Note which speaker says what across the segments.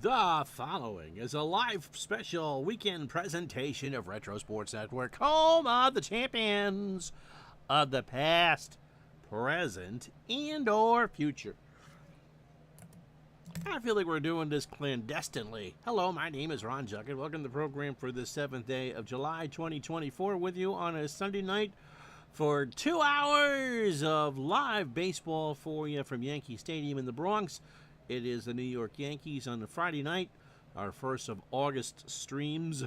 Speaker 1: The following is a live special weekend presentation of Retro Sports Network, home of the champions of the past, present, and or future. I feel like we're doing this clandestinely. Hello, my name is Ron Juckett. Welcome to the program for the 7th day of July 2024 with you on a Sunday night for 2 hours of live baseball for you from Yankee Stadium in the Bronx. It is the New York Yankees on the Friday night, our first of August streams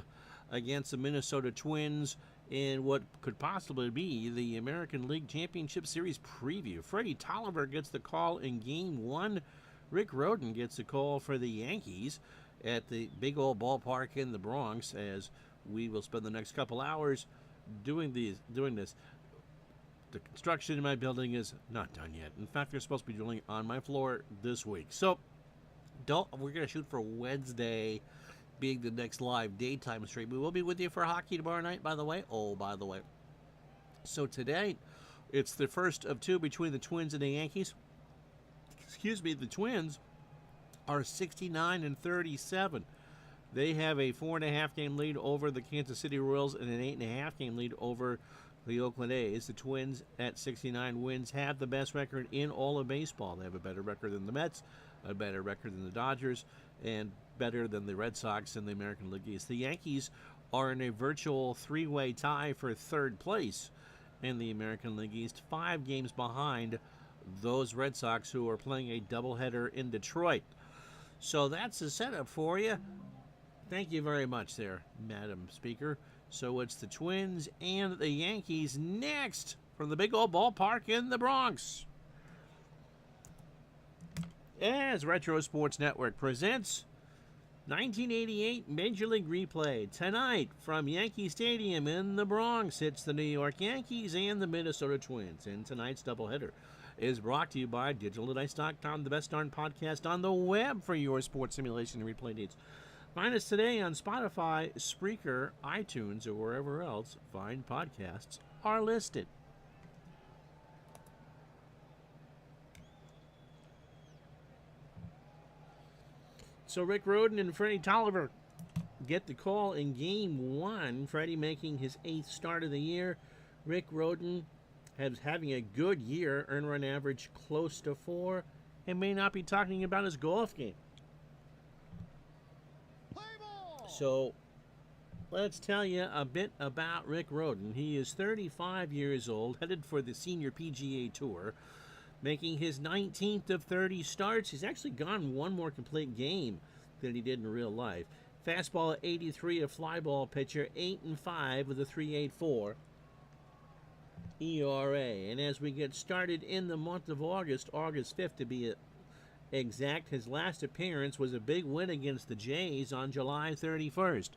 Speaker 1: against the Minnesota Twins in what could possibly be the American League Championship Series preview. Freddie Tolliver gets the call in Game 1. Rick Rhoden gets the call for the Yankees at the big old ballpark in the Bronx, as we will spend the next couple hours doing this. The construction in my building is not done yet. In fact, they're supposed to be drilling on my floor this week. So, we're going to shoot for Wednesday being the next live daytime stream. We will be with you for hockey tomorrow night, by the way. So today, it's the first of two between the Twins and the Yankees. The Twins are 69 and 37. They have a 4.5 game lead over the Kansas City Royals and an 8.5 game lead over the Oakland A's. The Twins at 69 wins have the best record in all of baseball. They have a better record than the Mets, a better record than the Dodgers, and better than the Red Sox and the American League East. The Yankees are in a virtual three-way tie for third place in the American League East, 5 games behind those Red Sox who are playing a doubleheader in Detroit. So that's the setup for you. Thank you very much there, Madam Speaker. So it's the Twins and the Yankees next from the big old ballpark in the Bronx, as Retro Sports Network presents 1988 Major League Replay. Tonight from Yankee Stadium in the Bronx, it's the New York Yankees and the Minnesota Twins. And tonight's doubleheader is brought to you by DigitalDice.com, the best darn podcast on the web for your sports simulation and replay needs. Find us today on Spotify, Spreaker, iTunes, or wherever else fine podcasts are listed. So Rick Rhoden and Freddie Tolliver get the call in Game 1. Freddie making his 8th start of the year. Rick Rhoden having a good year, earned run average close to 4, and may not be talking about his golf game. So, let's tell you a bit about Rick Rhoden. He is 35 years old, headed for the Senior PGA Tour, making his 19th of 30 starts. He's actually gone one more complete game than he did in real life. Fastball at 83, a fly ball pitcher, 8-5 with a 3.84 ERA. And as we get started in the month of August 5th to be exact, his last appearance was a big win against the Jays on July 31st.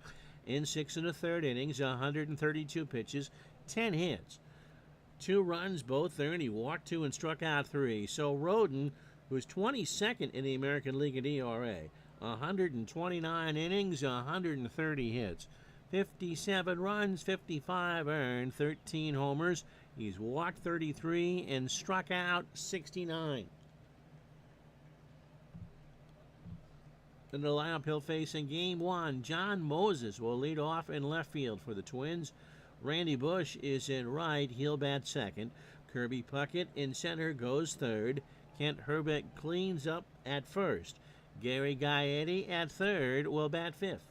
Speaker 1: In 6 1/3 innings, 132 pitches, 10 hits, 2 runs, both earned. He walked 2 and struck out 3. So Rhoden, who's 22nd in the American League at ERA, 129 innings, 130 hits, 57 runs, 55 earned, 13 homers. He's walked 33 and struck out 69. In the lineup he'll face in Game 1, John Moses will lead off in left field for the Twins. Randy Bush is in right, he'll bat second. Kirby Puckett in center goes third. Kent Hrbek cleans up at first. Gary Gaetti at third will bat fifth.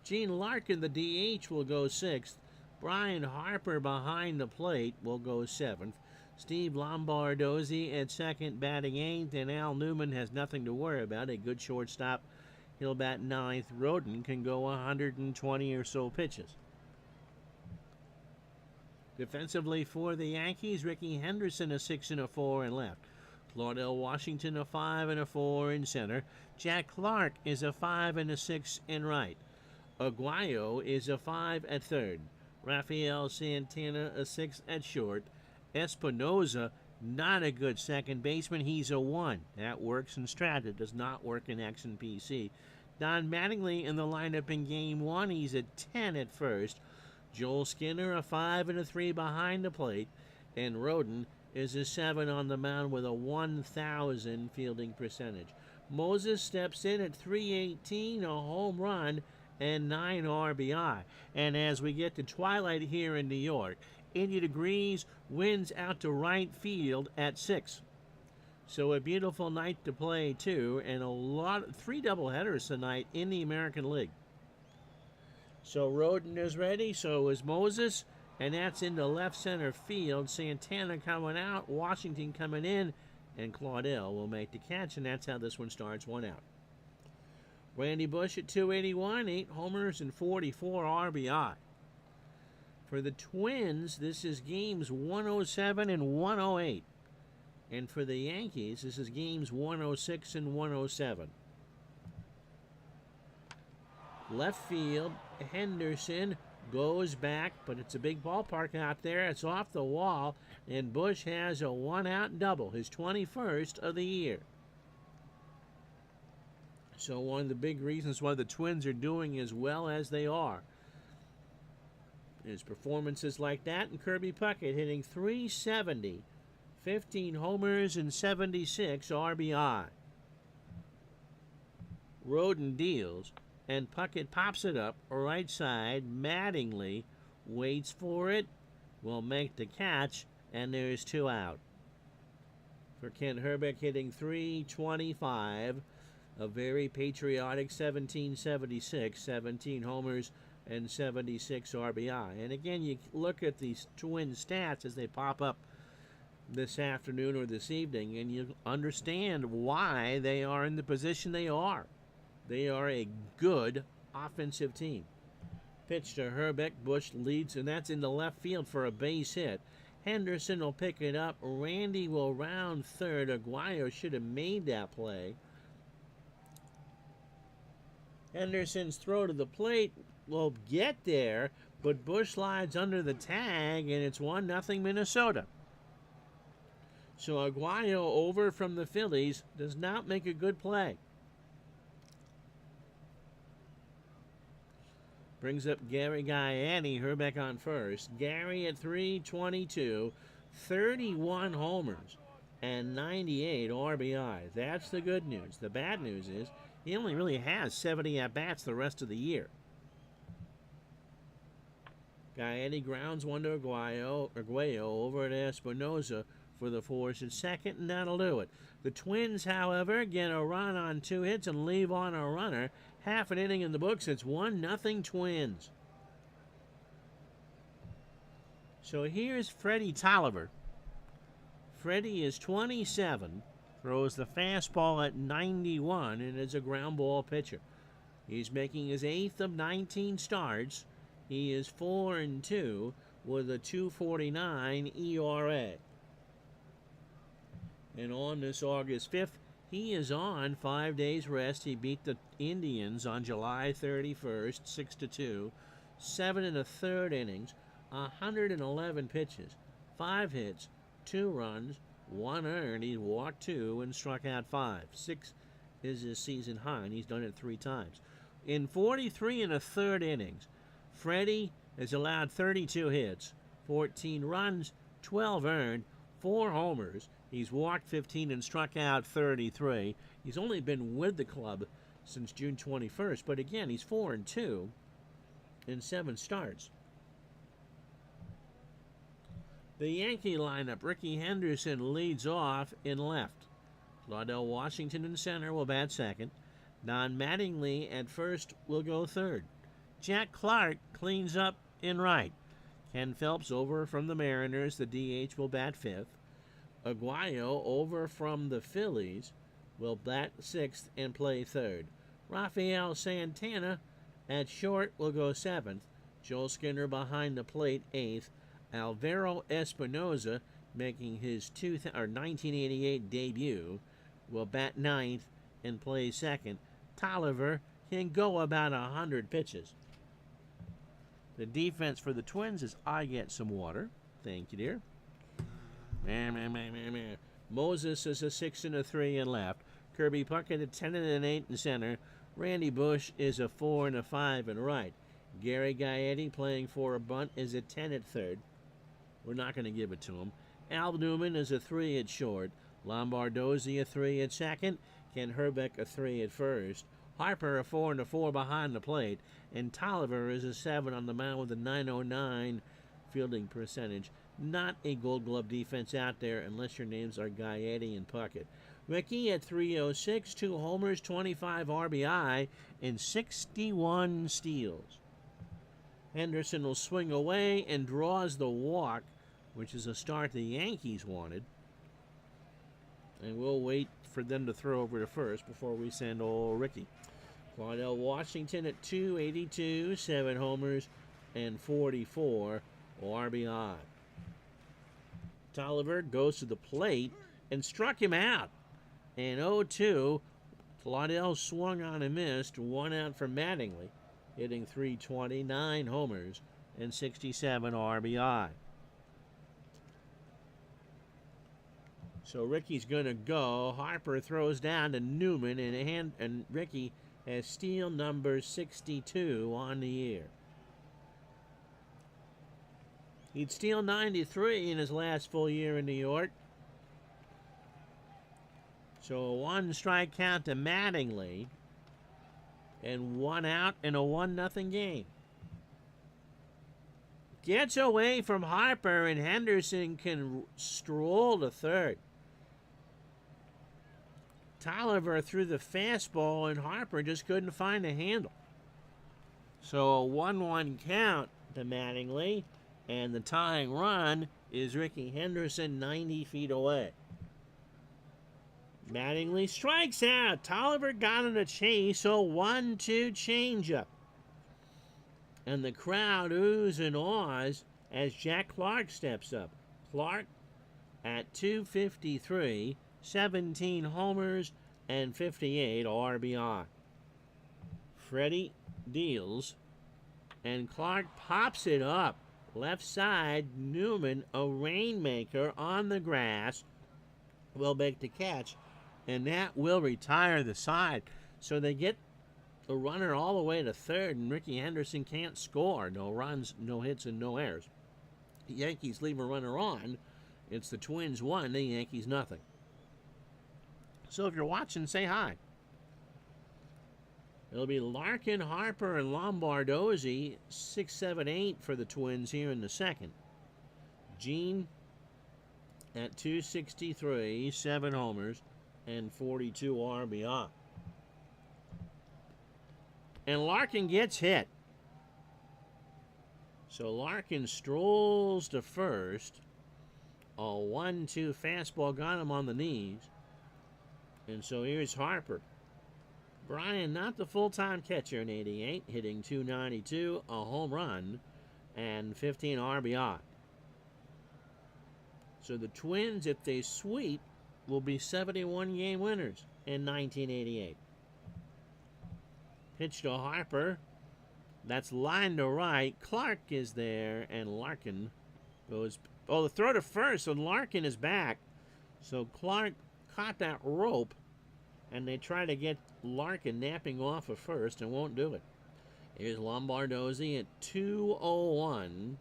Speaker 1: Gene Larkin, the DH, will go sixth. Brian Harper behind the plate will go seventh. Steve Lombardozzi at second, batting eighth, and Al Newman has nothing to worry about, a good shortstop. He'll bat ninth. Rhoden can go 120 or so pitches. Defensively for the Yankees, Ricky Henderson a 6 and a 4 in left. Claudell Washington a 5 and a 4 in center. Jack Clark is a 5 and a 6 in right. Aguayo is a 5 at third. Rafael Santana a 6 at short. Espinoza, not a good second baseman. He's a 1. That works in Strata, does not work in X and PC. Don Mattingly in the lineup in Game 1. He's a 10 at first. Joel Skinner a 5 and a 3 behind the plate. And Rhoden is a 7 on the mound with a 1,000 fielding percentage. Moses steps in at 318, a home run, and 9 RBI. And as we get to twilight here in New York, 80 degrees, winds out to right field at 6. So a beautiful night to play, too, and 3 doubleheaders tonight in the American League. So Roden is ready, so is Moses, and that's into left center field. Santana coming out, Washington coming in, and Claudel will make the catch, and that's how this one starts, 1 out. Randy Bush at 281, 8 homers and 44 RBI. For the Twins, this is games 107 and 108. And for the Yankees, this is games 106 and 107. Left field, Henderson goes back, but it's a big ballpark out there. It's off the wall, and Bush has a 1-out double, his 21st of the year. So one of the big reasons why the Twins are doing as well as they are is performances like that, and Kirby Puckett hitting .370. 15 homers and 76 RBI. Roden deals, and Puckett pops it up right side. Mattingly waits for it, will make the catch, and there's 2 out. For Kent Hrbek hitting .325, a very patriotic 1776, 17 homers and 76 RBI. And again, you look at these Twin stats as they pop up this afternoon or this evening, and you understand why they are in the position they are. They are a good offensive team. Pitch to Hrbek, Bush leads, and that's in the left field for a base hit. Henderson will pick it up. Randy will round third. Aguayo should have made that play. Henderson's throw to the plate will get there, but Bush slides under the tag, and it's 1-0 Minnesota. So Aguayo over from the Phillies does not make a good play. Brings up Gary Gaetti, Hrbek on first. Gary at .322, 31 homers and 98 RBI. That's the good news. The bad news is he only really has 70 at-bats the rest of the year. Gaetti grounds one to Aguayo over at Espinosa for the force at second, and that'll do it. The Twins, however, get a run on 2 hits and leave on a runner. Half an inning in the books. It's 1-0 Twins. So here's Freddie Tolliver. Freddie is 27, throws the fastball at 91, and is a ground ball pitcher. He's making his 8th of 19 starts. He is 4-2 with a 2.49 ERA. And on this August 5th, he is on 5 days rest. He beat the Indians on July 31st, 6-2, 7 1/3 innings, 111 pitches, 5 hits, 2 runs, 1 earned. He walked 2 and struck out 5. 6 is his season high, and he's done it 3 times. In 43 1/3 innings, Freddie has allowed 32 hits, 14 runs, 12 earned, 4 homers. He's walked 15 and struck out 33. He's only been with the club since June 21st, but again, he's 4-2 in 7 starts. The Yankee lineup, Ricky Henderson leads off in left. Claudel Washington in center will bat second. Don Mattingly at first will go third. Jack Clark cleans up in right. Ken Phelps over from the Mariners. The DH will bat fifth. Aguayo over from the Phillies will bat sixth and play third. Rafael Santana at short will go seventh. Joel Skinner behind the plate eighth. Alvaro Espinoza, making his 1988 debut, will bat ninth and play second. Tolliver can go about 100 pitches. The defense for the Twins is I get some water. Thank you, dear. Moses is a 6 and a 3 in left. Kirby Puckett a 10 and an 8 in center. Randy Bush is a 4 and a 5 in right. Gary Gaetti playing for a bunt is a 10 at third. We're not going to give it to him. Al Newman is a 3 at short. Lombardozzi a 3 at second. Ken Herbeck a 3 at first. Harper a 4 and a 4 behind the plate. And Tolliver is a 7 on the mound with a .909 fielding percentage. Not a Gold Glove defense out there unless your names are Gaetti and Puckett. Ricky at 306, 2 homers, 25 RBI, and 61 steals. Henderson will swing away and draws the walk, which is a start the Yankees wanted. And we'll wait for them to throw over to first before we send old Ricky. Claudell Washington at 282, 7 homers, and 44 RBI. Tolliver goes to the plate and struck him out. And 0-2, Claudell swung on and missed, 1 out for Mattingly, hitting .320, 9 homers, and 67 RBI. So Ricky's going to go. Harper throws down to Newman, and Ricky has steal number 62 on the year. He'd steal 93 in his last full year in New York. So a 1 strike count to Mattingly, and 1 out in a 1-0 game. Gets away from Harper, and Henderson can stroll to third. Tolliver threw the fastball, and Harper just couldn't find a handle. So a 1-1 count to Mattingly, and the tying run is Ricky Henderson 90 feet away. Mattingly strikes out. Tolliver got on a chase, so 1-2 changeup. And the crowd oohs and ahs as Jack Clark steps up. Clark at 253, 17 homers, and 58 RBI. Freddie deals, and Clark pops it up. Left side, Newman, a rainmaker on the grass, will make the catch, and that will retire the side. So they get the runner all the way to third, and Ricky Henderson can't score. No runs, no hits, and no errors. The Yankees leave a runner on. It's the Twins 1, the Yankees nothing. So if you're watching, say hi. It'll be Larkin, Harper, and Lombardozzi, 6, 7, 8 for the Twins here in the second. Gene at 263, 7 homers, and 42 RBI. And Larkin gets hit. So Larkin strolls to first. A 1-2 fastball got him on the knees. And so here's Harper. Brian, not the full-time catcher in 88, hitting .292, a home run, and 15 RBI. So the Twins, if they sweep, will be 71-game winners in 1988. Pitch to Harper. That's line to right. Clark is there, and Larkin goes... Oh, the throw to first, and Larkin is back. So Clark caught that rope, and they try to get Larkin napping off of first and won't do it. Here's Lombardozzi at 201.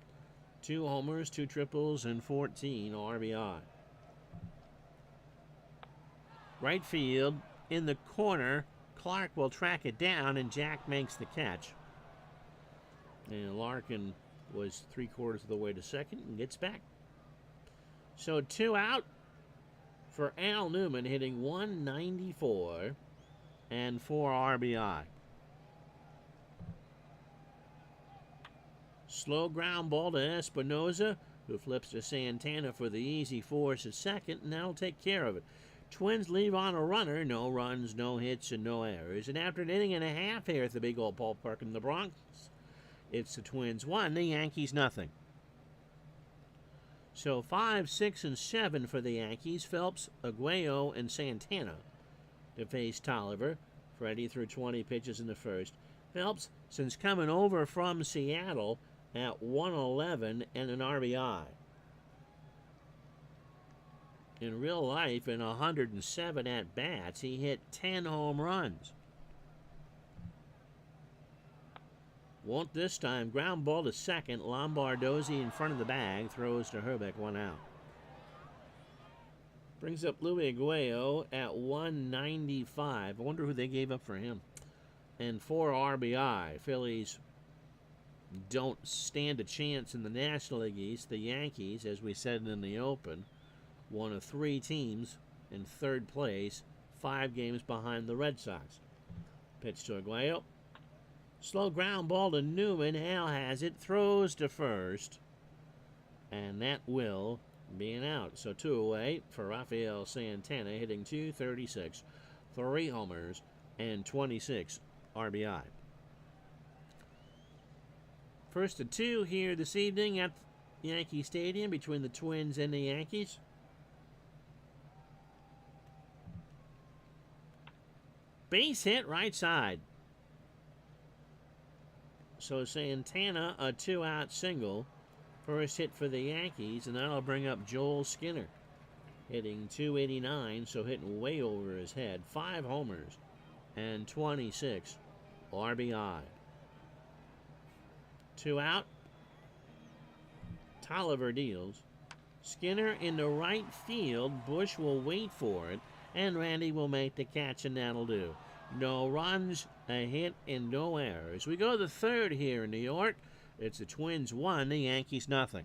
Speaker 1: 2 homers, 2 triples, and 14 RBI. Right field, in the corner, Clark will track it down, and Jack makes the catch. And Larkin was 3/4 of the way to second and gets back. So 2 out for Al Newman, hitting .194 and 4 RBI. Slow ground ball to Espinoza, who flips to Santana for the easy force at second, and that'll take care of it. Twins leave on a runner, no runs, no hits, and no errors. And after an inning and a half here at the big old ballpark in the Bronx, it's the Twins 1, the Yankees nothing. So 5, 6, and 7 for the Yankees. Phelps, Aguayo, and Santana to face Tolliver. Freddie threw 20 pitches in the first. Phelps, since coming over from Seattle, at 111 and an RBI. In real life, in 107 at-bats, he hit 10 home runs. Won't this time. Ground ball to second. Lombardozzi in front of the bag. Throws to Herbeck, 1 out. Brings up Louis Aguayo at 195. I wonder who they gave up for him. And 4 RBI. Phillies don't stand a chance in the National League East. The Yankees, as we said in the open, one of 3 teams in third place, 5 games behind the Red Sox. Pitch to Aguayo. Slow ground ball to Newman. Al has it. Throws to first. And that will be an out. So 2 away for Rafael Santana, hitting .236, 3 homers, and 26 RBI. First of 2 here this evening at Yankee Stadium between the Twins and the Yankees. Base hit right side. So Santana, a 2-out single. First hit for the Yankees, and that'll bring up Joel Skinner, hitting .289, so hitting way over his head. 5 homers and 26 RBI. 2 out. Tolliver deals. Skinner in the right field. Bush will wait for it, and Randy will make the catch, and that'll do. No runs, a hit, and no errors. We go to the third here in New York. It's the Twins 1, the Yankees nothing.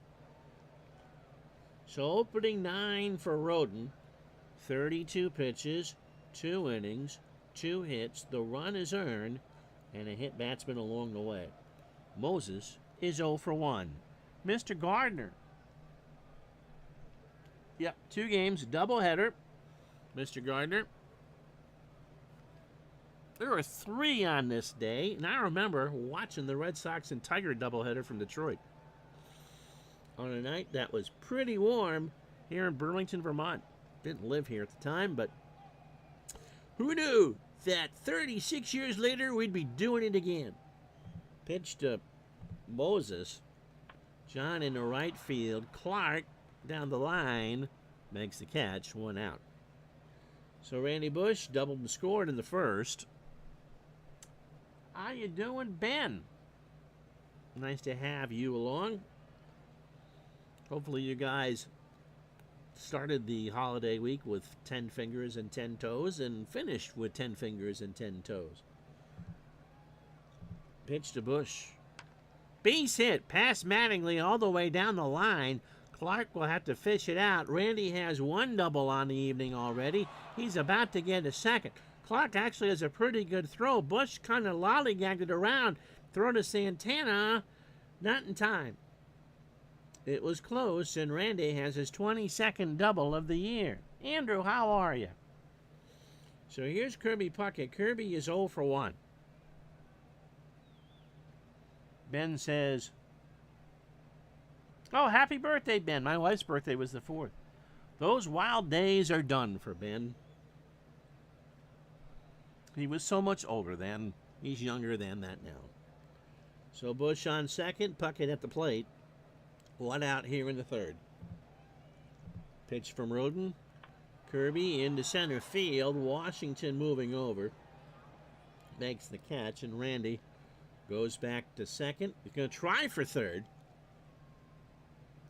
Speaker 1: So opening 9 for Roden. 32 pitches, 2 innings, 2 hits. The run is earned, and a hit batsman along the way. Moses is 0 for 1. Mr. Gardner. Yep, 2 games, doubleheader. Mr. Gardner. There were 3 on this day, and I remember watching the Red Sox and Tiger doubleheader from Detroit on a night that was pretty warm here in Burlington, Vermont. Didn't live here at the time, but who knew that 36 years later we'd be doing it again. Pitch to Moses. John in the right field. Clark down the line makes the catch, 1 out. So Randy Bush doubled and scored in the first. How you doing, Ben? Nice to have you along. Hopefully you guys started the holiday week with 10 fingers and 10 toes and finished with 10 fingers and 10 toes. Pitch to Bush. Base hit past Mattingly all the way down the line. Clark will have to fish it out. Randy has 1 double on the evening already. He's about to get a second. Clark actually has a pretty good throw. Bush kind of lollygagged it around. Throw to Santana. Not in time. It was close, and Randy has his 22nd double of the year. Andrew, how are you? So here's Kirby Puckett. Kirby is 0 for 1. Ben says, oh, happy birthday, Ben. My wife's birthday was the 4th. Those wild days are done for Ben. He was so much older then. He's younger than that now. So Bush on second, Puckett at the plate. 1 out here in the third. Pitch from Roden. Kirby into center field. Washington moving over. Makes the catch, and Randy goes back to second. He's going to try for third.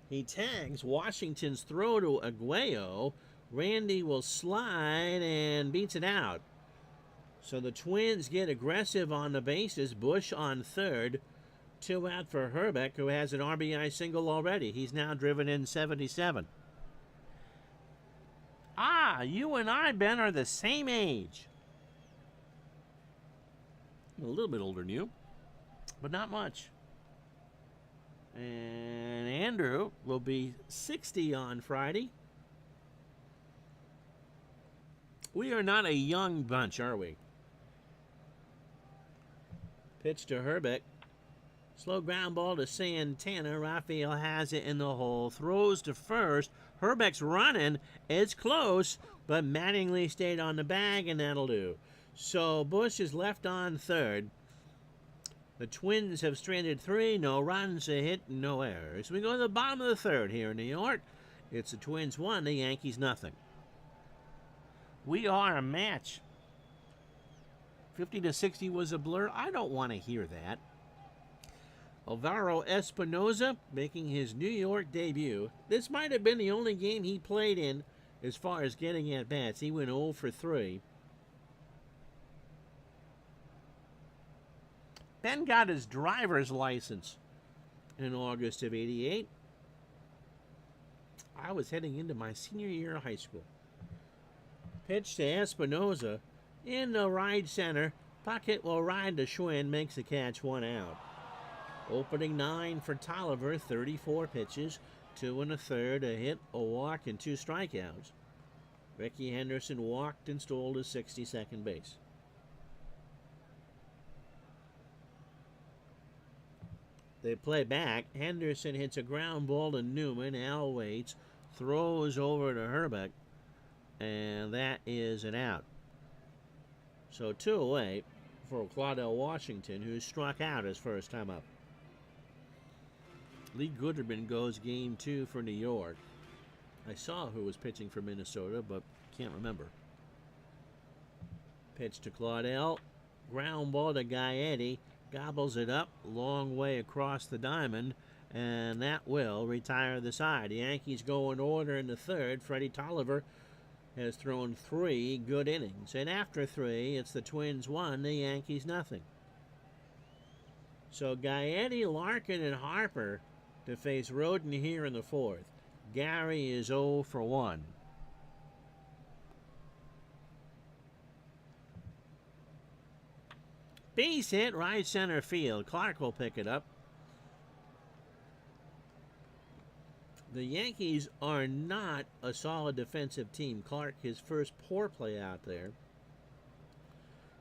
Speaker 1: He tags Washington's throw to Aguayo. Randy will slide and beats it out. So the Twins get aggressive on the bases. Bush on third. 2 out for Herbeck, who has an RBI single already. He's now driven in 77. Ah, you and I, Ben, are the same age. I'm a little bit older than you, but not much. And Andrew will be 60 on Friday. We are not a young bunch, are we? Pitch to Herbeck. Slow ground ball to Santana. Rafael has it in the hole. Throws to first. Herbeck's running. It's close, but Mattingly stayed on the bag, and that'll do. So Bush is left on third. The Twins have stranded 3. No runs, a hit, no errors. We go to the bottom of the third here in New York. It's the Twins 1, the Yankees nothing. We are a match. 50-60 was a blur. I don't want to hear that. Alvaro Espinoza making his New York debut. This might have been the only game he played in as far as getting at bats. He went 0 for 3. Ben got his driver's license in August of '88. I was heading into my senior year of high school. Pitch to Espinoza in the right center. Puckett will ride to Schwinn, makes the catch, 1 out. Opening 9 for Tolliver, 34 pitches, 2 1/3, a hit, a walk, and 2 strikeouts. Ricky Henderson walked and stole his 62nd base. They play back. Henderson hits a ground ball to Newman. Al waits, throws over to Herbeck, and that is an out. So 2 away for Claudell Washington, who struck out his first time up. Lee Gooderman goes game 2 for New York. I saw who was pitching for Minnesota, but can't remember. Pitch to Claudell. Ground ball to Gaetti. Gobbles it up, long way across the diamond, and that will retire the side. The Yankees go in order in the third. Freddie Tolliver has thrown 3 good innings, and after 3, it's the Twins 1, the Yankees nothing. So Gaetti, Larkin, and Harper to face Roden here in the fourth. Gary is 0 for 1. Base hit, right center field. Clark will pick it up. The Yankees are not a solid defensive team. Clark, his first poor play out there.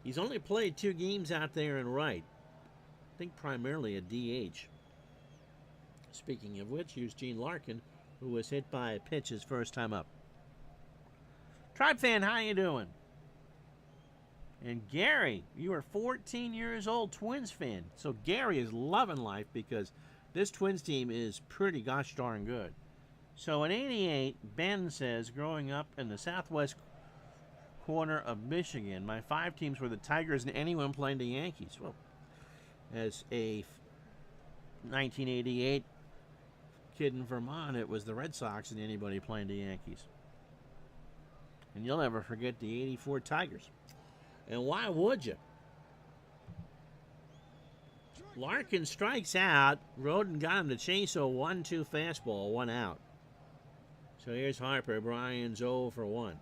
Speaker 1: He's only played 2 games out there in right. I think primarily a DH. Speaking of which, here's Gene Larkin, who was hit by a pitch his first time up. Tribe fan, how you doing? And Gary, you are 14 years old, Twins fan. So Gary is loving life because this Twins team is pretty gosh darn good. So in '88, Ben says, growing up in the southwest corner of Michigan, my 5 teams were the Tigers and anyone playing the Yankees. Well, as a 1988 kid in Vermont, it was the Red Sox and anybody playing the Yankees. And you'll never forget the '84 Tigers. And why would you? Larkin strikes out. Roden got him to chase a 1-2 fastball, 1 out. So here's Harper. Bryan's 0 for 1.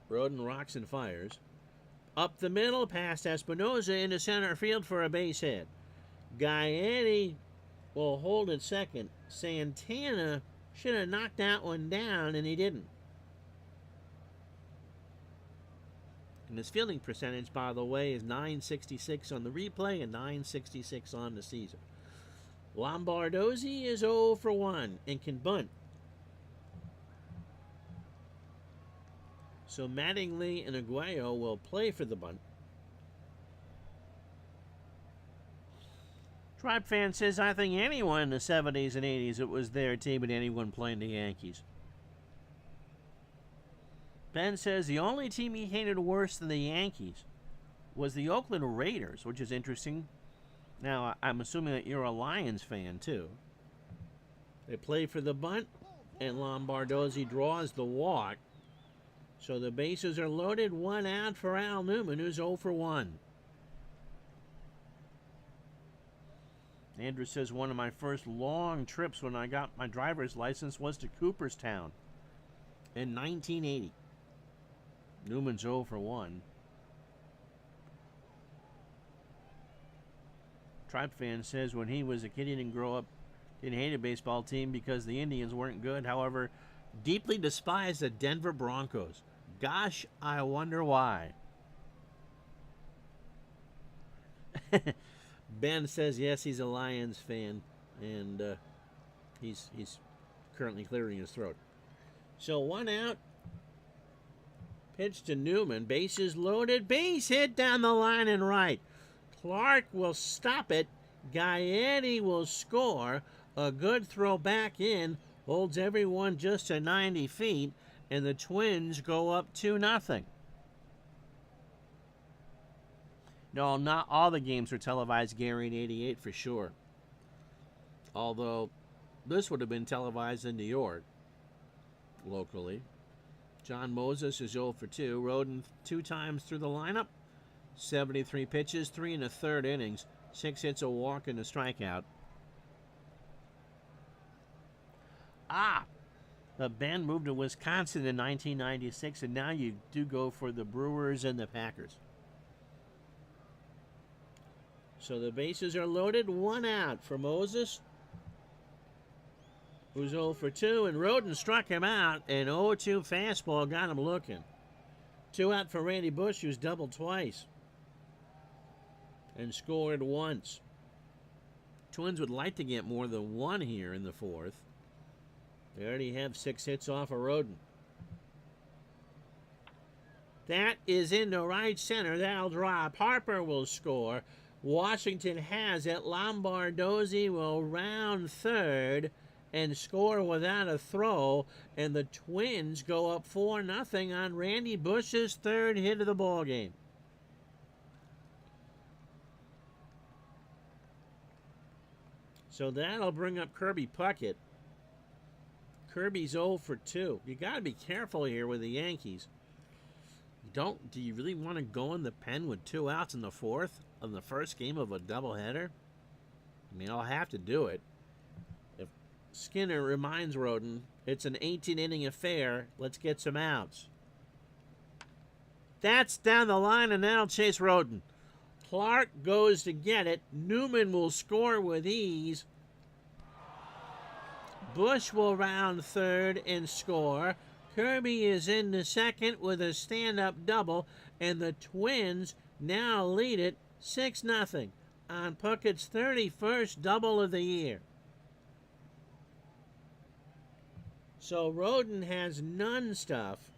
Speaker 1: Roden rocks and fires. Up the middle, past Espinoza into center field for a base hit. Gaetti will hold at second. Santana should have knocked that one down, and he didn't. And his fielding percentage, by the way, is .966 on the replay and .966 on the season. Lombardozzi is 0 for 1 and can bunt. So Mattingly and Aguayo will play for the bunt. Tribe fan says, I think anyone in the 70s and 80s, it was their team and anyone playing the Yankees. Ben says the only team he hated worse than the Yankees was the Oakland Raiders, which is interesting. Now, I'm assuming that you're a Lions fan, too. They play for the bunt, and Lombardozzi draws the walk. So the bases are loaded, 1 out for Al Newman, who's 0 for 1. Andrew says one of my first long trips when I got my driver's license was to Cooperstown in 1980. Newman's 0 for 1. Tribe fan says when he was a kid, he didn't grow up, didn't hate a baseball team because the Indians weren't good. However, deeply despised the Denver Broncos. Gosh, I wonder why. Ben says yes, he's a Lions fan, and he's currently clearing his throat. So 1 out. Pitch to Newman. Bases loaded. Base hit down the line and right. Clark will stop it. Gaetti will score. A good throw back in. Holds everyone just to 90 feet. And the Twins go up 2-0. No, not all the games were televised, Gary, in '88 for sure. Although this would have been televised in New York. locally. John Moses is 0 for 2. Roden 2 times through the lineup. 73 pitches, 3 1/3 innings, 6 hits, a walk, and a strikeout. The band moved to Wisconsin in 1996, and now you do go for the Brewers and the Packers. So the bases are loaded. 1 out for Moses, who's 0 for 2, and Roden struck him out. An 0-2 fastball got him looking. 2 out for Randy Bush, who's doubled twice and scored once. Twins would like to get more than 1 here in the 4th. They already have 6 hits off of Roden. That is into right center. That'll drop. Harper will score. Washington has it. Lombardozzi will round third and score without a throw. And the Twins go up 4-0 on Randy Bush's 3rd hit of the ballgame. So that'll bring up Kirby Puckett. Kirby's 0 for 2. You got to be careful here with the Yankees. Do you really want to go in the pen with 2 outs in the 4th on the first game of a doubleheader? I mean, I'll have to do it. If Skinner reminds Roden, it's an 18-inning affair, let's get some outs. That's down the line, and now chase Roden. Clark goes to get it. Newman will score with ease. Bush will round third and score. Kirby is in the 2nd with a stand-up double, and the Twins now lead it 6-0 on Puckett's 31st double of the year. So Roden has none stuff.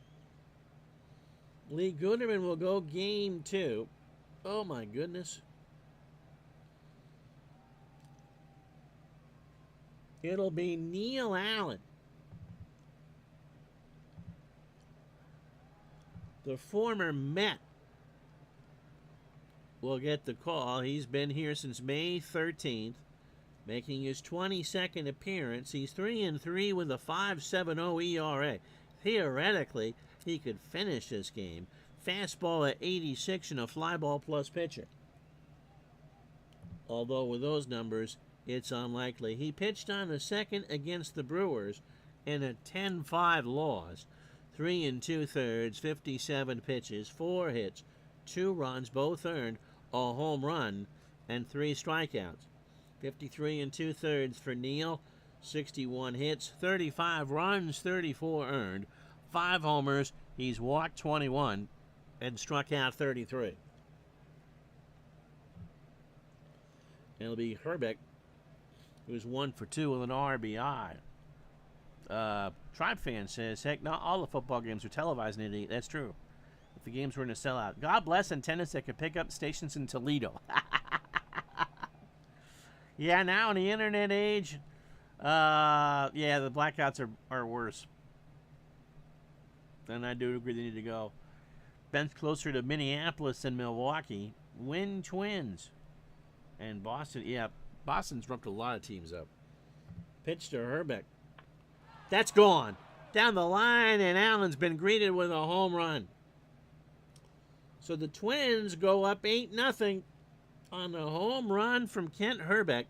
Speaker 1: Lee Gooderman will go game 2. Oh my goodness. It'll be Neil Allen, the former Met, will get the call. He's been here since May 13th, making his 22nd appearance. He's 3-3 with a 5.70 ERA. Theoretically, he could finish this game. Fastball at 86 and a fly ball plus pitcher. Although with those numbers, it's unlikely. He pitched on the 2nd against the Brewers in a 10-5 loss. 3 2/3, 57 pitches, 4 hits, 2 runs, both earned, a home run, and 3 strikeouts. 53 2/3 for Neal, 61 hits, 35 runs, 34 earned, 5 homers. He's walked 21 and struck out 33. It'll be Herbeck, who's 1 for 2 with an RBI. Tribe fan says, heck, not all the football games are televised, Nitty. That's true. If the games were in a sellout. God bless antennas that could pick up stations in Toledo. Yeah, now in the internet age, yeah, the blackouts are worse. And I do agree they need to go. Ben's closer to Minneapolis than Milwaukee. Win Twins. And Boston, yeah, Boston's rumped a lot of teams up. Pitch to Herbeck. That's gone. Down the line, and Allen's been greeted with a home run. So the Twins go up 8-0 on a home run from Kent Herbeck.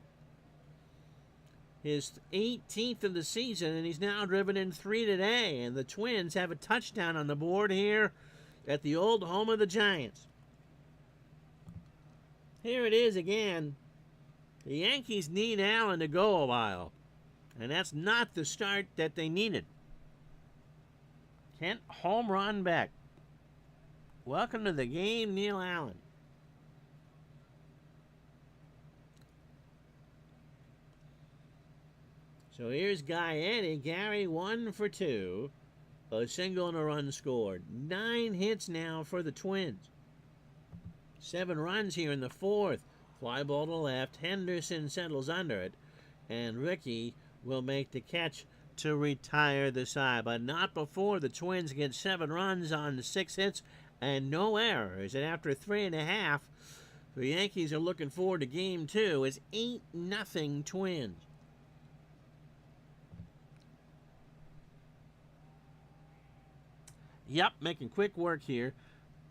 Speaker 1: His 18th of the season, and he's now driven in 3 today. And the Twins have a touchdown on the board here at the old home of the Giants. Here it is again. The Yankees need Allen to go a while. And that's not the start that they needed. Kent home run back. Welcome to the game, Neil Allen. So here's Gaetti. Gary 1 for 2. A single and a run scored. 9 hits now for the Twins. 7 runs here in the 4th. Fly ball to left. Henderson settles under it. And Ricky will make the catch to retire the side. But not before the Twins get 7 runs on 6 hits and no errors. And after 3.5, the Yankees are looking forward to game 2. It's 8-0 Twins. Yep, making quick work here.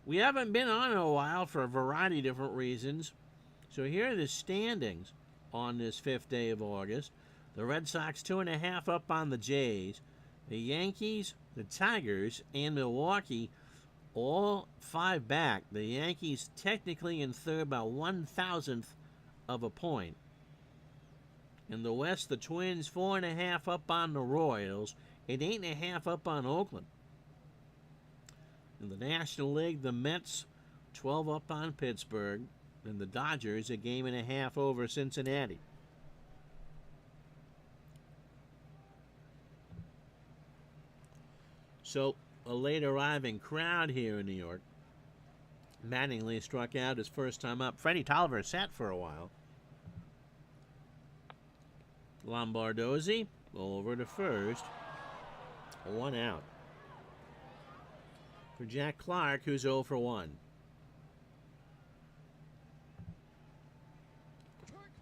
Speaker 1: We haven't been on in a while for a variety of different reasons. So here are the standings on this 5th day of August. The Red Sox 2.5 up on the Jays. The Yankees, the Tigers, and Milwaukee all 5 back. The Yankees technically in third by 1/1000th of a point. In the West, the Twins 4.5 up on the Royals and 8.5 up on Oakland. In the National League, the Mets 12 up on Pittsburgh, and the Dodgers a 1.5 over Cincinnati. So, a late arriving crowd here in New York. Mattingly struck out his first time up. Freddie Tolliver sat for a while. Lombardozzi over to first. 1 out. For Jack Clark, who's 0 for 1.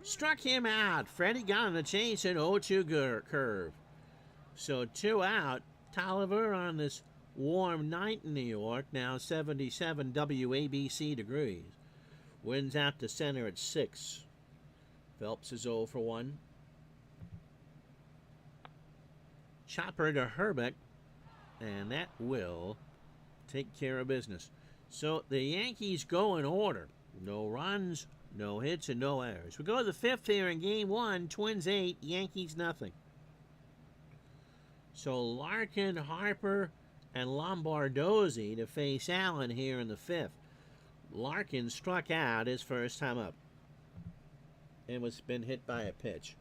Speaker 1: Struck him out. Freddie got on the chase at 0-2 curve. So 2 out. Tolliver on this warm night in New York, now 77 WABC degrees. Winds out to center at 6. Phelps is 0 for 1. Chopper to Herbeck, and that will take care of business. So the Yankees go in order. No runs, no hits, and no errors. We go to the 5th here in Game 1. Twins 8, Yankees nothing. So Larkin, Harper, and Lombardozzi to face Allen here in the 5th. Larkin struck out his first time up and was been hit by a pitch.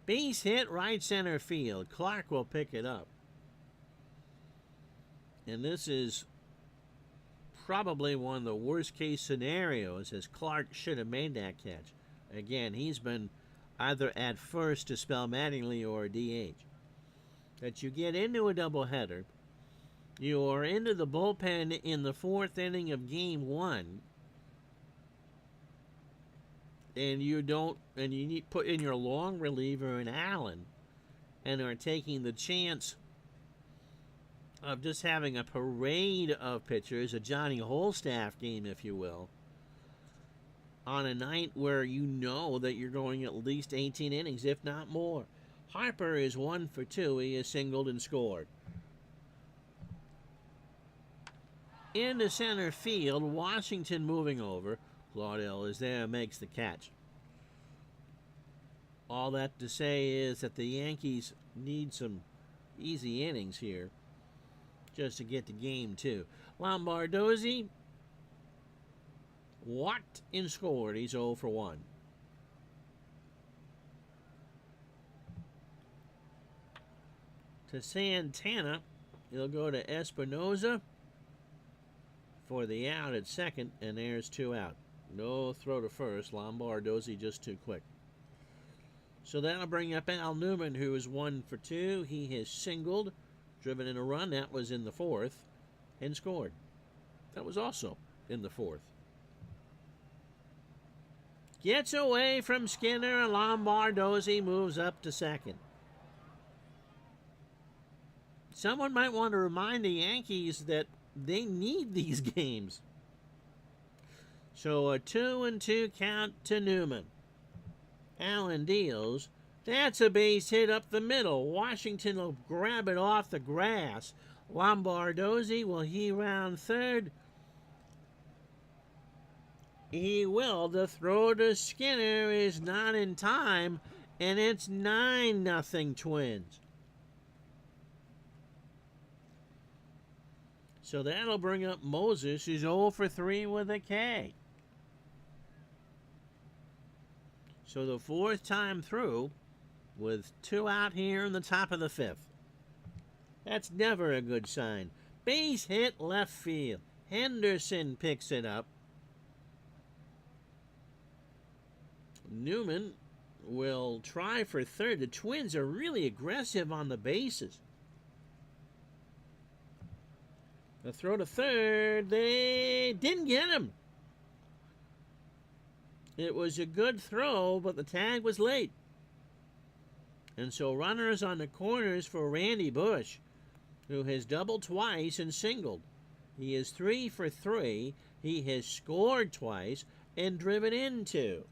Speaker 1: Base hit right center field. Clark will pick it up. And this is probably one of the worst case scenarios, as Clark should have made that catch. Again, he's been either at first to spell Mattingly or DH. That you get into a doubleheader, you are into the bullpen in the 4th inning of Game 1, and you need put in your long reliever in Allen, and are taking the chance of just having a parade of pitchers, a Johnny Holstaff game, if you will, on a night where you know that you're going at least 18 innings, if not more. Harper is 1 for 2. He has singled and scored. Into center field, Washington moving over. Claudel is there, makes the catch. All that to say is that the Yankees need some easy innings here just to get to Game 2. Lombardozzi walked and scored. He's 0 for 1. To Santana, he'll go to Espinoza for the out at second, and there's 2 out. No throw to first. Lombardozzi just too quick. So that'll bring up Al Newman, who is 1 for 2. He has singled, driven in a run. That was in the 4th, and scored. That was also in the 4th. Gets away from Skinner, and Lombardozzi moves up to second. Someone might want to remind the Yankees that they need these games. So a 2-2 count to Newman. Allen deals. That's a base hit up the middle. Washington will grab it off the grass. Lombardozzi, will he round third? He will. The throw to Skinner is not in time, and it's 9-0 Twins. So that'll bring up Moses, who's 0 for 3 with a K. So the 4th time through, with 2 out here in the top of the 5th. That's never a good sign. Base hit left field. Henderson picks it up. Newman will try for third. The Twins are really aggressive on the bases. The throw to third, they didn't get him. It was a good throw, but the tag was late. And so runners on the corners for Randy Bush, who has doubled twice and singled. He is 3 for 3. He has scored twice and driven in 2.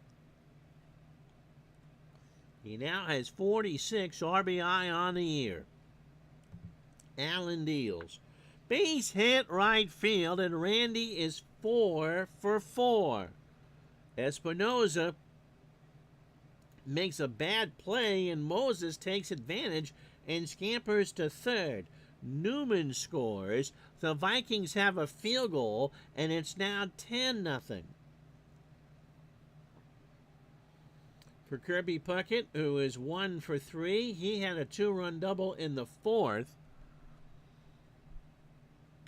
Speaker 1: He now has 46 RBI on the year. Allen deals. Base hit right field, and Randy is 4 for 4. Espinoza makes a bad play, and Moses takes advantage and scampers to third. Newman scores. The Vikings have a field goal, and it's now 10-0. For Kirby Puckett, who is 1 for 3, he had a 2-run double in the 4th.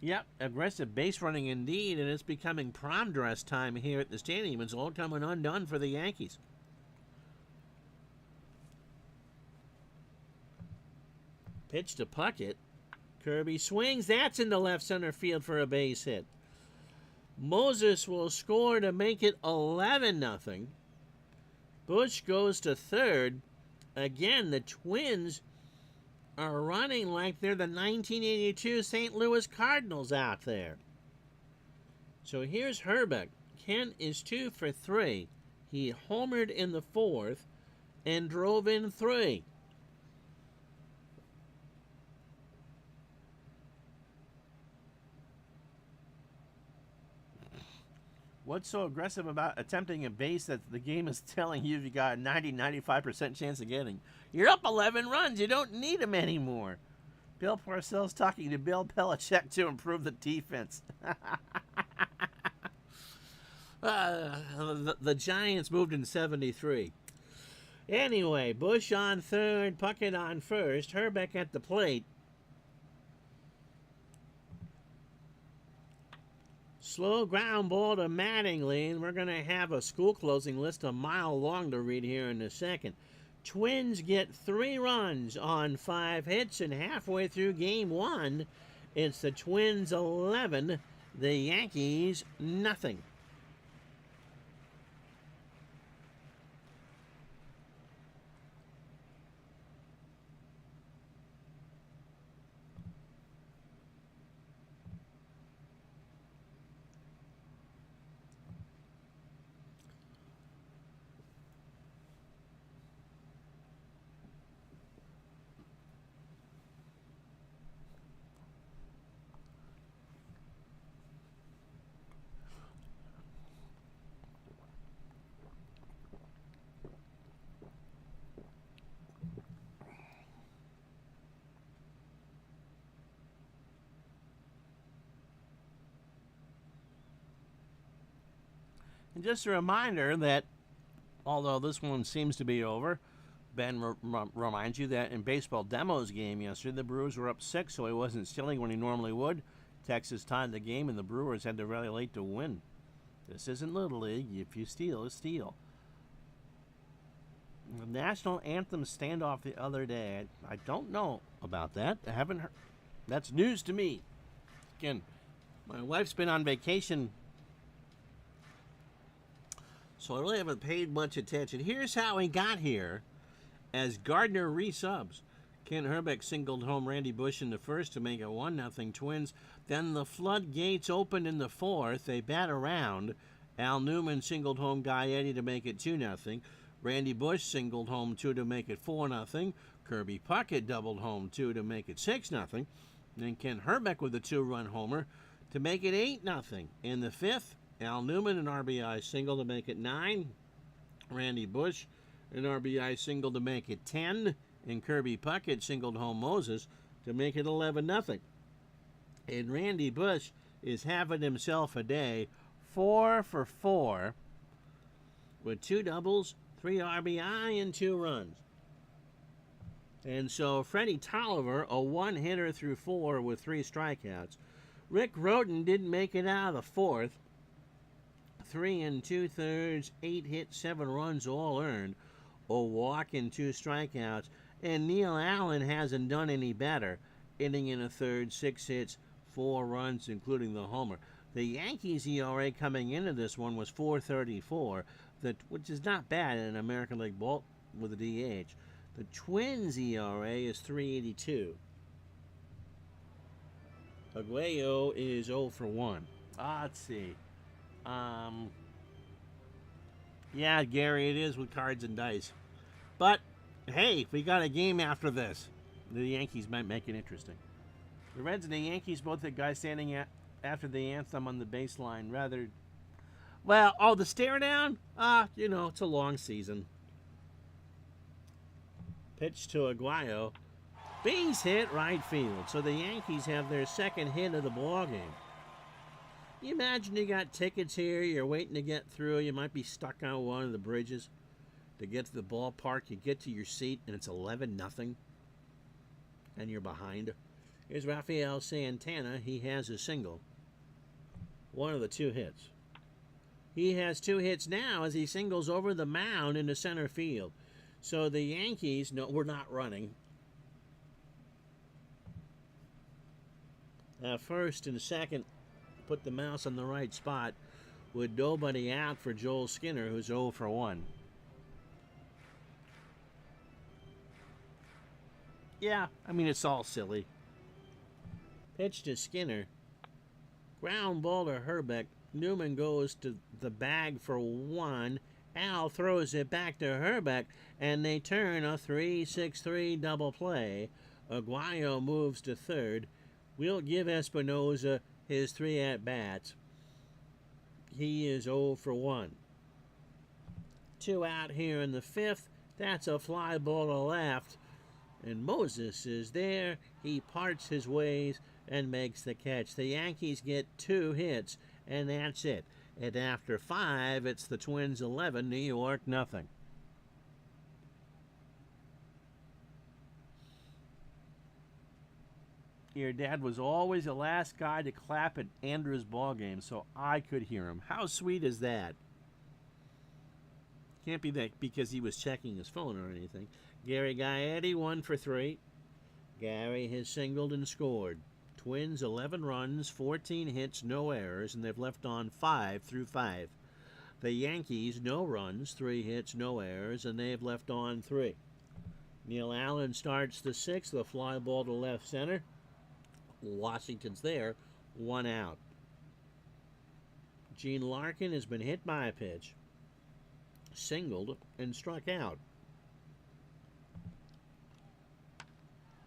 Speaker 1: Yep, aggressive base running indeed, and it's becoming prom dress time here at the stadium. It's all coming undone for the Yankees. Pitch to Puckett. Kirby swings. That's in the left center field for a base hit. Moses will score to make it 11-0. Bush goes to third. Again, the Twins are running like they're the 1982 St. Louis Cardinals out there. So here's Herbeck. Kent is 2 for 3. He homered in the 4th and drove in 3. What's so aggressive about attempting a base that the game is telling you got a 90-95% chance of getting? You're up 11 runs. You don't need them anymore. Bill Parcells talking to Bill Belichick to improve the defense. The Giants moved in 73. Anyway, Bush on third, Puckett on first, Herbeck at the plate. Slow ground ball to Mattingly, and we're going to have a school closing list a mile long to read here in a second. Twins get 3 runs on 5 hits, and halfway through game 1, it's the Twins 11, the Yankees nothing. And just a reminder that, although this one seems to be over, Ben reminds you that in Baseball Demo's game yesterday, the Brewers were up 6, so he wasn't stealing when he normally would. Texas tied the game, and the Brewers had to rally late to win. This isn't Little League. If you steal, it's steal. The National Anthem standoff the other day, I don't know about that. I haven't heard. That's news to me. Again, my wife's been on vacation, so I really haven't paid much attention. Here's how he got here as Gardner resubs. Ken Herbeck singled home Randy Bush in the first to make it 1-0 Twins. Then the floodgates opened in the 4th. They bat around. Al Newman singled home Gaetti to make it 2-0. Randy Bush singled home 2 to make it 4-0. Kirby Puckett doubled home 2 to make it 6-0. Then Ken Herbeck with a 2-run homer to make it 8-0. In the 5th, Al Newman an RBI single to make it 9. Randy Bush an RBI single to make it 10. And Kirby Puckett singled home Moses to make it 11-0. And Randy Bush is having himself a day, 4 for 4, with 2 doubles, 3 RBI, and 2 runs. And so Freddie Tolliver, a 1-hitter through 4 with 3 strikeouts. Rick Roden didn't make it out of the 4th. 3 2/3, 8 hits, 7 runs, all earned. A walk and 2 strikeouts. And Neil Allen hasn't done any better. Inning in a third, 6 hits, 4 runs, including the homer. The Yankees' ERA coming into this one was 4.34, which is not bad in an American League ball with a DH. The Twins' ERA is 3.82. Aguayo is 0 for 1. Let's see. Um, yeah, Gary, it is with cards and dice. But, hey, we got a game after this. The Yankees might make it interesting. The Reds and the Yankees both had guys standing after the anthem on the baseline. The stare down? It's a long season. Pitch to Aguayo. Base hit right field. So the Yankees have their second hit of the ball game. You imagine you got tickets here, you're waiting to get through, you might be stuck on one of the bridges to get to the ballpark, you get to your seat and it's 11-0 and you're behind. Here's Rafael Santana, he has a single. One of the two hits. He has two hits now as he singles over the mound into center field. So the Yankees, no, we're not running. First and second, put the mouse on the right spot with nobody out for Joel Skinner, who's 0 for 1. Yeah, it's all silly. Pitch to Skinner. Ground ball to Herbeck. Newman goes to the bag for 1. Al throws it back to Herbeck, and they turn a 3-6-3 double play. Aguayo moves to third. We'll give Espinoza his 3 at-bats. He is 0 for 1. 2 out here in the 5th. That's a fly ball to left. And Moses is there. He parts his ways and makes the catch. The Yankees get 2 hits, and that's it. And after 5, it's the Twins 11, New York nothing. Your dad was always the last guy to clap at Andrew's ball game, so I could hear him. How sweet is that? Can't be that because he was checking his phone or anything. Gary Gaetti, 1 for 3. Gary has singled and scored. Twins, 11 runs, 14 hits, no errors, and they've left on 5 through 5. The Yankees, no runs, 3 hits, no errors, and they've left on 3. Neil Allen starts the 6th, a fly ball to left center. Washington's there, 1 out. Gene Larkin has been hit by a pitch, singled, and struck out.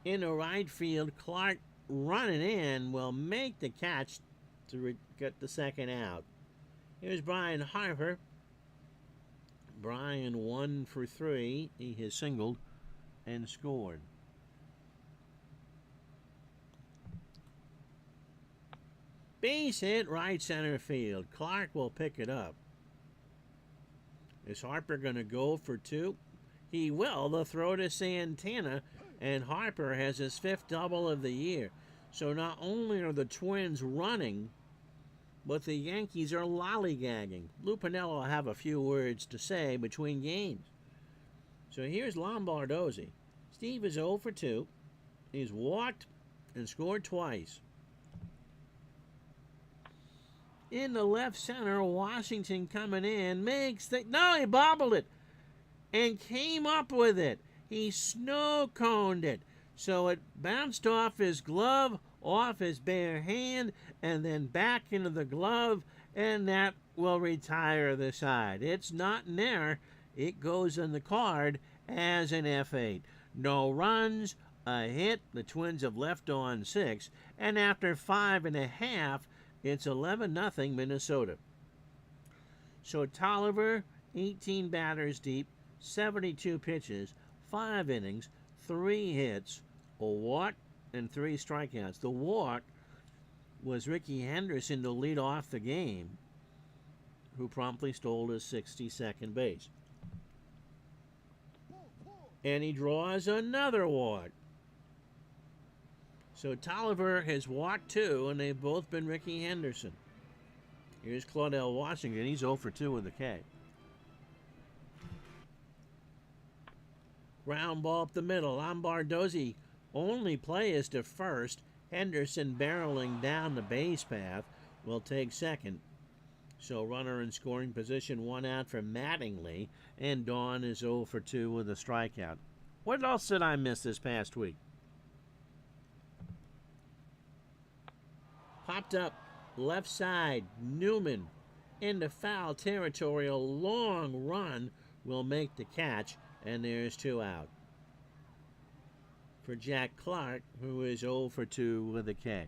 Speaker 1: In the right field, Clark running in will make the catch to get the second out. Here's Brian Harper. Brian 1 for 3. He has singled and scored. Base hit right center field. Clark will pick it up. Is Harper going to go for 2? He will. The throw to Santana, and Harper has his 5th double of the year. So not only are the Twins running, but the Yankees are lollygagging. Lou Piniella will have a few words to say between games. So here's Lombardozzi. Steve is 0 for 2. He's walked and scored twice. In the left center, Washington coming in, no, he bobbled it and came up with it. He snow-coned it. So it bounced off his glove, off his bare hand, and then back into the glove, and that will retire the side. It's not an error. It goes on the card as an F8. No runs, a hit. The Twins have left on 6, and after 5.5, it's 11-0 Minnesota. So Tolliver, 18 batters deep, 72 pitches, 5 innings, 3 hits, a walk, and 3 strikeouts. The walk was Ricky Henderson to lead off the game, who promptly stole his 62nd base. And he draws another walk. So Tolliver has walked 2, and they've both been Ricky Henderson. Here's Claudell Washington. He's 0 for 2 with a K. Ground ball up the middle. Lombardozzi only play is to first. Henderson barreling down the base path will take second. So runner in scoring position, 1 out for Mattingly, and Dawn is 0 for 2 with a strikeout. What else did I miss this past week? Popped up left side. Newman into foul territory. A long run will make the catch, and there's 2 out. For Jack Clark, who is 0 for 2 with a K.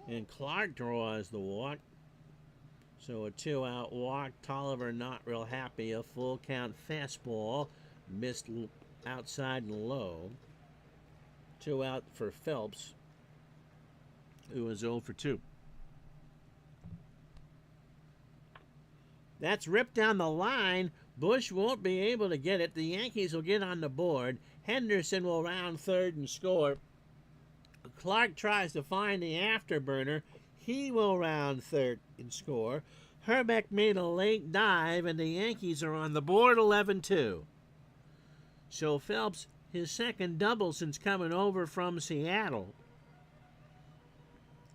Speaker 1: And Clark draws the walk. So a 2-out walk. Tolliver not real happy. A full count fastball. Missed outside and low. 2 out for Phelps, who was 0 for 2. That's ripped down the line. Bush won't be able to get it. The Yankees will get on the board. Henderson will round third and score. Clark tries to find the afterburner. He will round third and score. Herbeck made a late dive, and the Yankees are on the board 11-2. So Phelps, his second double since coming over from Seattle.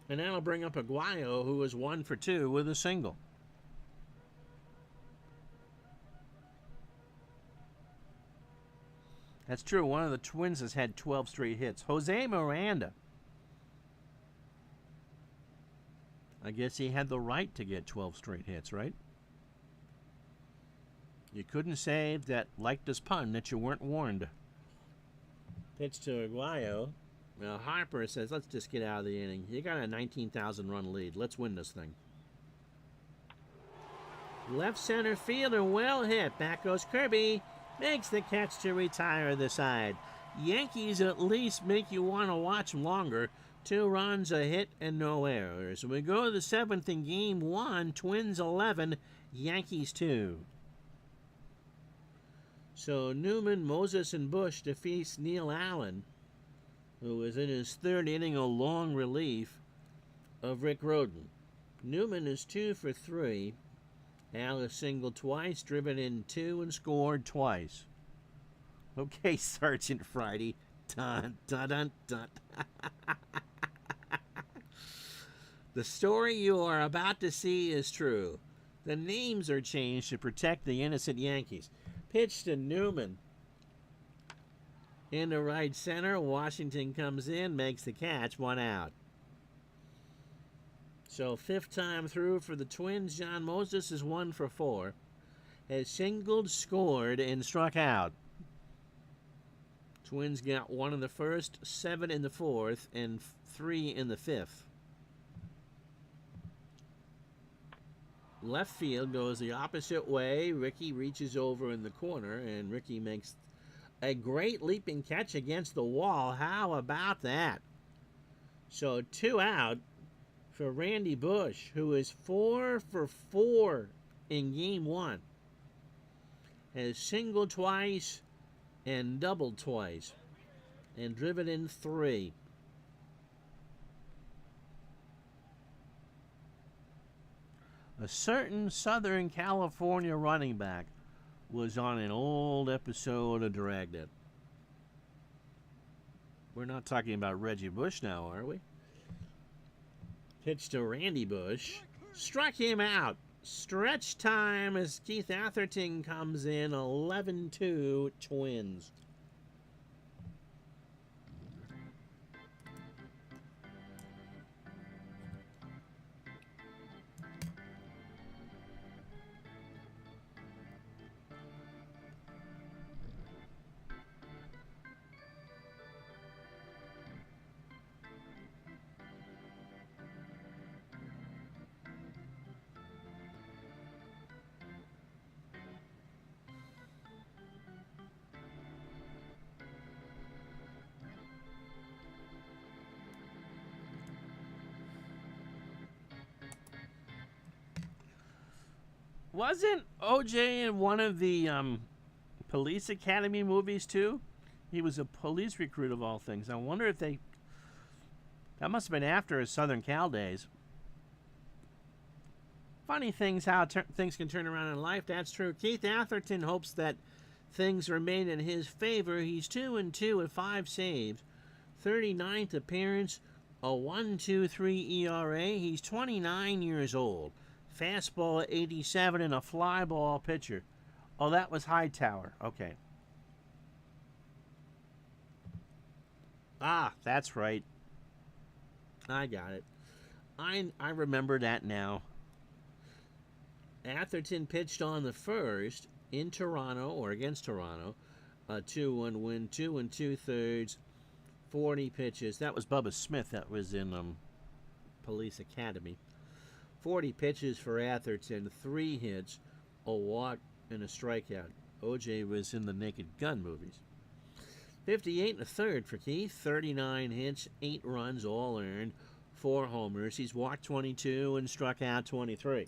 Speaker 1: And that'll bring up Aguayo, who was 1 for 2 with a single. That's true. One of the Twins has had 12 straight hits. Jose Miranda. I guess he had the right to get 12 straight hits, right? You couldn't say that, like this pun, that you weren't warned. Pitch to Aguayo. Now Harper says, let's just get out of the inning. You got a 19,000 run lead. Let's win this thing. Left center fielder, well hit. Back goes Kirby. Makes the catch to retire the side. Yankees at least make you want to watch longer. 2 runs, a hit, and no errors. We go to the 7th in game 1. Twins 11, Yankees 2. So Newman, Moses, and Bush defeats Neil Allen, who was in his 3rd inning, a long relief of Rick Rhoden. Newman is 2 for 3. Al has singled twice, driven in 2, and scored twice. Okay, Sergeant Friday. Dun, dun, dun, dun. The story you are about to see is true. The names are changed to protect the innocent Yankees. Pitch to Newman. Into right center. Washington comes in, makes the catch, 1 out. So 5th time through for the Twins. John Moses is 1 for 4. Has singled, scored, and struck out. Twins got 1 in the 1st, 7 in the 4th, and 3 in the 5th. Left field goes the opposite way. Ricky reaches over in the corner, and Ricky makes a great leaping catch against the wall. How about that? So 2 out for Randy Bush, who is 4 for 4 in game 1. Has singled twice and doubled twice and driven in 3. A certain Southern California running back was on an old episode of Dragnet. We're not talking about Reggie Bush now, are we? Pitch to Randy Bush. Struck him out. Stretch time as Keith Atherton comes in. 11-2 Twins. Wasn't OJ in one of the Police Academy movies too? He was a police recruit of all things. I wonder if that must have been after his Southern Cal days. Funny things how things can turn around in life. That's true. Keith Atherton hopes that things remain in his favor. He's 2-2 at 5 saves, 39th appearance, a 1.23 ERA. He's 29 years old. Fastball at 87 and a fly ball pitcher. Oh, that was Hightower. Okay. Ah, that's right. I got it. I remember that now. Atherton pitched on the first in Toronto, or against Toronto. A 2-1 win, 2 2/3, 40 pitches. That was Bubba Smith. That was in Police Academy. 40 pitches for Atherton, 3 hits, a walk, and a strikeout. OJ was in the Naked Gun movies. 58 1/3 for Keith, 39 hits, 8 runs, all earned, 4 homers. He's walked 22 and struck out 23.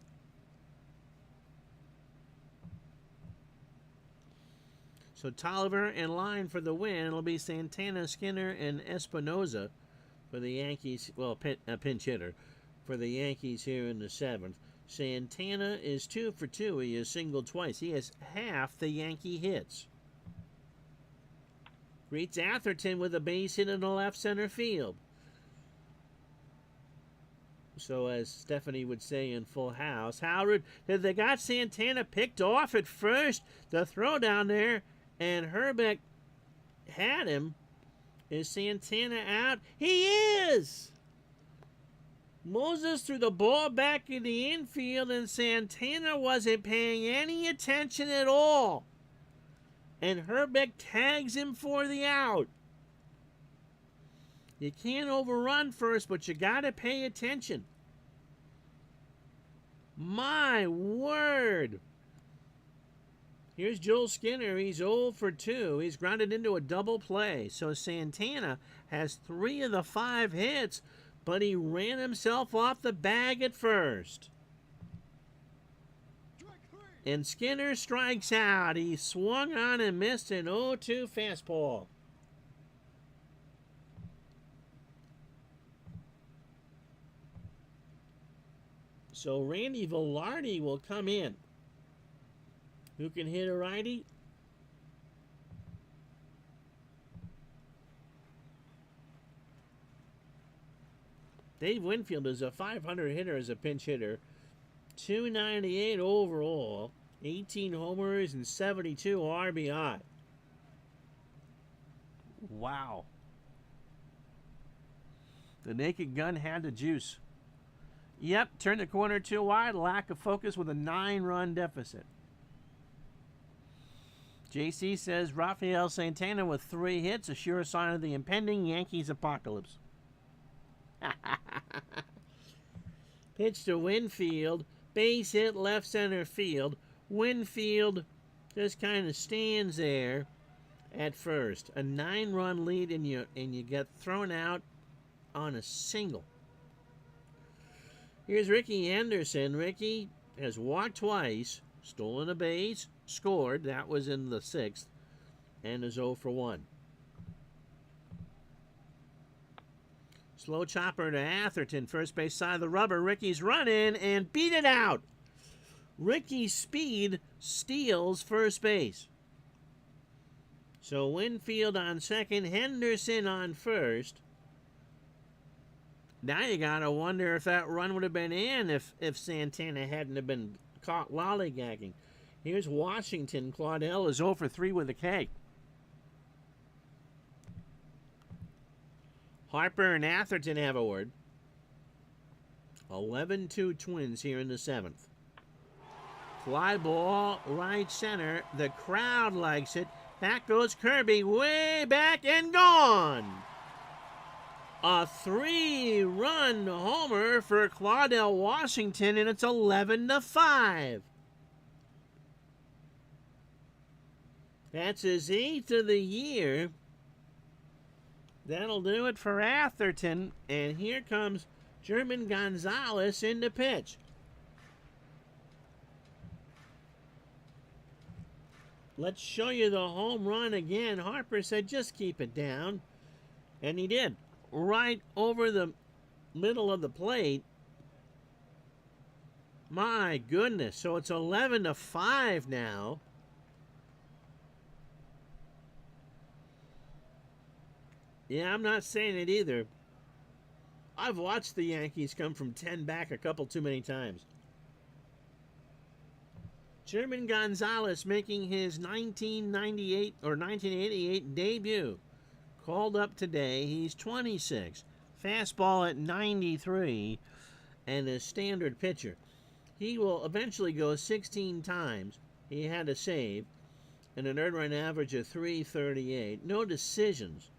Speaker 1: So Tolliver in line for the win. It'll be Santana, Skinner, and Espinoza for the Yankees. Well, pinch hitter for the Yankees here in the 7th. Santana is 2 for 2. He has singled twice. He has half the Yankee hits. Greets Atherton with a base hit in the left center field. So as Stephanie would say in Full House, how they got Santana picked off at first. The throw down there, and Herbeck had him. Is Santana out? He is! Moses threw the ball back in the infield, and Santana wasn't paying any attention at all. And Herbeck tags him for the out. You can't overrun first, but you got to pay attention. My word. Here's Joel Skinner. He's 0 for 2. He's grounded into a double play. So Santana has 3 of the 5 hits, but he ran himself off the bag at first. And Skinner strikes out. He swung on and missed an 0-2 fastball. So Randy Velarde will come in. Who can hit a righty? Dave Winfield is a 500 hitter as a pinch hitter. 298 overall, 18 homers, and 72 RBI. Wow. The Naked Gun had the juice. Yep, turned the corner too wide, lack of focus with a 9-run deficit. JC says Rafael Santana with 3 hits, a sure sign of the impending Yankees apocalypse. Pitch to Winfield. Base hit left center field. Winfield just kind of stands there at first. A 9-run lead, and you get thrown out on a single. Here's Ricky Anderson. Ricky has walked twice, stolen a base, scored. That was in the 6th, and is 0 for 1. Slow chopper to Atherton, first base side of the rubber. Ricky's running and beat it out. Ricky's speed steals first base. So Winfield on second, Henderson on first. Now you gotta wonder if that run would have been in if Santana hadn't have been caught lollygagging. Here's Washington. Claudel is 0 for 3 with a K. Harper and Atherton have a word. 11-2 Twins here in the 7th. Fly ball, right center. The crowd likes it. Back goes Kirby, way back and gone. A 3-run homer for Claudel Washington, and it's 11-5. That's his 8th of the year. That'll do it for Atherton, and here comes German Gonzalez in the pitch. Let's show you the home run again. Harper said, just keep it down. And he did. Right over the middle of the plate. My goodness. So it's 11-5 now. Yeah, I'm not saying it either. I've watched the Yankees come from 10 back a couple too many times. German Gonzalez making his 1998 or 1988 debut. Called up today, he's 26. Fastball at 93, and a standard pitcher. He will eventually go 16 times. He had a save and an earned run average of 338. No decisions.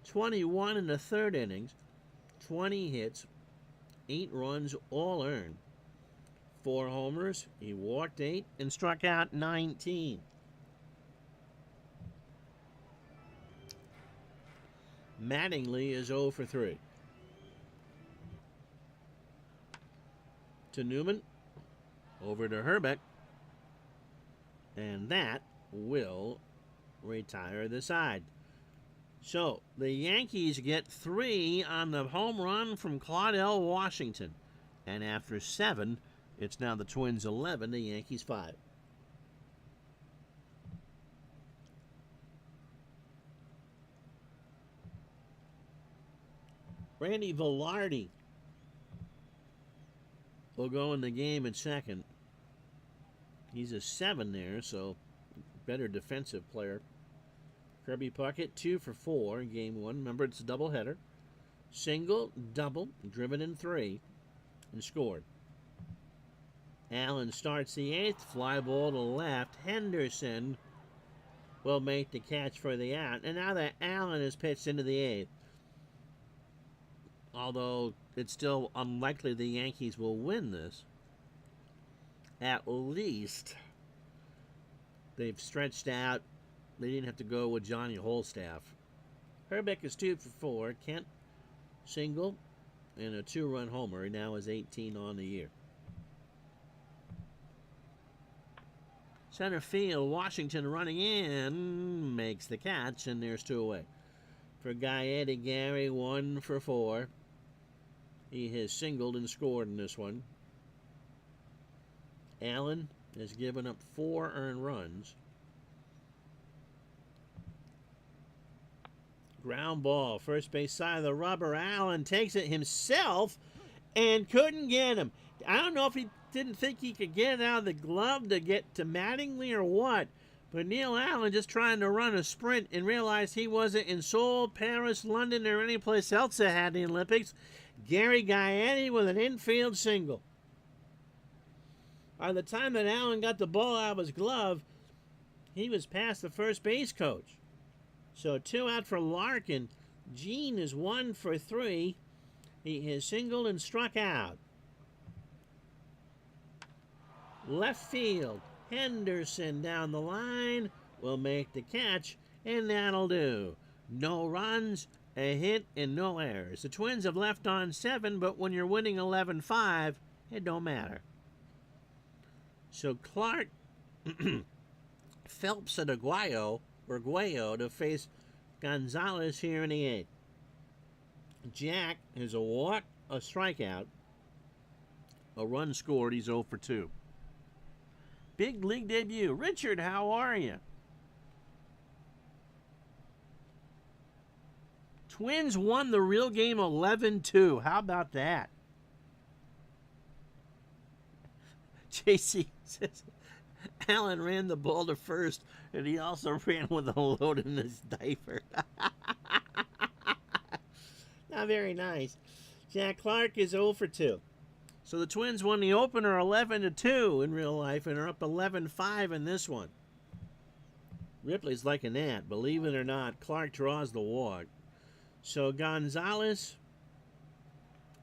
Speaker 1: 21 in the third innings, 20 hits, 8 runs, all earned. 4 homers, he walked 8 and struck out 19. Mattingly is 0 for 3. To Newman, over to Herbeck, and that will retire the side. So the Yankees get 3 on the home run from Claudell Washington, and after 7, it's now the Twins 11, the Yankees 5. Randy Velarde will go in the game at second. He's a 7 there, so better defensive player. Kirby Puckett, 2 for 4 in game 1. Remember, it's a doubleheader. Single, double, driven in 3, and scored. Allen starts the 8th. Fly ball to left. Henderson will make the catch for the out. And now that Allen is pitched into the 8th. Although it's still unlikely the Yankees will win this. At least they've stretched out. They didn't have to go with Johnny Holstaff. Herbeck is 2 for 4. Kent, single, and a 2-run homer. He now has 18 on the year. Center field, Washington running in, makes the catch, and there's 2 away. For Eddie Gary, 1 for 4. He has singled and scored in this one. Allen has given up 4 earned runs. Ground ball, first base side of the rubber. Allen takes it himself and couldn't get him. I don't know if he didn't think he could get it out of the glove to get to Mattingly or what, but Neil Allen just trying to run a sprint and realized he wasn't in Seoul, Paris, London, or any place else that had the Olympics. Gary Gaetti with an infield single. By the time that Allen got the ball out of his glove, he was past the first base coach. So 2 out for Larkin. Gene is 1 for 3. He has singled and struck out. Left field. Henderson down the line will make the catch, and that'll do. No runs, a hit, and no errors. The Twins have left on 7, but when you're winning 11-5, it don't matter. So Clark, Phelps and Aguayo to face Gonzalez here in the 8th. Jack has a walk, a strikeout, a run scored. He's 0 for 2. Big league debut. Richard, how are you? Twins won the real game 11-2. How about that? JC says Allen ran the ball to first, and he also ran with a load in his diaper. Not very nice. Jack Clark is 0 for 2. So the Twins won the opener 11-2 in real life and are up 11-5 in this one. Ripley's liking that. Believe it or not, Clark draws the walk. So Gonzalez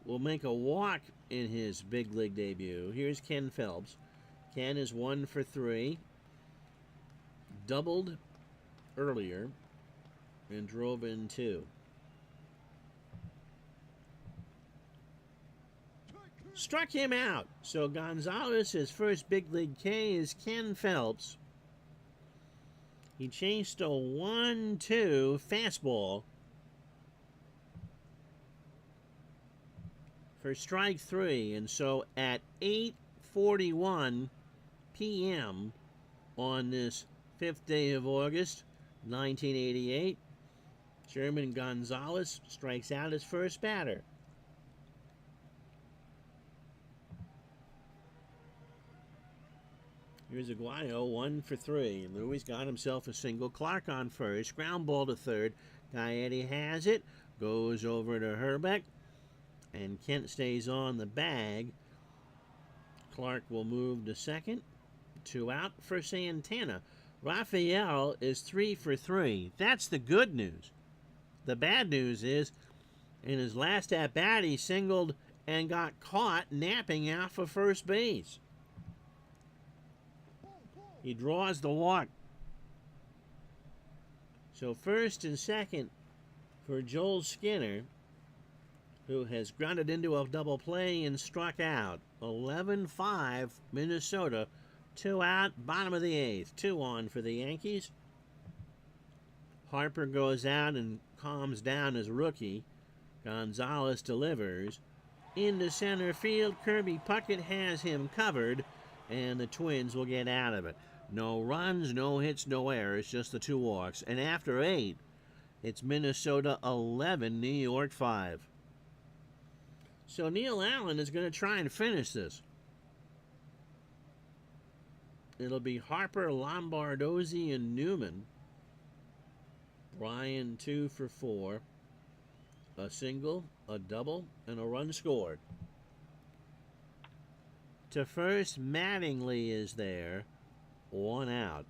Speaker 1: will make a walk in his big league debut. Here's Ken Phelps. Ken is 1 for 3. Doubled earlier and drove in 2. Struck him out. So Gonzalez, his first big league K is Ken Phelps. He changed a 1-2 fastball for strike 3. And so at 8:41 p.m. on this 5th day of August, 1988, Sherman Gonzalez strikes out his first batter. Here's Aguayo, 1 for 3. Louis got himself a single. Clark on first. Ground ball to third. Gaetti has it, goes over to Herbeck, and Kent stays on the bag. Clark will move to second. 2 out for Santana. Raphael is 3 for 3. That's the good news. The bad news is, in his last at-bat, he singled and got caught napping off of first base. He draws the walk. So first and second for Joel Skinner, who has grounded into a double play and struck out. 11-5 Minnesota. 2 out, bottom of the 8th. 2 on for the Yankees. Harper goes out and calms down his rookie. Gonzalez delivers. Into center field, Kirby Puckett has him covered, and the Twins will get out of it. No runs, no hits, no errors, just the 2 walks. And after 8, it's Minnesota 11, New York 5. So Neil Allen is going to try and finish this. It'll be Harper, Lombardozzi, and Newman. Bryan 2 for 4. A single, a double, and a run scored. To first, Mattingly is there. 1 out.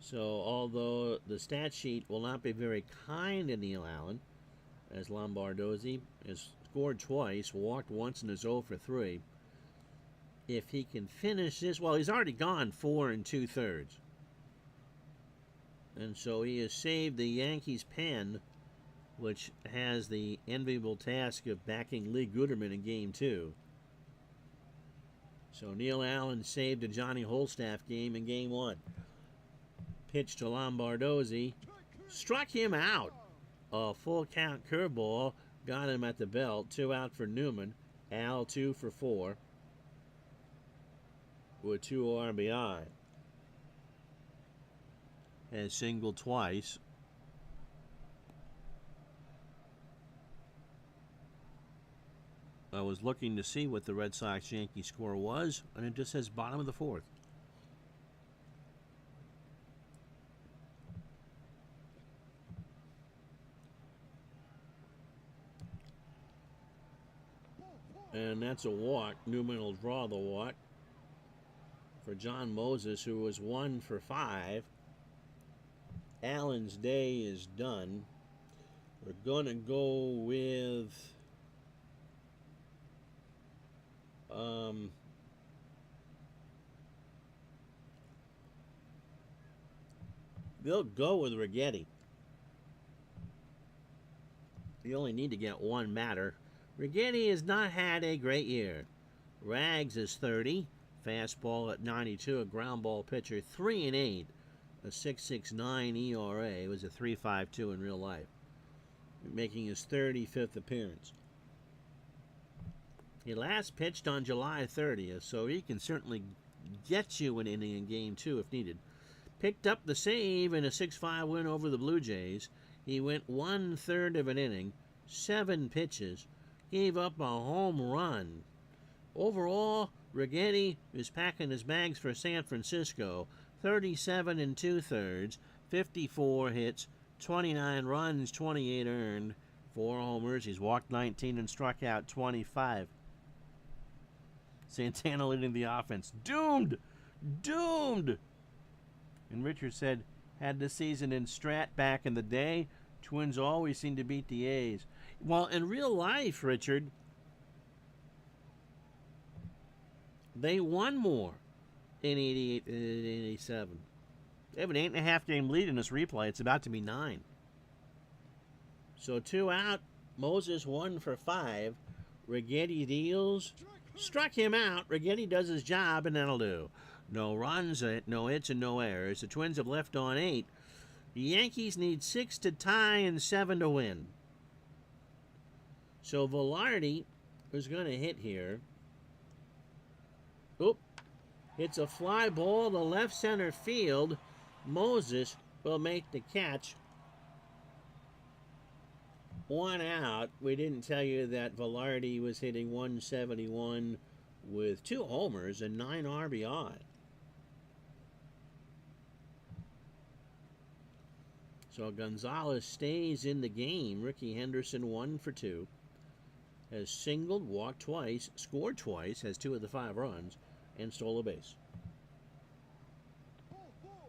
Speaker 1: So although the stat sheet will not be very kind to Neil Allen, as Lombardozzi has scored twice, walked once, and is 0 for 3. If he can finish this, well, he's already gone 4 2/3. And so he has saved the Yankees' pen, which has the enviable task of backing Lee Guterman in Game 2. So Neil Allen saved a Johnny Holstaff game in Game 1. Pitch to Lombardozzi. Struck him out. A full count curveball got him at the belt. 2 out for Newman. Al 2 for 4. With 2 RBI. Has singled twice. I was looking to see what the Red Sox-Yankee score was, and it just says bottom of the 4th. And that's a walk. Newman will draw the walk for John Moses, who was 1 for 5. Allen's day is done. We're going to go with they'll go with Righetti. You only need to get one matter. Righetti has not had a great year. Rags is 30. Fastball at 92. A ground ball pitcher. 3 and 8. A 6.69 ERA. It was a 3.52 in real life. Making his 35th appearance. He last pitched on July 30th, so he can certainly get you an inning in Game 2 if needed. Picked up the save in a 6-5 win over the Blue Jays. He went 1/3 of an inning, 7 pitches, gave up a home run. Overall, Righetti is packing his bags for San Francisco. 37 2/3, 54 hits, 29 runs, 28 earned, 4 homers. He's walked 19 and struck out 25. Santana leading the offense. Doomed! Doomed! And Richard said, had this season in Strat back in the day, Twins always seem to beat the A's. Well, in real life, Richard, they won more in 88 than in 87. They have an 8.5 game lead in this replay. It's about to be 9. So 2 out. Moses 1 for 5. Righetti deals. Struck him out. Righetti does his job, and that'll do. No runs, no hits, and no errors. The Twins have left on 8. The Yankees need 6 to tie and 7 to win. So Velarde is going to hit here. Oop. Hits a fly ball to left center field. Moses will make the catch. 1 out. We didn't tell you that Velarde was hitting 171 with 2 homers and 9 RBI. So Gonzalez stays in the game. Ricky Henderson 1 for 2. Has singled, walked twice, scored twice, has 2 of the 5 runs, and stole a base.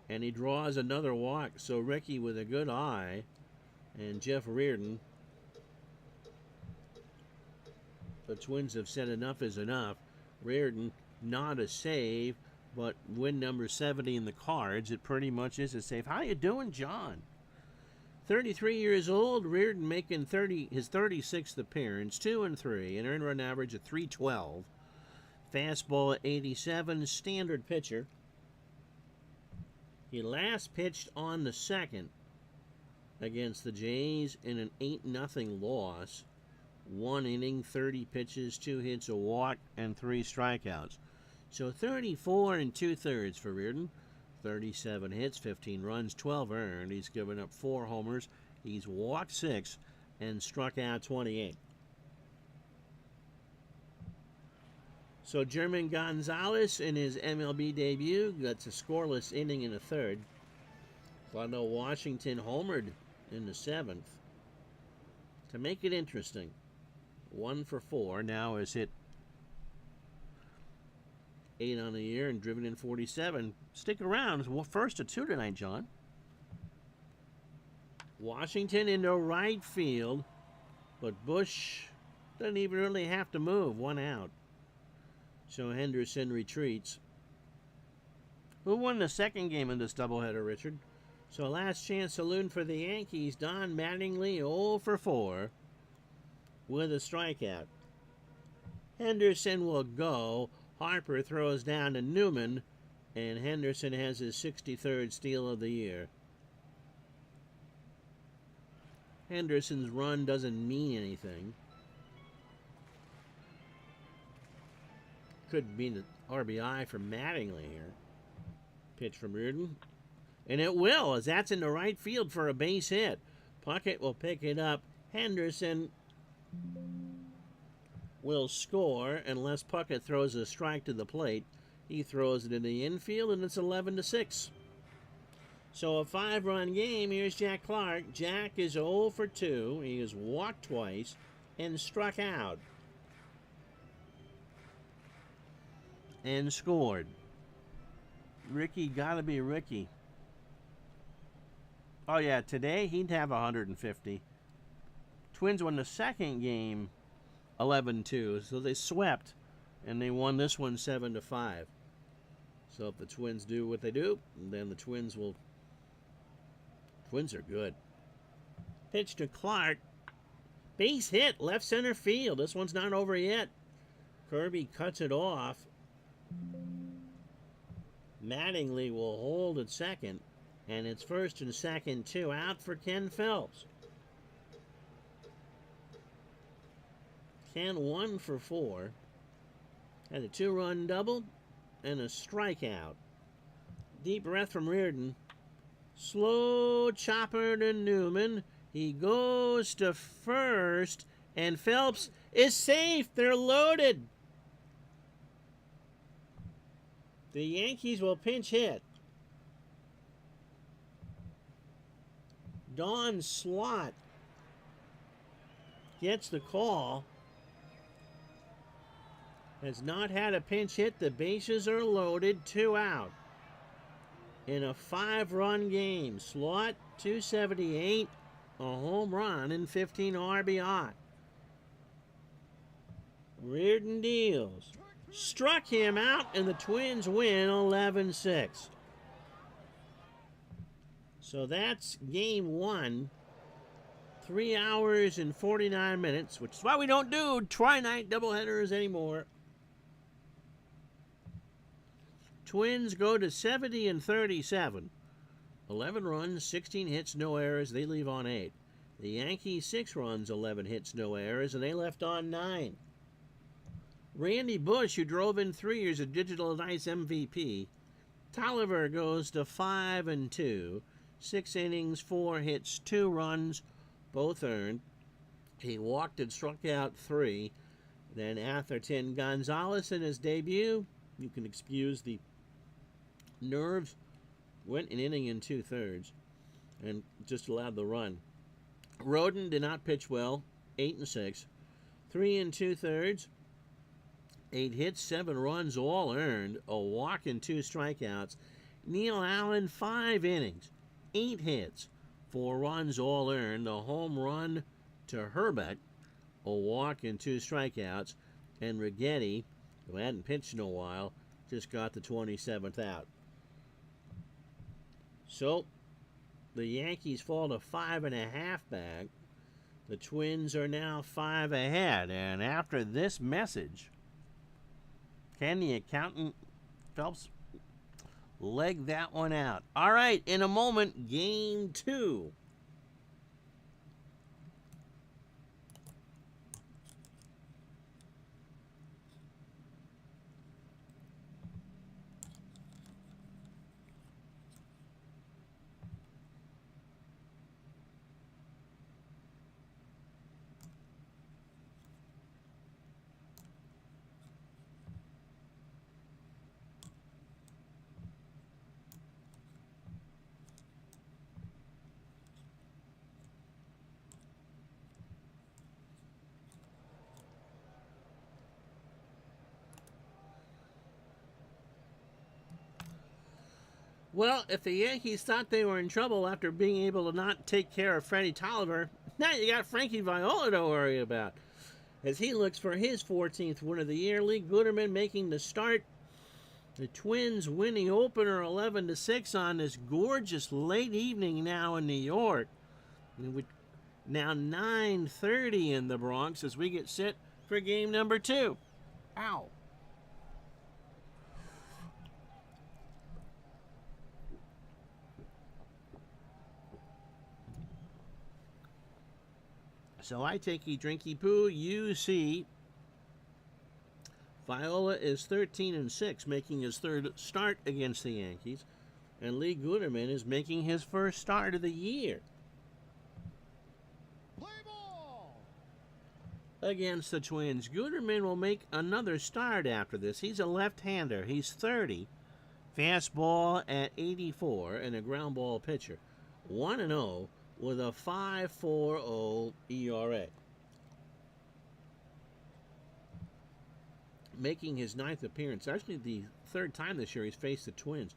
Speaker 1: And he draws another walk, so Ricky with a good eye, and Jeff Reardon. The Twins have said enough is enough. Reardon, not a save, but win number 70 in the cards. It pretty much is a save. How you doing, John? 33 years old, Reardon making his 36th appearance, 2-3, an earned run average of 312. Fastball at 87, standard pitcher. He last pitched on the 2nd against the Jays in an 8-0 loss. 1 inning, 30 pitches, 2 hits, a walk, and 3 strikeouts. So 34 2/3 for Reardon. 37 hits, 15 runs, 12 earned. He's given up 4 homers. He's walked 6 and struck out 28. So German Gonzalez in his MLB debut gets a scoreless inning in the 3rd. Lando Washington homered in the 7th. To make it interesting, 1 for 4. Now has hit 8 on the year and driven in 47. Stick around. It's first to 2 tonight, John. Washington into right field, but Bush doesn't even really have to move. 1 out. So Henderson retreats. Who won the 2nd game in this doubleheader, Richard? So last chance saloon for the Yankees. Don Mattingly 0 for 4 with a strikeout. Henderson will go. Harper throws down to Newman, and Henderson has his 63rd steal of the year. Henderson's run doesn't mean anything. Could be the RBI for Mattingly here. Pitch from Reardon. And it will, as that's in the right field for a base hit. Puckett will pick it up. Henderson will score unless Puckett throws a strike to the plate. He throws it in the infield, and it's 11-6. So a 5-run game. Here's Jack Clark. Jack is 0 for 2. He has walked twice and struck out. And scored. Ricky gotta be Ricky. Oh yeah, today he'd have 150. Twins won the 2nd game 11-2, so they swept, and they won this one 7-5. So if the Twins do what they do, then the Twins will. Twins are good. Pitch to Clark. Base hit, left center field. This one's not over yet. Kirby cuts it off. Mattingly will hold at 2nd, and it's 1st and 2nd, 2 out for Ken Phelps. Ken 1 for 4. Had a 2-run double and a strikeout. Deep breath from Reardon. Slow chopper to Newman. He goes to 1st, and Phelps is safe. They're loaded. The Yankees will pinch hit. Don Slott gets the call. Has not had a pinch hit. The bases are loaded. 2 out. In a 5-run game. Slott, 278, a home run, and 15 RBI. Reardon deals. Struck him out, and the Twins win 11-6. So that's game 1. 3 hours and 49 minutes, which is why we don't do tri-night doubleheaders anymore. Twins go to 70-37. 11 runs, 16 hits, no errors. They leave on 8. The Yankees, 6 runs, 11 hits, no errors, and they left on 9. Randy Bush, who drove in 3 years of Digital Dice MVP. Tolliver goes to 5-2. 6 innings, 4 hits, 2 runs, both earned. He walked and struck out 3. Then Atherton. Gonzalez in his debut, you can excuse the nerves, went an inning and 2/3. and just allowed the run. Roden did not pitch well, 8 and 6, 3 2/3, 8 hits, 7 runs, all earned, a walk and 2 strikeouts. Neil Allen, 5 innings, 8 hits, 4 runs, all earned, a home run to Herbeck, a walk and 2 strikeouts, and Righetti, who hadn't pitched in a while, just got the 27th out. So, the Yankees fall to 5.5 back. The Twins are now 5 ahead. And after this message, can the accountant, Phelps, leg that one out? All right, in a moment, Game 2. Well, if the Yankees thought they were in trouble after being able to not take care of Freddie Tolliver, now you got Frankie Viola to worry about, as he looks for his 14th win of the year. Lee Gooderman making the start. The Twins winning opener 11-6 on this gorgeous late evening now in New York. Now 9:30 in the Bronx as we get set for game number 2. Ow. So I take drinky poo. You see, Viola is 13-6, making his 3rd start against the Yankees, and Lee Gooderman is making his 1st start of the year against the Twins. Gooderman will make another start after this. He's a left-hander. He's 30, fastball at 84, and a ground ball pitcher. 1-0 with a 5.40 ERA. Making his 9th appearance, actually the 3rd time this year he's faced the Twins.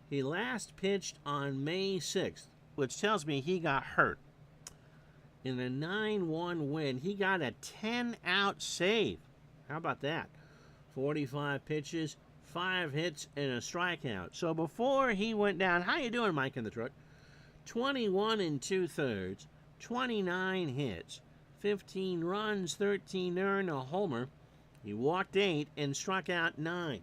Speaker 1: He last pitched on May 6th, which tells me he got hurt. In a 9-1 win, he got a 10-out save. How about that? 45 pitches, 5 hits, and a strikeout. So before he went down, how you doing, Mike in the truck? 21 2/3, 29 hits, 15 runs, 13 earned, a homer. He walked 8 and struck out 9.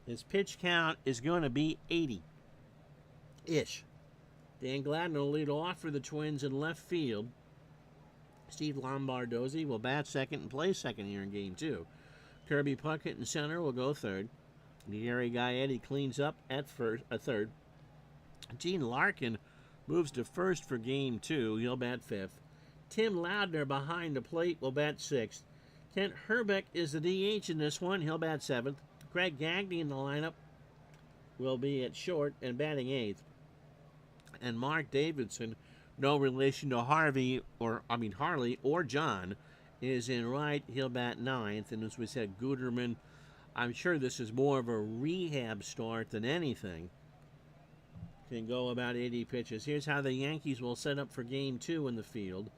Speaker 1: His pitch count is going to be 80-ish. Dan Gladden will lead off for the Twins in left field. Steve Lombardozzi will bat second and play second here in Game 2. Kirby Puckett in center will go third. Gary Gaetti cleans up at third. Gene Larkin moves to first for Game 2. He'll bat fifth. Tim Loudner behind the plate will bat sixth. Kent Herbeck is the DH in this one. He'll bat seventh. Craig Gagne in the lineup will be at short and batting eighth. And Mark Davidson, no relation to Harley or John, is in right. He'll bat ninth. And as we said, Gooderman, I'm sure this is more of a rehab start than anything, can go about 80 pitches. Here's how the Yankees will set up for Game 2 in the field.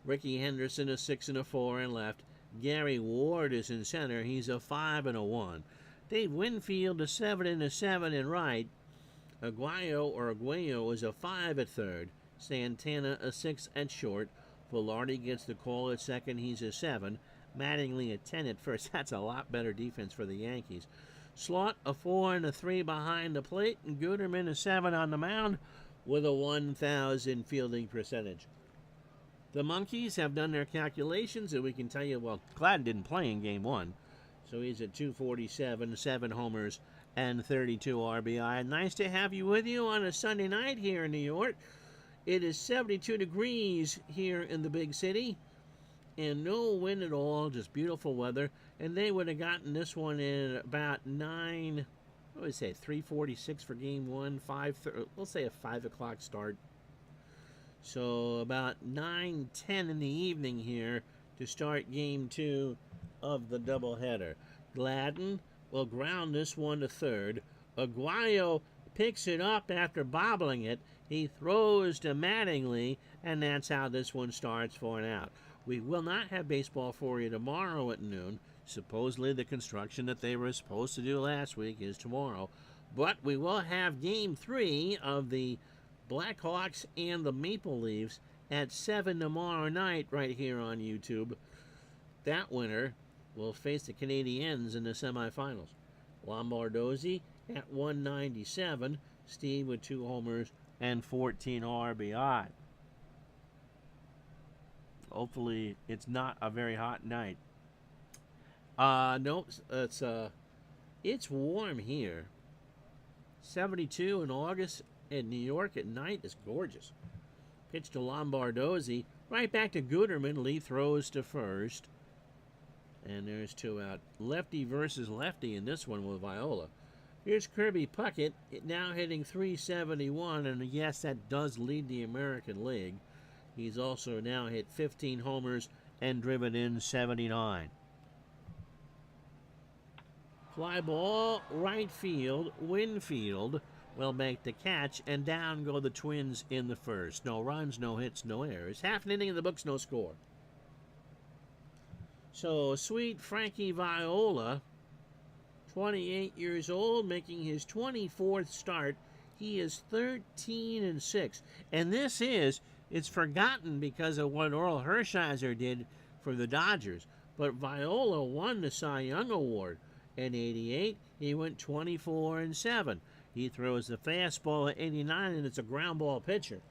Speaker 1: Ricky Henderson a 6 and a 4 in left. Gary Ward is in center. He's a 5 and a 1. Dave Winfield a 7 and a 7 in right. Aguayo is a 5 at third. Santana a 6 at short. Velarde gets the call at second. He's a 7. Mattingly a 10 at first. That's a lot better defense for the Yankees. Slot a 4 and a 3 behind the plate, and Gooderman a 7 on the mound with a 1,000 fielding percentage. The Monkeys have done their calculations, and we can tell you, well, Gladden didn't play in Game 1, so he's at 247, 7 homers, and 32 RBI. Nice to have you with you on a Sunday night here in New York. It is 72 degrees here in the big city, and no wind at all, just beautiful weather. And they would have gotten this one in about 9 what would we say, 3:46 for game one, we'll say a 5 o'clock start. So about 9:10 in the evening here to start game two of the doubleheader. Gladden will ground this one to third. Aguayo picks it up after bobbling it. He throws to Mattingly, and that's how this one starts for an out. We will not have baseball for you tomorrow at noon. Supposedly the construction that they were supposed to do last week is tomorrow. But we will have game three of the Blackhawks and the Maple Leafs at 7 tomorrow night right here on YouTube. That winner will face the Canadiens in the semifinals. Lombardozzi at 197. Steve with 2 homers and 14 RBI. Hopefully it's not a very hot night. No, it's warm here. 72 in August in New York at night is gorgeous. Pitch to Lombardozzi. Right back to Guterman. Lee throws to first. And there's 2 out. Lefty versus lefty in this one with Viola. Here's Kirby Puckett, now hitting .371, and yes, that does lead the American League. He's also now hit 15 homers and driven in 79. Fly ball, right field. Winfield will make the catch, and down go the Twins in the first. No runs, no hits, no errors. Half an inning in the books, no score. So, sweet Frankie Viola, 28 years old, making his 24th start. He is 13-6. And this it's forgotten because of what Orel Hershiser did for the Dodgers. But Viola won the Cy Young Award. In 88, he went 24-7. He throws the fastball at 89, and it's a ground ball pitcher.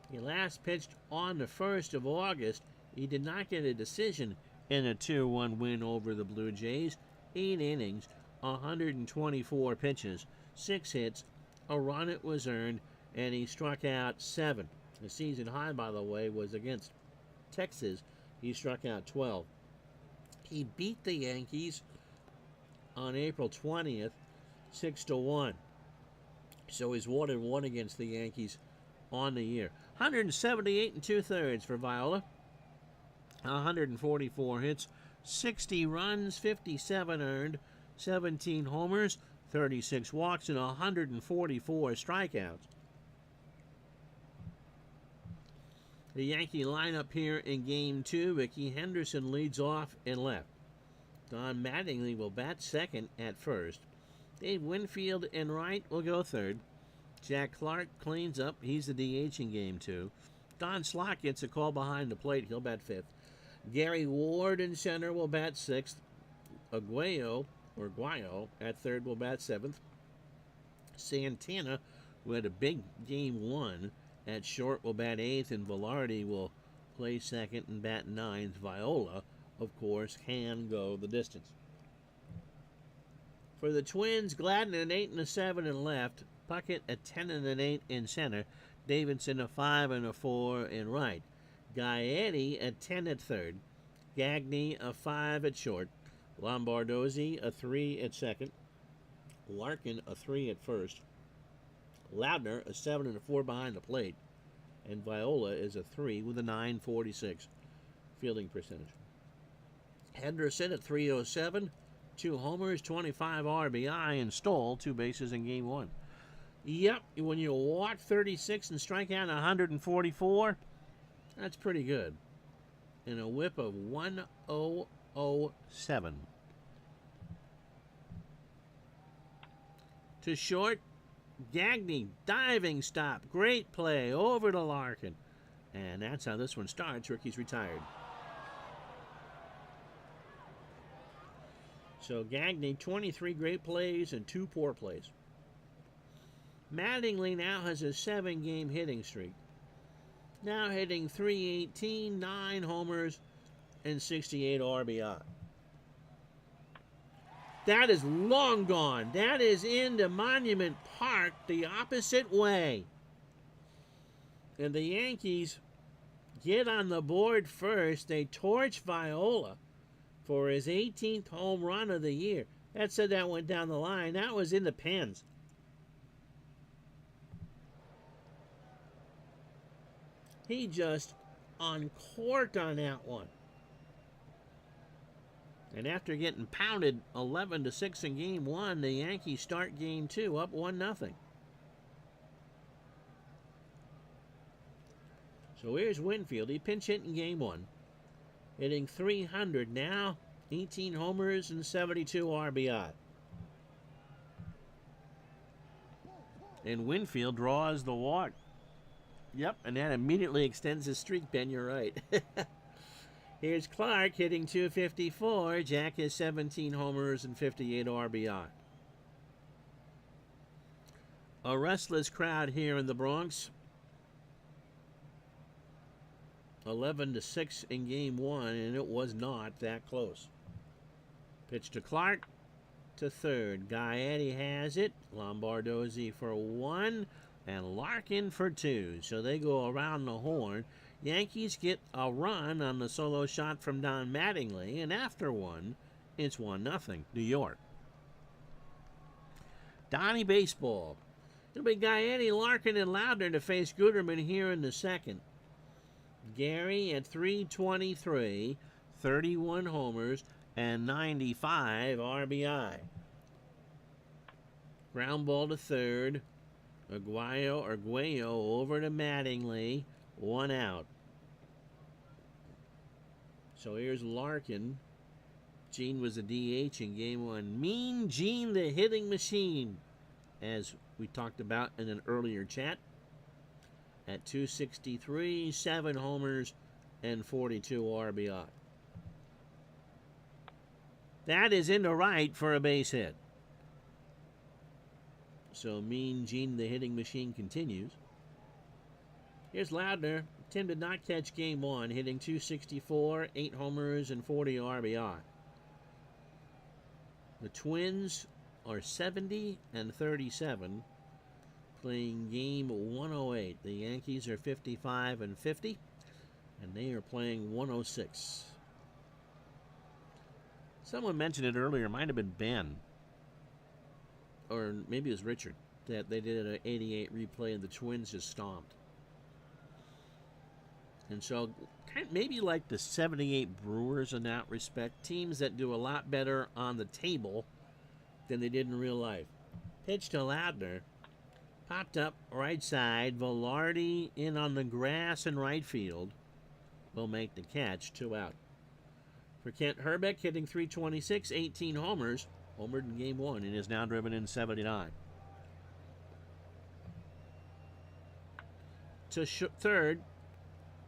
Speaker 1: He last pitched on the 1st of August. He did not get a decision in a 2-1 win over the Blue Jays. 8 innings, 124 pitches, 6 hits, a run it was earned, and he struck out 7. The season high, by the way, was against Texas. He struck out 12. He beat the Yankees on April 20th, 6-1. So he's 1-1 against the Yankees on the year. 178 2/3 for Viola. 144 hits, 60 runs, 57 earned, 17 homers, 36 walks, and 144 strikeouts. The Yankee lineup here in Game 2, Ricky Henderson leads off in left. Don Mattingly will bat second at first. Dave Winfield in right will go third. Jack Clark cleans up. He's the DH in Game 2. Don Slott gets a call behind the plate. He'll bat fifth. Gary Ward in center will bat sixth. Aguayo at third will bat seventh. Santana, who had a big Game 1, at short will bat eighth, and Velarde will play second and bat ninth. Viola, of course, can go the distance. For the Twins, Gladden an 8 and a 7 in left, Puckett a 10 and an 8 in center, Davidson a 5 and a 4 in right, Gaetti a 10 at third, Gagne a 5 at short, Lombardozzi a 3 at second, Larkin a 3 at first, Loudner a 7 and a 4 behind the plate, and Viola is a 3 with a .946 fielding percentage. Henderson at .307, 2 homers, 25 RBI, and stole 2 bases in Game 1. Yep, when you walk 36 and strike out 144, that's pretty good. And a whip of 1.007. To short, Gagne, diving stop, great play, over to Larkin. And that's how this one starts. Ricky's retired. So Gagne, 23 great plays and 2 poor plays. Mattingly now has a 7-game hitting streak. Now hitting .318, 9 homers, and 68 RBI. That is long gone. That is into Monument Park the opposite way. And the Yankees get on the board first. They torch Viola for his 18th home run of the year. That said, that went down the line. That was in the pins. He just uncorked on that one. And after getting pounded 11-6 in game one, the Yankees start game two up 1-0. So here's Winfield. He pinch hit in game one, hitting .300 now, 18 homers and 72 RBI. And Winfield draws the walk. Yep, and that immediately extends his streak, Ben. You're right. Here's Clark hitting .254. Jack has 17 homers and 58 RBI. A restless crowd here in the Bronx. 11-6 in game one, and it was not that close. Pitch to Clark to third. Gaetti has it. Lombardozzi for one, and Larkin for two. So they go around the horn. Yankees get a run on the solo shot from Don Mattingly, and after one, it's 1-0, New York. Donnie Baseball. It'll be Gaetti, Larkin, and Loudner to face Guterman here in the second. Gary at .323, 31 homers, and 95 RBI. Ground ball to third. Arguello over to Mattingly. 1 out. So here's Larkin. Gene was a DH in game one. Mean Gene, the hitting machine, as we talked about in an earlier chat. At .263, 7 homers, and 42 RBI. That is into right for a base hit. So Mean Gene, the hitting machine, continues. Here's Loudner. Tim did not catch game one, hitting .264, 8 homers, and 40 RBI. The Twins are 70 and 37, playing game 108. The Yankees are 55 and 50, and they are playing 106. Someone mentioned it earlier. It might have been Ben, or maybe it was Richard, that they did an 88 replay and the Twins just stomped. And so, maybe like the 78 Brewers in that respect, teams that do a lot better on the table than they did in real life. Pitch to Loudner. Popped up right side. Velarde in on the grass in right field. Will make the catch. 2 out. For Kent Herbeck, hitting .326, 18 homers. Homered in game one and is now driven in 79. To third.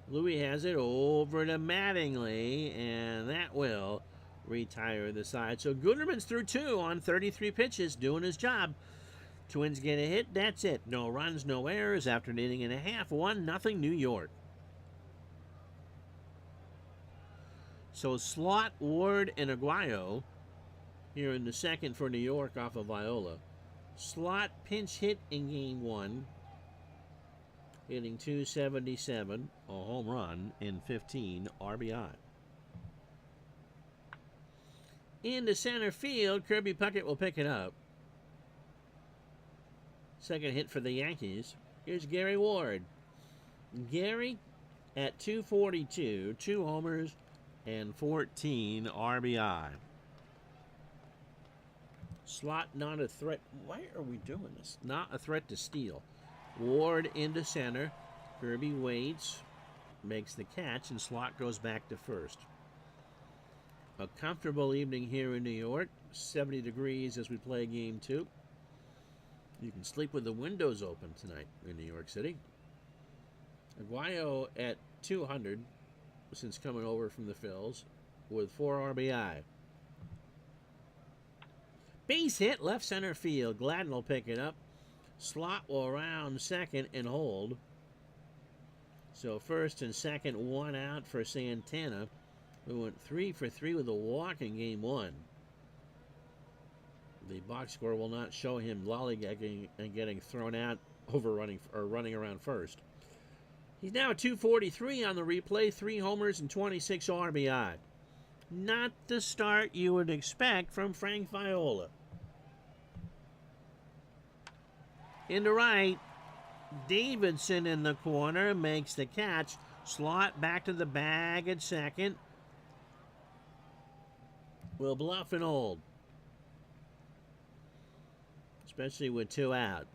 Speaker 1: Louis has it over to Mattingly, and that will retire the side. So Guterman's through 2 on 33 pitches, doing his job. Twins get a hit, that's it. No runs, no errors after an inning and a half. 1-0 New York. So Slot, Ward, and Aguayo here in the second for New York off of Viola. Slot pinch hit in game one, hitting .277, a home run, and 15 RBI. Into center field, Kirby Puckett will pick it up. Second hit for the Yankees. Here's Gary Ward. Gary at .242, 2 homers, and 14 RBI. Slot not a threat. Why are we doing this? Not a threat to steal. Ward into center. Kirby waits, makes the catch, and Slot goes back to first. A comfortable evening here in New York. 70 degrees as we play game two. You can sleep with the windows open tonight in New York City. Aguayo at .200 since coming over from the Phils with 4 RBI. Base hit left center field. Gladden will pick it up. Slot will round second and hold. So first and second, 1 out for Santana, who went 3 for 3 with a walk in game one. The box score will not show him lollygagging and getting thrown out, overrunning or running around first. He's now at .243 on the replay, 3 homers and 26 RBI. Not the start you would expect from Frank Viola. In the right, Davidson in the corner makes the catch. Slot back to the bag at second. Will bluff and hold, especially with 2 out.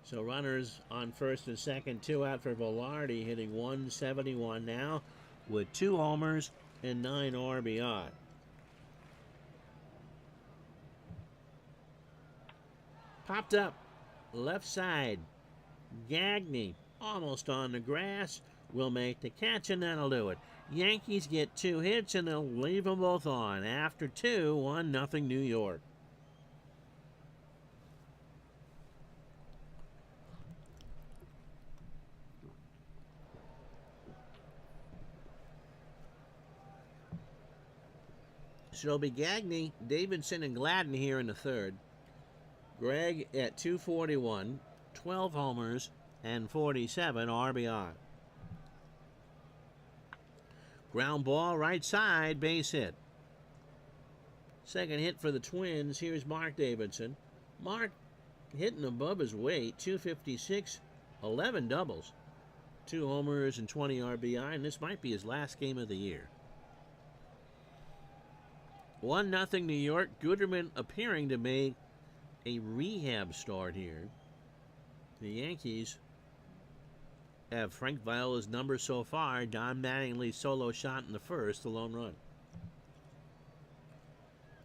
Speaker 1: So runners on first and second, 2 out for Velarde, hitting 171 now with 2 homers and 9 RBI. Popped up, left side. Gagne, almost on the grass, will make the catch, and that'll do it. Yankees get 2 hits, and they'll leave them both on. After 2, 1-0 New York. So it'll be Gagne, Davidson, and Gladden here in the third. Greg at 241, 12 homers, and 47 RBI. Ground ball, right side, base hit. Second hit for the Twins. Here's Mark Davidson. Mark hitting above his weight, 256, 11 doubles, 2 homers, and 20 RBI, and this might be his last game of the year. 1-0 New York. Gooderman appearing to make a rehab start here. The Yankees have Frank Viola's number so far. Don Mattingly's solo shot in the first, the lone run.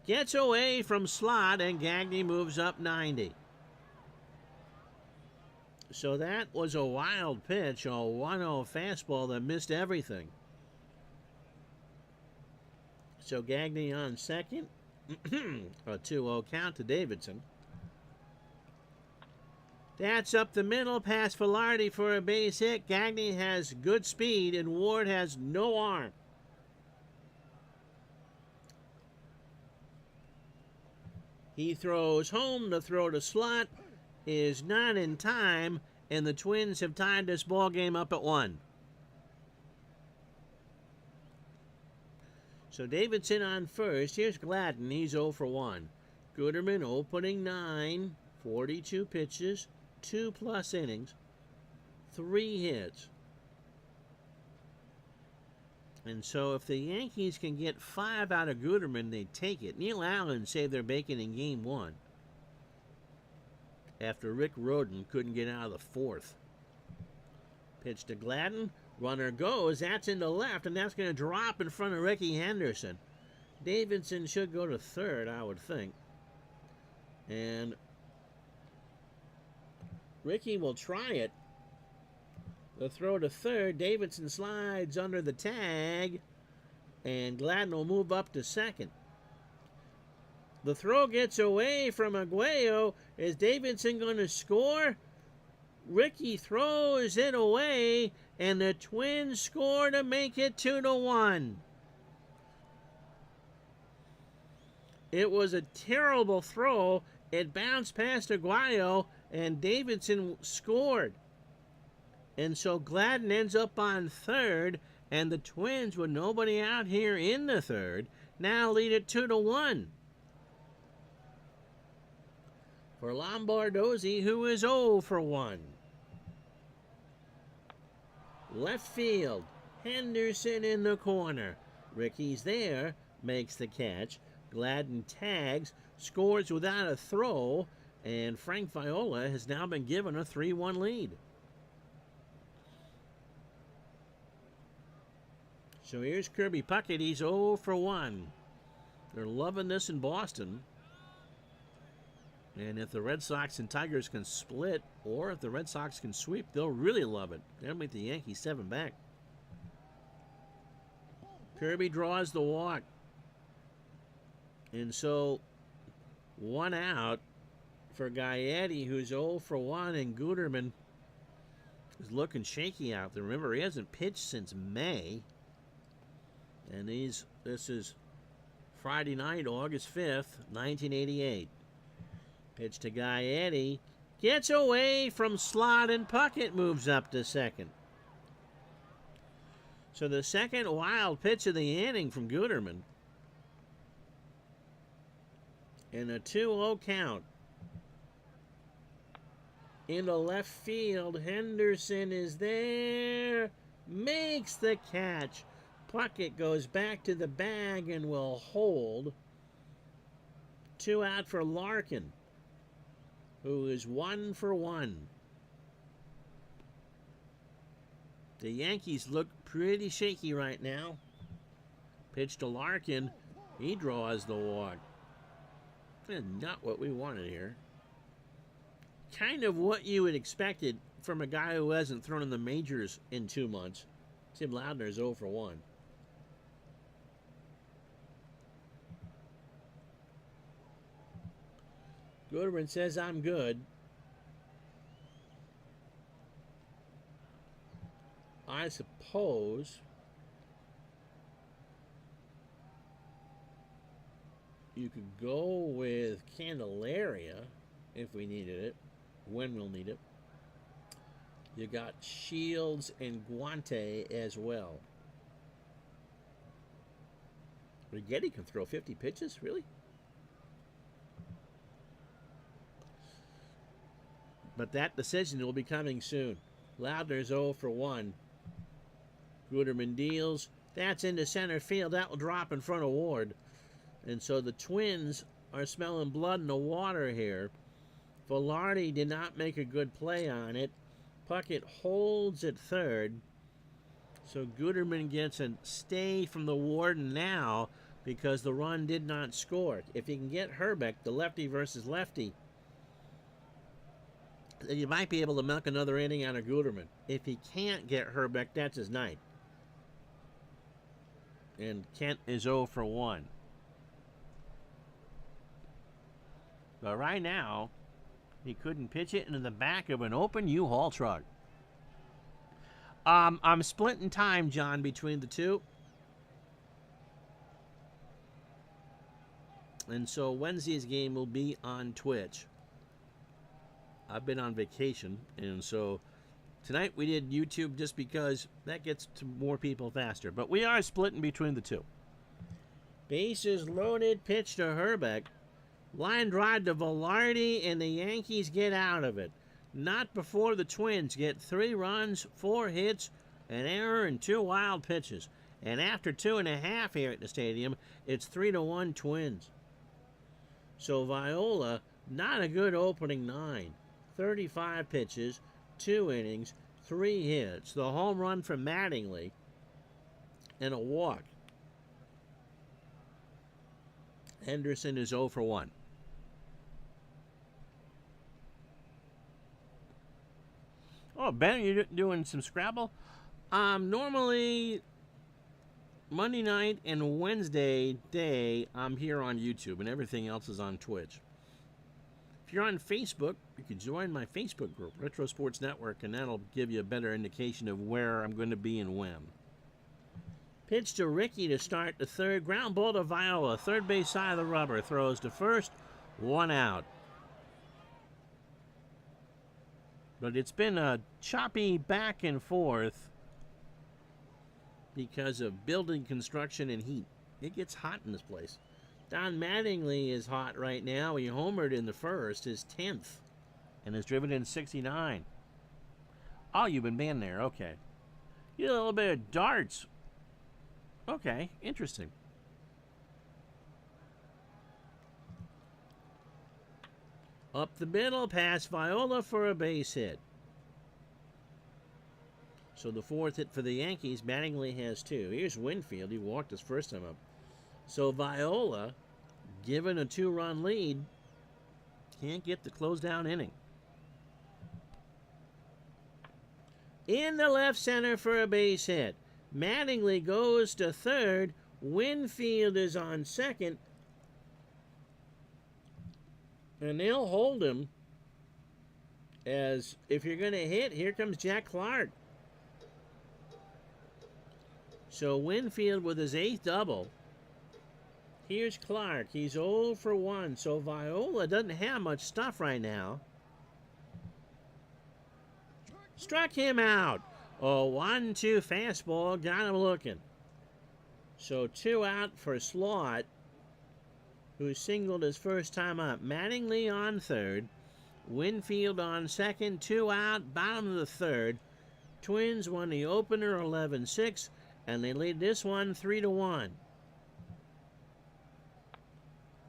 Speaker 1: Gets away from slot, and Gagne moves up 90. So that was a wild pitch, a 1-0 fastball that missed everything. So Gagne on second. A 2-0 count to Davidson. That's up the middle, past Velarde for a base hit. Gagne has good speed, and Ward has no arm. He throws home. The throw to slot is not in time, and the Twins have tied this ball game up at 1. So Davidson on first. Here's Gladden. He's 0 for 1. Gooderman opening 9, 42 pitches, 2+ innings, 3 hits. And so if the Yankees can get 5 out of Gooderman, they take it. Neil Allen saved their bacon in Game 1 after Rick Rhoden couldn't get out of the 4th. Pitch to Gladden. Runner goes. That's into left, and that's going to drop in front of Ricky Henderson. Davidson should go to third, I would think. And Ricky will try it. The throw to third. Davidson slides under the tag, and Gladden will move up to second. The throw gets away from Aguayo. Is Davidson going to score? Ricky throws it away, and the Twins score to make it 2-1. It was a terrible throw. It bounced past Aguayo, and Davidson scored. And so Gladden ends up on third, and the Twins, with nobody out here in the third, now lead it 2-1. For Lombardozzi, who is 0 for 1. Left field, Henderson in the corner. Ricky's there, makes the catch. Gladden tags, scores without a throw, and Frank Viola has now been given a 3-1 lead. So here's Kirby Puckett. He's 0 for 1. They're loving this in Boston. And if the Red Sox and Tigers can split, or if the Red Sox can sweep, they'll really love it. They'll make the Yankees 7 back. Kirby draws the walk. And so 1 out for Gaetti, who's 0 for 1, and Gooderman is looking shaky out there. Remember, he hasn't pitched since May. And this is Friday night, August 5th, 1988. Pitch to Gaetti. Gets away from slot, and Puckett moves up to second. So the second wild pitch of the inning from Gooderman. And a 2-0 count. Into left field. Henderson is there. Makes the catch. Puckett goes back to the bag and will hold. 2 out for Larkin, who is 1 for 1. The Yankees look pretty shaky right now. Pitch to Larkin. He draws the walk. Not what we wanted here. Kind of what you would expected from a guy who hasn't thrown in the majors in 2 months. Tim Loudner's 0 for 1. Gooderman says, I'm good. I suppose you could go with Candelaria if we needed it, when we'll need it. You got Shields and Guante as well. Rigetti can throw 50 pitches, really? But that decision will be coming soon. Loudner's 0 for 1. Gooderman deals. That's into center field. That will drop in front of Ward. And so the Twins are smelling blood in the water here. Velarde did not make a good play on it. Puckett holds at third. So Gooderman gets a stay from the Warden now because the run did not score. If you can get Herbeck, the lefty versus lefty, then you might be able to milk another inning out of Gooderman. If he can't get Herbeck, that's his night. And Kent is 0 for 1. But right now, he couldn't pitch it into the back of an open U-Haul truck. I'm splitting time, John, between the two. And so Wednesday's game will be on Twitch. I've been on vacation, and so tonight we did YouTube just because that gets to more people faster. But we are splitting between the two. Bases loaded, pitch to Herbeck. Line drive to Velarde, and the Yankees get out of it. Not before the Twins get 3 runs, 4 hits, an error, and 2 wild pitches. And after 2.5 here at the stadium, it's 3-1 Twins. So Viola, not a good opening 9. 35 pitches, 2 innings, 3 hits. The home run from Mattingly, and a walk. Henderson is 0 for 1. Oh, Ben, you're doing some Scrabble? Normally, Monday night and Wednesday day, I'm here on YouTube, and everything else is on Twitch. If you're on Facebook, you can join my Facebook group, Retro Sports Network, and that'll give you a better indication of where I'm going to be and when. Pitch to Ricky to start the third. Ground ball to Viola. Third base side of the rubber. Throws to first. 1 out. But it's been a choppy back and forth because of building construction and heat. It gets hot in this place. Don Mattingly is hot right now. He homered in the first, his 10th, and has driven in 69. Oh, you've been banned there. Okay. You did a little bit of darts. Okay, interesting. Up the middle, past Viola for a base hit. So the 4th hit for the Yankees. Mattingly has 2. Here's Winfield. He walked his first time up. So Viola, given a 2-run lead, can't get the close-down inning. In the left center for a base hit. Mattingly goes to third. Winfield is on second. And they'll hold him as if you're going to hit, here comes Jack Clark. So Winfield with his 8th double. Here's Clark. He's 0 for 1. So Viola doesn't have much stuff right now. Struck him out. Oh, 1-2 fastball. Got him looking. So 2 out for Slot. who singled his first time up. Mattingly on third. Winfield on second. 2 out, bottom of the third. Twins won the opener 11-6, and they lead this one 3-1.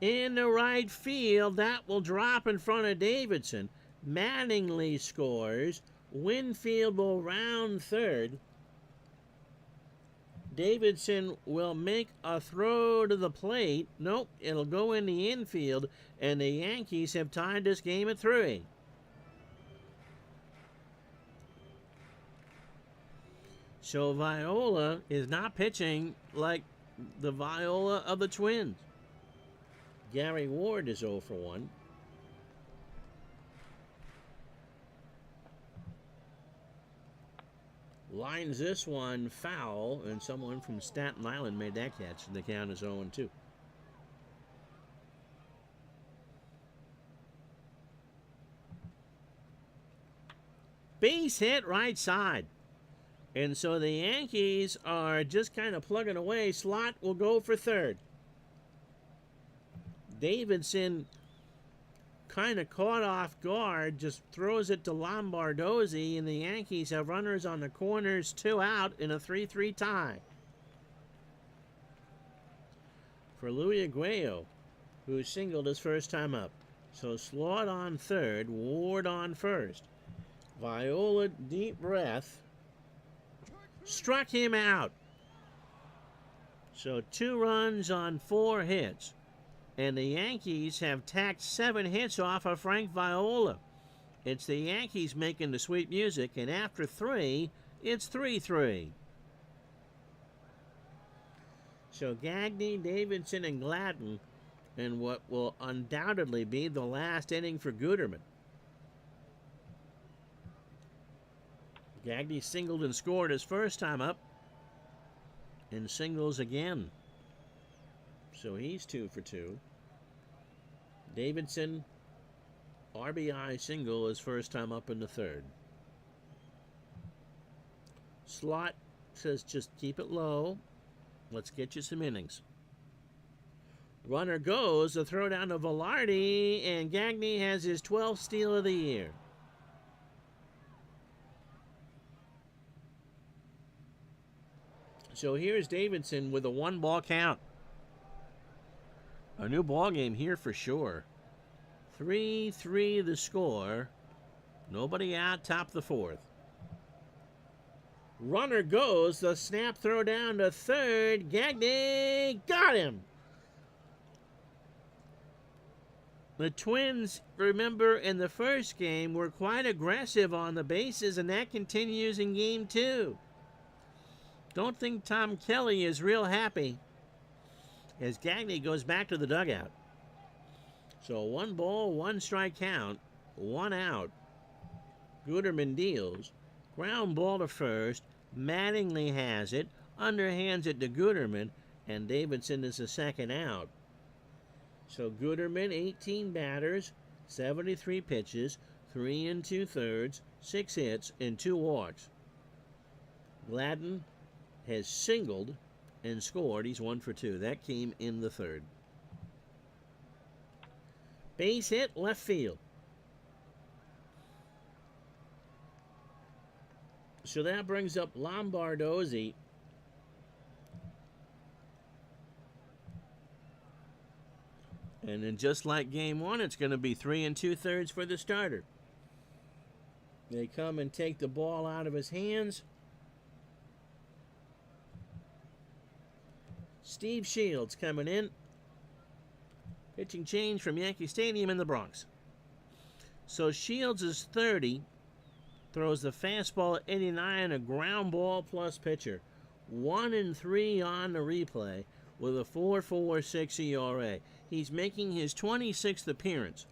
Speaker 1: In the right field, that will drop in front of Davidson. Mattingly scores. Winfield will round third. Davidson will make a throw to the plate. Nope, it'll go in the infield, and the Yankees have tied this game at 3. So Viola is not pitching like the Viola of the Twins. Gary Ward is 0 for 1. Lines this one foul, and someone from Staten Island made that catch, and the count is 0-2. Base hit right side. And so the Yankees are just kind of plugging away. Slot will go for third. Davidson kind of caught off guard, just throws it to Lombardozzi, and the Yankees have runners on the corners, 2 out in a 3-3 tie. For Louis Aguayo, who singled his first time up. So Slot on third, Ward on first. Viola, deep breath, struck him out. So 2 runs on 4 hits. And the Yankees have tacked 7 hits off of Frank Viola. It's the Yankees making the sweet music, and after 3, it's 3-3. So Gagne, Davidson, and Gladden in what will undoubtedly be the last inning for Guterman. Gagne singled and scored his first time up, and singles again. So he's 2 for 2. Davidson, RBI single his first time up in the third. Slot says just keep it low. Let's get you some innings. Runner goes, a throw down to Velarde, and Gagne has his 12th steal of the year. So here's Davidson with a 1-ball count. A new ball game here for sure. 3-3 the score. Nobody out, top the 4th. Runner goes, the snap throw down to third. Gagne got him. The Twins, remember, in the first game were quite aggressive on the bases, and that continues in game 2. Don't think Tom Kelly is real happy as Gagne goes back to the dugout. So 1 ball, 1 strike count, 1 out. Guterman deals. Ground ball to first. Mattingly has it. Underhands it to Guterman, and Davidson is the second out. So Guterman, 18 batters, 73 pitches, 3 2/3, 6 hits, and 2 walks. Gladden has singled and scored. He's 1 for 2. That came in the third. Base hit, left field. So that brings up Lombardozzi. And then just like game 1, it's going to be 3 2/3 for the starter. They come and take the ball out of his hands. Steve Shields coming in. Pitching change from Yankee Stadium in the Bronx. So Shields is 30. Throws the fastball at 89, a ground ball plus pitcher. 1-3 on the replay with a 4.46 ERA. He's making his 26th appearance.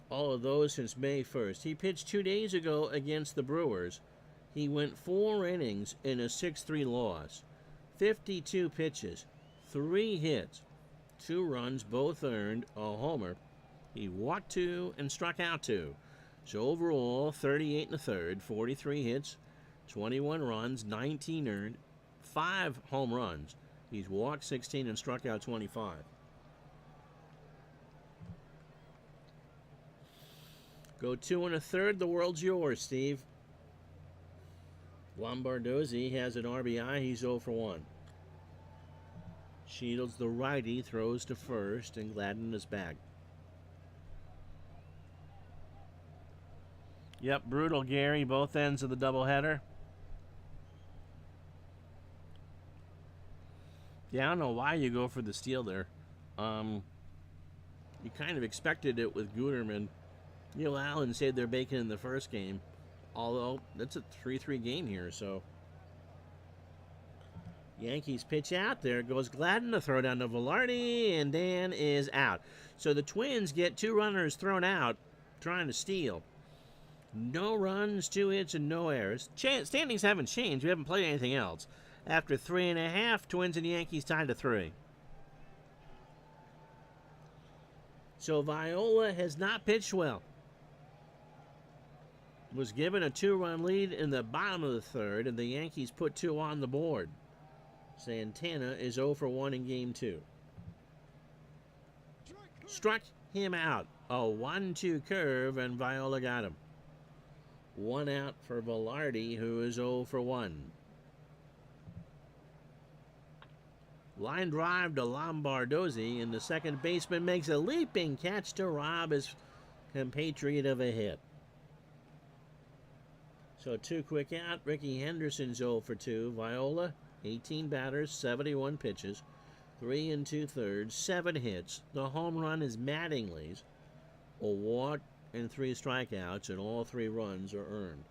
Speaker 1: All of those since May 1st. He pitched 2 days ago against the Brewers. He went 4 innings in a 6-3 loss. 52 pitches, 3 hits, 2 runs, both earned, a homer. He walked 2 and struck out 2. So overall, 38 1/3, 43 hits, 21 runs, 19 earned, 5 home runs. He's walked 16 and struck out 25. Go 2 1/3. The world's yours, Steve. Lombardozzi has an RBI. He's 0 for 1. Shields, the righty, throws to first, and Gladden is back. Yep, brutal, Gary. Both ends of the doubleheader. Yeah, I don't know why you go for the steal there. You kind of expected it with Guterman. Neil Allen saved their bacon in the first game. Although, that's a 3-3 game here, so. Yankees pitch out. There goes Gladden. The throw down to Velarde, and Dan is out. So the Twins get 2 runners thrown out trying to steal. No runs, 2 hits, and no errors. Standings haven't changed. We haven't played anything else. After 3.5, Twins and Yankees tied to 3. So Viola has not pitched well. Was given a 2-run lead in the bottom of the third, and the Yankees put 2 on the board. Santana is 0 for 1 in game 2. Struck him out. A 1-2 curve, and Viola got him. 1 out for Velarde, who is 0 for 1. Line drive to Lombardozzi, and the second baseman makes a leaping catch to rob his compatriot of a hit. So 2 quick out. Ricky Henderson's 0 for 2. Viola, 18 batters, 71 pitches, 3 2/3, 7 hits. The home run is Mattingly's. A walk and 3 strikeouts, and all 3 runs are earned.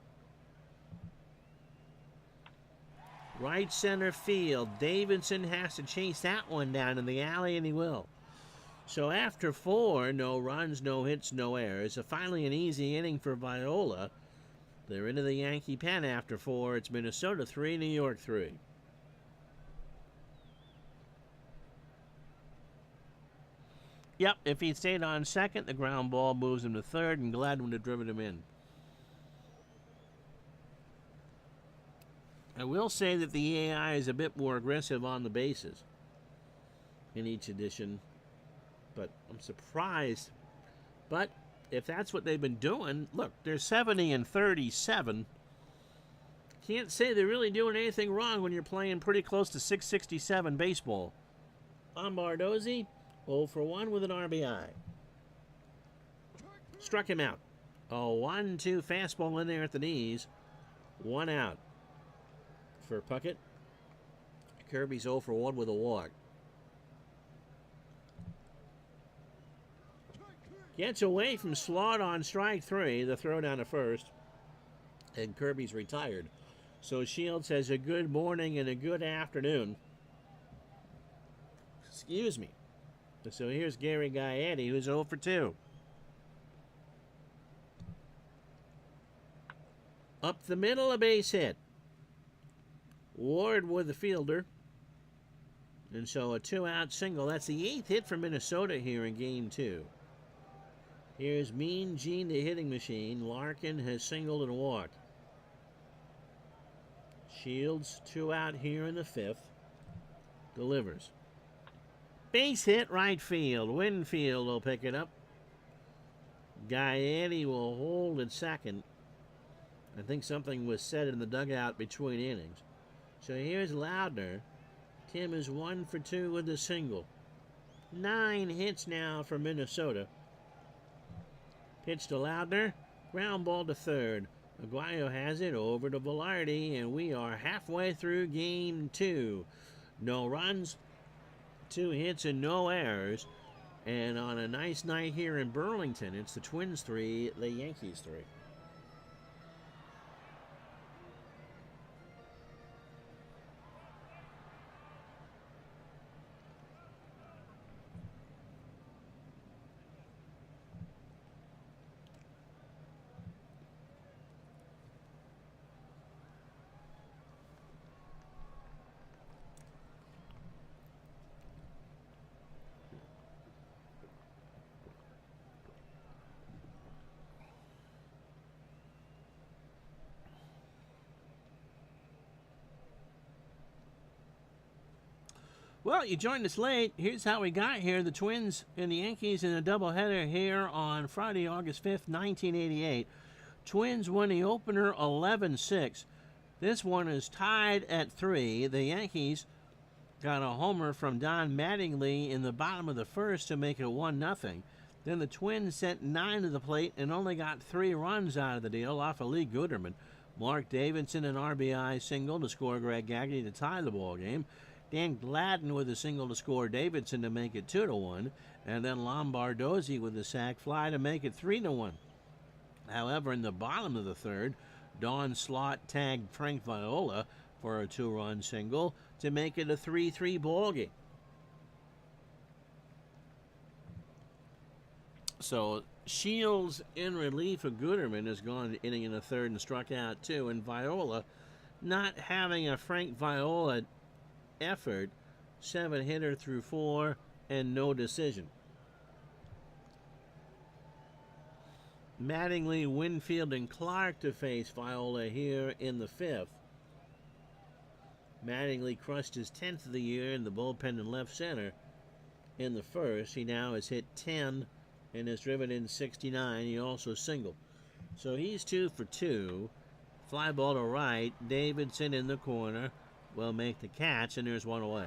Speaker 1: Right center field. Davidson has to chase that one down in the alley, and he will. So after 4, no runs, no hits, no errors. So finally an easy inning for Viola. They're into the Yankee pen after 4. It's Minnesota 3, New York 3. Yep, if he'd stayed on second, the ground ball moves him to third, and Gladden would have driven him in. I will say that the AI is a bit more aggressive on the bases in each edition, but I'm surprised. But if that's what they've been doing, look, they're 70 and 37. Can't say they're really doing anything wrong when you're playing pretty close to 667 baseball. Lombardozzi, 0 for 1 with an RBI. Struck him out. A 1-2 fastball in there at the knees. 1 out for Puckett. Kirby's 0 for 1 with a walk. Gets away from Slaught on strike 3. The throw down to first. And Kirby's retired. So Shields has a good morning and a good afternoon. Excuse me. So here's Gary Gaetti, who's 0 for 2. Up the middle, a base hit. Ward with the fielder. And so a 2-out single. That's the 8th hit for Minnesota here in game 2. Here's Mean Gene, the hitting machine. Larkin has singled and walked. Shields, 2 out here in the 5th. Delivers. Base hit right field. Winfield will pick it up. Gaetti will hold at second. I think something was said in the dugout between innings. So here's Loudner. Tim is 1 for 2 with a single. 9 hits now for Minnesota. Pitch to Loudner. Ground ball to third. Aguayo has it over to Velarde, and we are halfway through game 2. No runs, 2 hits, and no errors. And on a nice night here in Burlington, it's the Twins 3, the Yankees 3. Well, you joined us late. Here's how we got here. The Twins and the Yankees in a doubleheader here on Friday, August 5th, 1988. Twins win the opener 11-6. This one is tied at 3. The Yankees got a homer from Don Mattingly in the bottom of the first to make it 1-0. Then the Twins sent 9 to the plate and only got 3 runs out of the deal off of Lee Guterman. Mark Davidson an RBI single to score Greg Gagne to tie the ball game. Dan Gladden with a single to score Davidson to make it 2-1, and then Lombardozzi with a sac fly to make it 3-1. However, in the bottom of the third, Don Slott tagged Frank Viola for a 2-run single to make it a 3-3 ball game. So Shields in relief of Guterman has gone inning in the third and struck out 2, and Viola, not having a Frank Viola effort, 7-hitter through 4 and no decision. Mattingly, Winfield, and Clark to face Viola here in the 5th. Mattingly crushed his 10th of the year in the bullpen in left center in the first. He now has hit 10 and has driven in 69. He also singled. So he's 2 for 2. Fly ball to right. Davidson in the corner will make the catch, and there's one away.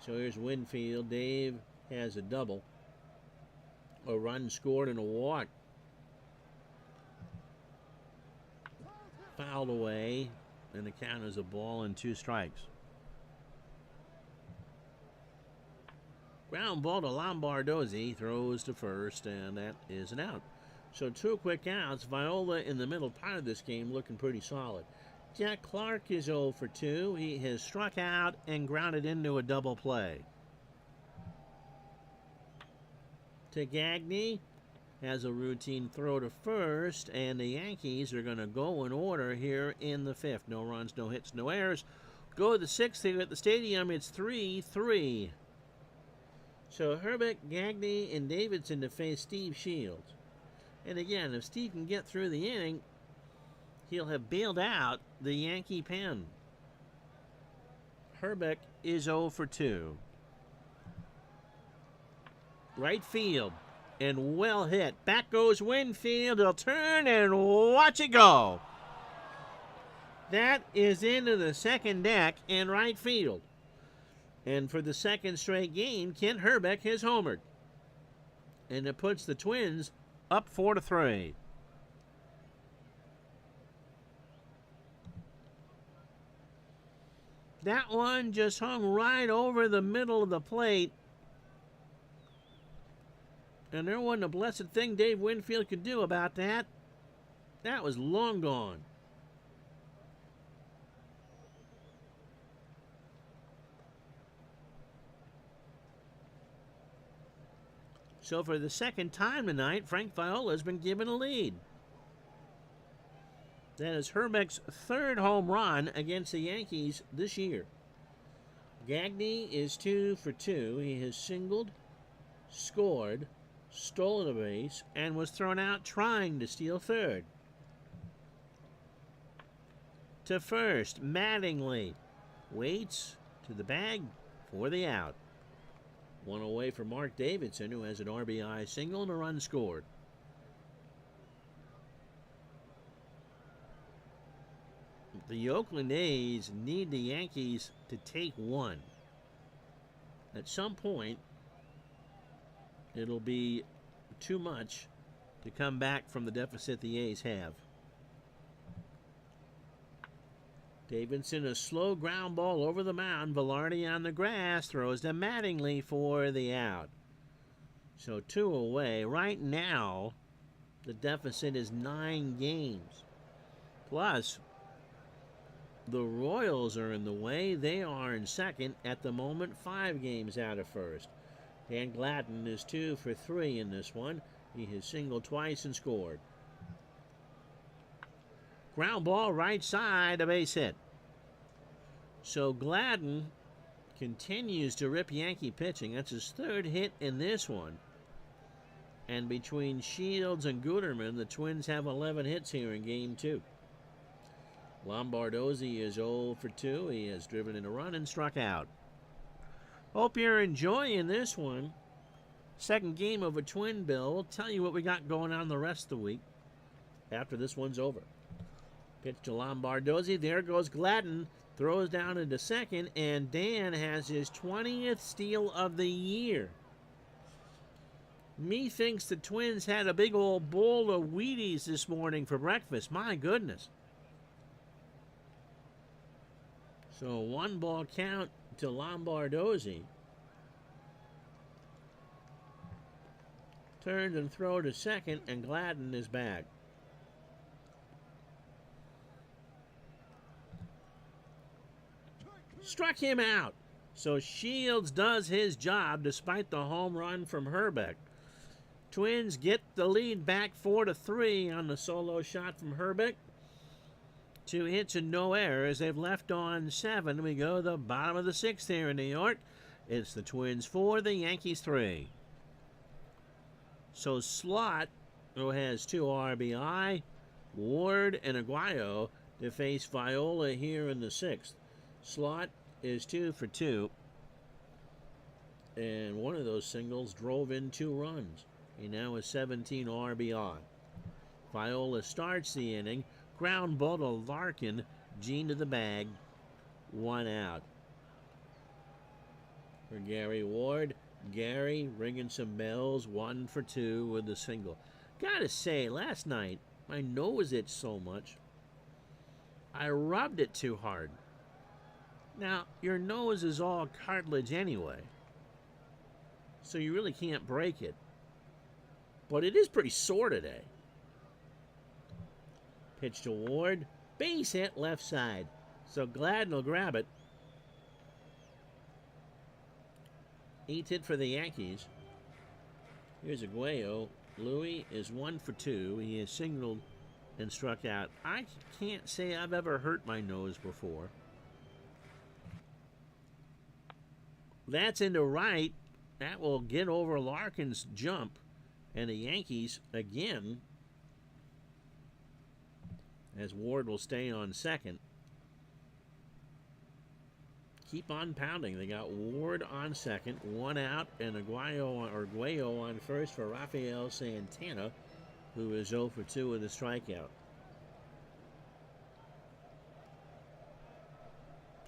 Speaker 1: So here's Winfield. Dave has a double. A run scored and a walk. Fouled away, and the count is a ball and 2 strikes. Ground ball to Lombardozzi, throws to first, and that is an out. So 2 quick outs. Viola in the middle part of this game looking pretty solid. Jack Clark is 0 for 2. He has struck out and grounded into a double play. To Gagne, has a routine throw to first, and the Yankees are going to go in order here in the 5th. No runs, no hits, no errors. Go to the 6th here at the stadium. It's 3-3. So Herbeck, Gagne, and Davidson to face Steve Shields. And again, if Steve can get through the inning, he'll have bailed out the Yankee pen. Herbeck is 0 for 2. Right field, and well hit. Back goes Winfield. He'll turn and watch it go. That is into the second deck in right field. And for the second straight game, Kent Herbeck has homered. And it puts the Twins up 4-3. That one just hung right over the middle of the plate. And there wasn't a blessed thing Dave Winfield could do about that. That was long gone. So for the second time tonight, Frank Viola has been given a lead. That is Herbeck's 3rd home run against the Yankees this year. Gagne is 2 for 2. He has singled, scored, stolen a base, and was thrown out trying to steal third. To first, Mattingly waits to the bag for the out. One away for Mark Davidson, who has an RBI single and a run scored. The Oakland A's need the Yankees to take one. At some point, it'll be too much to come back from the deficit the A's have. Davidson, a slow ground ball over the mound. Velarde on the grass, throws to Mattingly for the out. So 2 away. Right now, the deficit is 9 games. Plus, the Royals are in the way. They are in second at the moment, 5 games out of first. Dan Gladden is 2 for 3 in this one. He has singled twice and scored. Ground ball right side, a base hit. So Gladden continues to rip Yankee pitching. That's his 3rd hit in this one. And between Shields and Guterman, the Twins have 11 hits here in Game 2. Lombardozzi is 0 for 2. He has driven in a run and struck out. Hope you're enjoying this one. Second game of a twin bill. We'll tell you what we got going on the rest of the week after this one's over. Pitch to Lombardozzi. There goes Gladden. Throws down into second, and Dan has his 20th steal of the year. Me thinks the Twins had a big old bowl of Wheaties this morning for breakfast. My goodness. So 1-ball count to Lombardozzi. Turns and throw to second, and Gladden is back. Struck him out. So Shields does his job despite the home run from Herbeck. Twins get the lead back 4-3 on the solo shot from Herbeck. 2 hits and no errors. They've left on 7. We go to the bottom of the 6th here in New York. It's the Twins 4, the Yankees 3. So Slot, who has 2 RBI, Ward and Aguayo to face Viola here in the 6th. Slot is 2 for 2, and one of those singles drove in 2 runs. He now has 17 RBI. Viola starts the inning. Ground ball to Larkin. Gene to the bag. 1 out. For Gary Ward. Gary ringing some bells. 1 for 2 with the single. Gotta say, last night, my nose itched so much, I rubbed it too hard. Now, your nose is all cartilage anyway, so you really can't break it. But it is pretty sore today. Pitch to Ward. Base hit left side. So Gladden will grab it. 8th hit for the Yankees. Here's Aguayo. Louis is 1 for 2. He has singled and struck out. I can't say I've ever hurt my nose before. That's into right. That will get over Larkin's jump. And the Yankees, again, as Ward will stay on second, keep on pounding. They got Ward on second, 1 out, and Aguayo on first for Rafael Santana, who is 0 for 2 with a strikeout.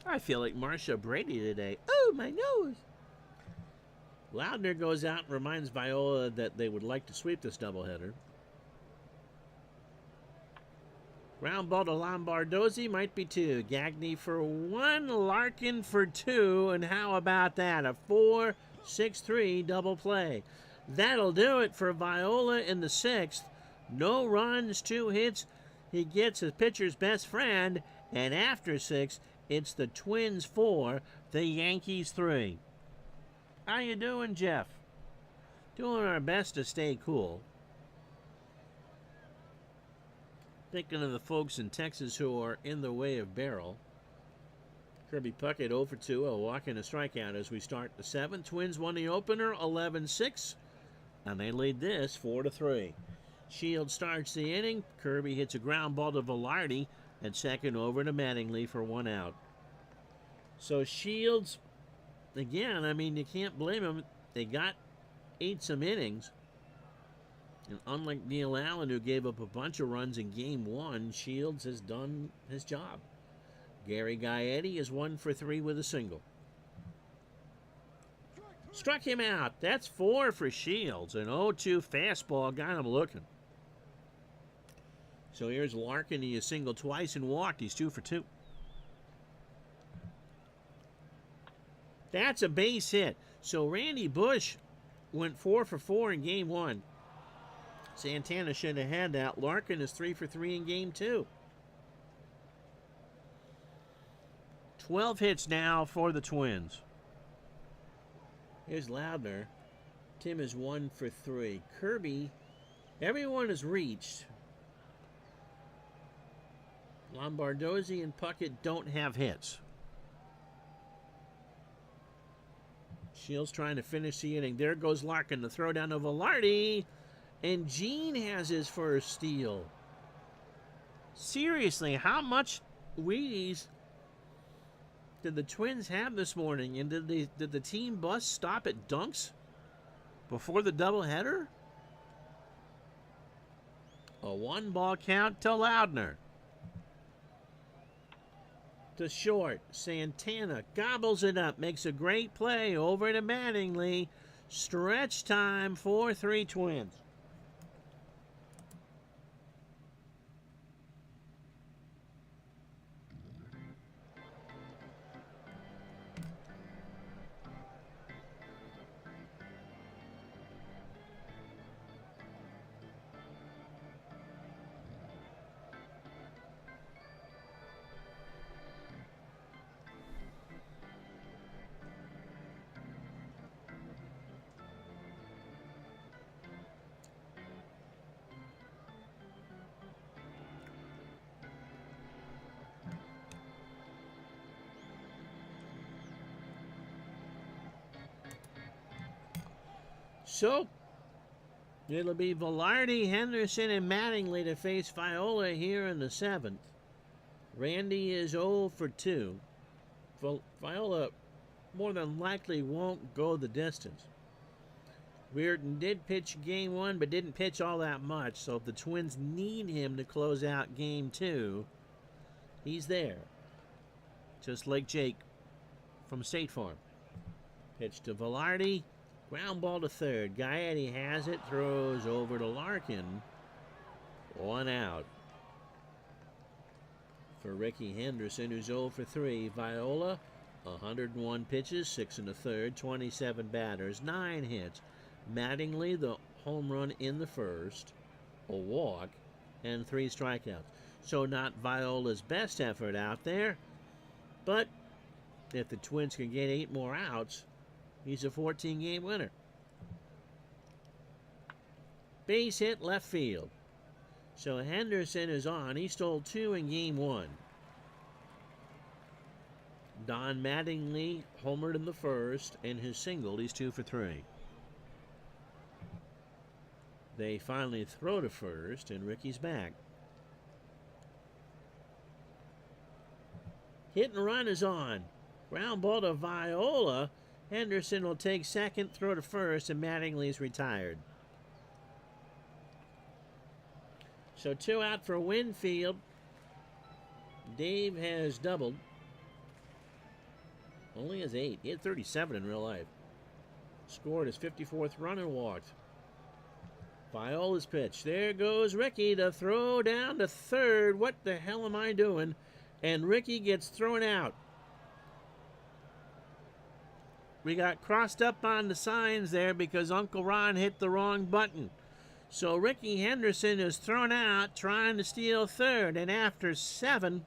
Speaker 1: I feel like Marcia Brady today. Oh, my nose. Loudner goes out and reminds Viola that they would like to sweep this doubleheader. Ground ball to Lombardozzi, might be 2. Gagne for 1, Larkin for 2, and how about that? A 4-6-3 double play. That'll do it for Viola in the 6th. No runs, 2 hits. He gets his pitcher's best friend, and after 6, it's the Twins 4, the Yankees 3. How you doing, Jeff? Doing our best to stay cool. Thinking of the folks in Texas who are in the way of barrel. Kirby Puckett 0 for 2, a walk and a strikeout as we start the 7th. Twins won the opener 11-6, and they lead this 4-3. Shields starts the inning. Kirby hits a ground ball to Velarde, and second over to Mattingly for 1 out. So Shields, again, I mean, you can't blame them. They ate some innings. And unlike Neil Allen, who gave up a bunch of runs in Game 1, Shields has done his job. Gary Gaetti is 1 for 3 with a single. Struck him out. That's 4 for Shields. An 0-2 fastball got him looking. So here's Larkin. He has singled twice and walked. He's 2 for 2. That's a base hit. So Randy Bush went 4 for 4 in Game 1. Santana should have had that. Larkin is 3 for 3 in Game 2. 12 hits now for the Twins. Here's Loudner. Tim is 1 for 3. Kirby, everyone has reached. Lombardozzi and Puckett don't have hits. Shields trying to finish the inning. There goes Larkin. The throw down to Velarde. And Gene has his first steal. Seriously, how much Wheaties did the Twins have this morning? And did the team bus stop at Dunks before the doubleheader? A 1-ball count to Loudner. To short. Santana gobbles it up. Makes a great play over to Mattingly. Stretch time, 4-3 Twins. So, it'll be Velarde, Henderson, and Mattingly to face Viola here in the 7th. Randy is 0 for 2. Viola more than likely won't go the distance. Reardon did pitch game 1, but didn't pitch all that much. So if the Twins need him to close out game 2, he's there. Just like Jake from State Farm. Pitch to Velarde. Ground ball to third. Gaetti has it. Throws over to Larkin. 1 out. For Ricky Henderson, who's 0 for 3. Viola, 101 pitches, 6 1/3, 27 batters, 9 hits. Mattingly, the home run in the first, a walk, and 3 strikeouts. So not Viola's best effort out there, but if the Twins can get 8 more outs, he's a 14-game winner. Base hit left field. So Henderson is on. He stole 2 in game 1. Don Mattingly homered in the first, and his single, he's 2 for 3. They finally throw to first, and Ricky's back. Hit and run is on. Ground ball to Viola. Henderson will take second, throw to first, and Mattingly's retired. So 2 out for Winfield. Dave has doubled. Only has 8. He had 37 in real life. Scored his 54th run and walked. Viola's pitch. There goes Ricky to throw down to third. What the hell am I doing? And Ricky gets thrown out. We got crossed up on the signs there because Uncle Ron hit the wrong button. So Ricky Henderson is thrown out trying to steal third. And after 7,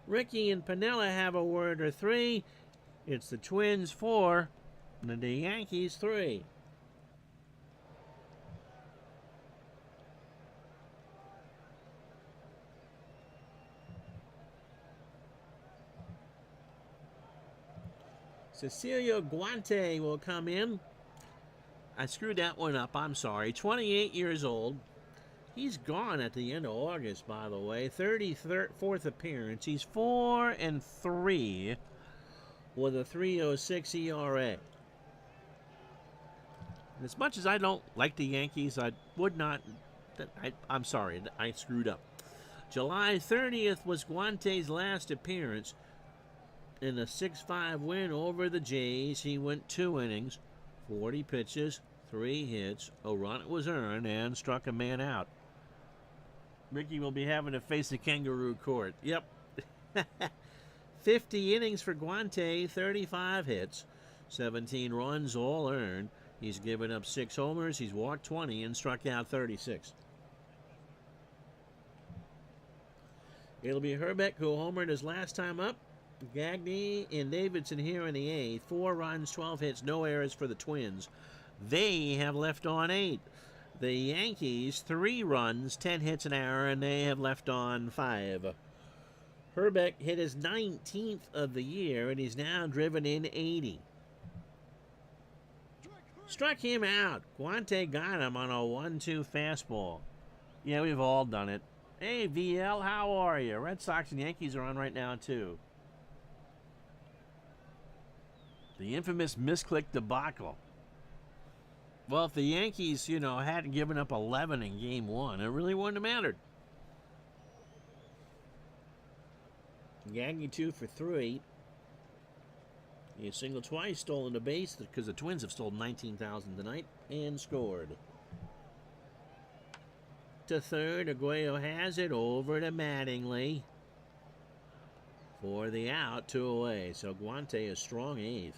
Speaker 1: Ricky and Piniella have a word or 3. It's the Twins 4 and the Yankees 3. Cecilio Guante will come in. I screwed that one up. I'm sorry. 28 years old. He's gone at the end of August, by the way. 34th appearance. He's 4 and 3 with a 3.06 ERA. As much as I don't like the Yankees, I would not. I'm sorry. I screwed up. July 30th was Guante's last appearance. In a 6-5 win over the Jays, he went 2 innings, 40 pitches, 3 hits, a run was earned, and struck a man out. Ricky will be having to face the kangaroo court. Yep. 50 innings for Guante, 35 hits, 17 runs, all earned. He's given up 6 homers, he's walked 20, and struck out 36. It'll be Herbeck who homered his last time up. Gagne and Davidson here in the 8th. 4 runs, 12 hits, no errors for the Twins. They have left on 8. The Yankees, 3 runs, 10 hits, an error, and they have left on 5. Herbeck hit his 19th of the year, and he's now driven in 80. Struck him out. Guante got him on a 1-2 fastball. Yeah, we've all done it. Hey, VL, how are you? Red Sox and Yankees are on right now, too. The infamous misclick debacle. Well, if the Yankees, hadn't given up 11 in game one, it really wouldn't have mattered. Yankee 2 for 3. He singled twice, stolen the base because the Twins have stolen 19,000 tonight, and scored. To third, Aguayo has it over to Mattingly for the out, 2 away. So Guante a strong 8th.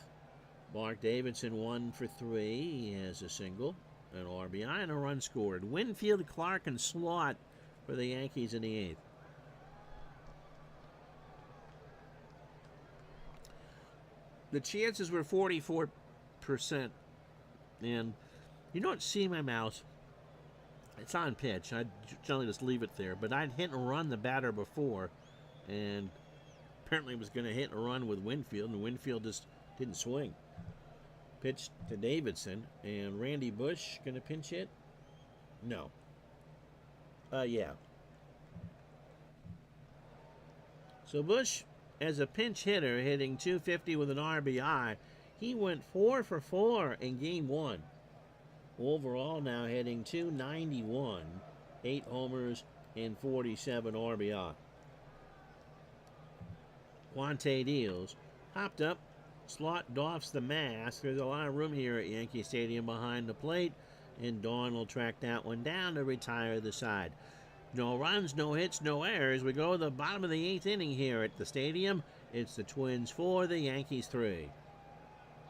Speaker 1: Mark Davidson 1 for 3. He has a single, an RBI, and a run scored. Winfield, Clark, and Slot for the Yankees in the 8th. The chances were 44%. And you don't see my mouse. It's on pitch. I generally just leave it there. But I'd hit and run the batter before. And apparently was going to hit and run with Winfield. And Winfield just didn't swing. Pitch to Davidson. And Randy Bush going to pinch hit? No. Yeah. So Bush, as a pinch hitter, hitting .250 with an RBI, he went 4 for 4 in game one. Overall now hitting .291, 8 homers and 47 RBI. Guante deals. Hopped up. Slot doffs the mask. There's a lot of room here at Yankee Stadium behind the plate. And Dawn will track that one down to retire the side. No runs, no hits, no errors. We go to the bottom of the 8th inning here at the stadium. It's the Twins 4, the Yankees 3.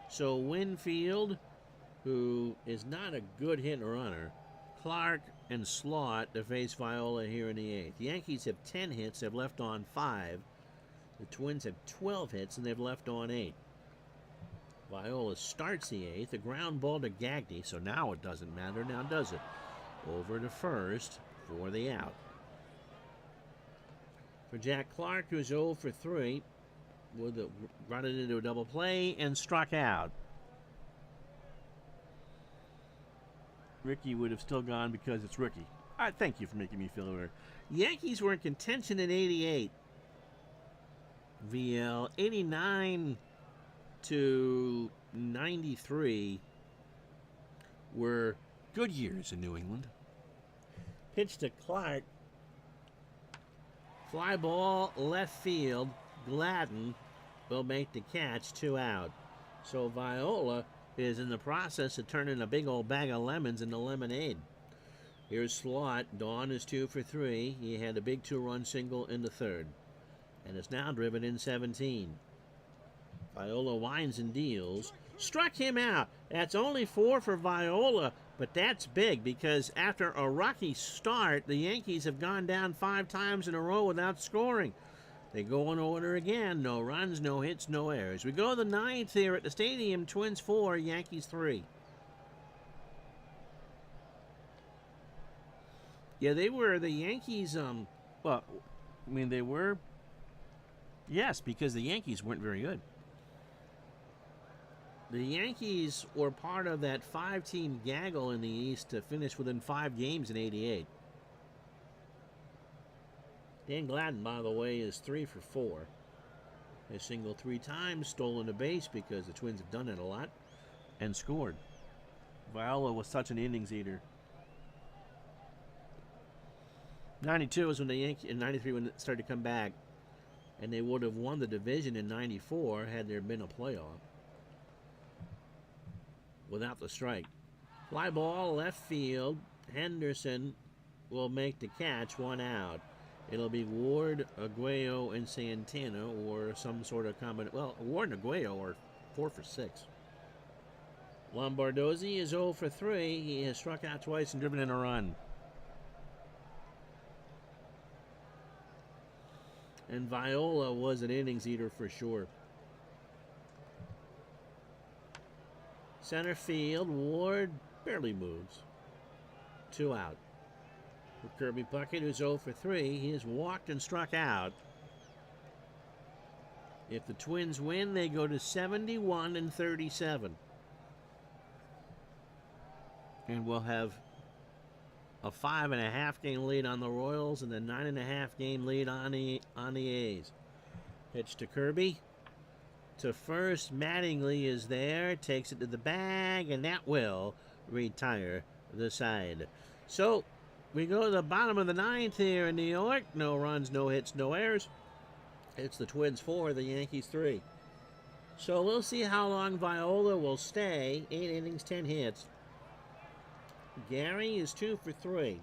Speaker 1: So Winfield, who is not a good hit and runner, Clark and Slot to face Viola here in the 8th. The Yankees have 10 hits. They've left on 5. The Twins have 12 hits, and they've left on 8. Viola starts the 8th. A ground ball to Gagne, so now it doesn't matter. Now does it? Over to first for the out. For Jack Clark, who's 0 for 3, run it into a double play and struck out. Ricky would have still gone because it's Ricky. Thank you for making me feel better. Yankees were in contention in 88. VL 89 to 93 were good years in New England. Pitch to Clark. Fly ball left field. Gladden will make the catch, 2 out. So Viola is in the process of turning a big old bag of lemons into lemonade. Here's Slot. Dawn is 2 for 3. He had a big 2-run single in the 3rd. And is now driven in 17. Viola winds and deals. Struck him out. That's only 4 for Viola, but that's big because after a rocky start, the Yankees have gone down 5 times in a row without scoring. They go in order again. No runs, no hits, no errors. We go to the 9th here at the stadium. Twins 4, Yankees 3. Yeah, they were the Yankees. They were. Yes, because the Yankees weren't very good. The Yankees were part of that 5-team gaggle in the East to finish within 5 games in 88. Dan Gladden, by the way, is 3 for 4. He singled 3 times, stolen a base because the Twins have done it a lot, and scored. Viola was such an innings eater. 92 was when the Yankees, in 93 when it started to come back, and they would have won the division in 94 had there been a playoff. Without the strike. Fly ball left field. Henderson will make the catch, 1 out. It'll be Ward, Aguayo, and Santana, or some sort of combination. Well, Ward and Aguayo are 4 for 6. Lombardozzi is 0 for 3. He has struck out twice and driven in a run. And Viola was an innings eater for sure. Center field, Ward barely moves. 2 out. For Kirby Puckett, who's 0 for 3, he has walked and struck out. If the Twins win, they go to 71 and 37. And we'll have a 5.5 game lead on the Royals and a 9.5 game lead on the A's. Pitch to Kirby. To first, Mattingly is there, takes it to the bag, and that will retire the side. So we go to the bottom of the ninth here in New York. No runs, no hits, no errors. It's the Twins 4, the Yankees 3. So we'll see how long Viola will stay. 8 innings, 10 hits. Gary is 2 for 3.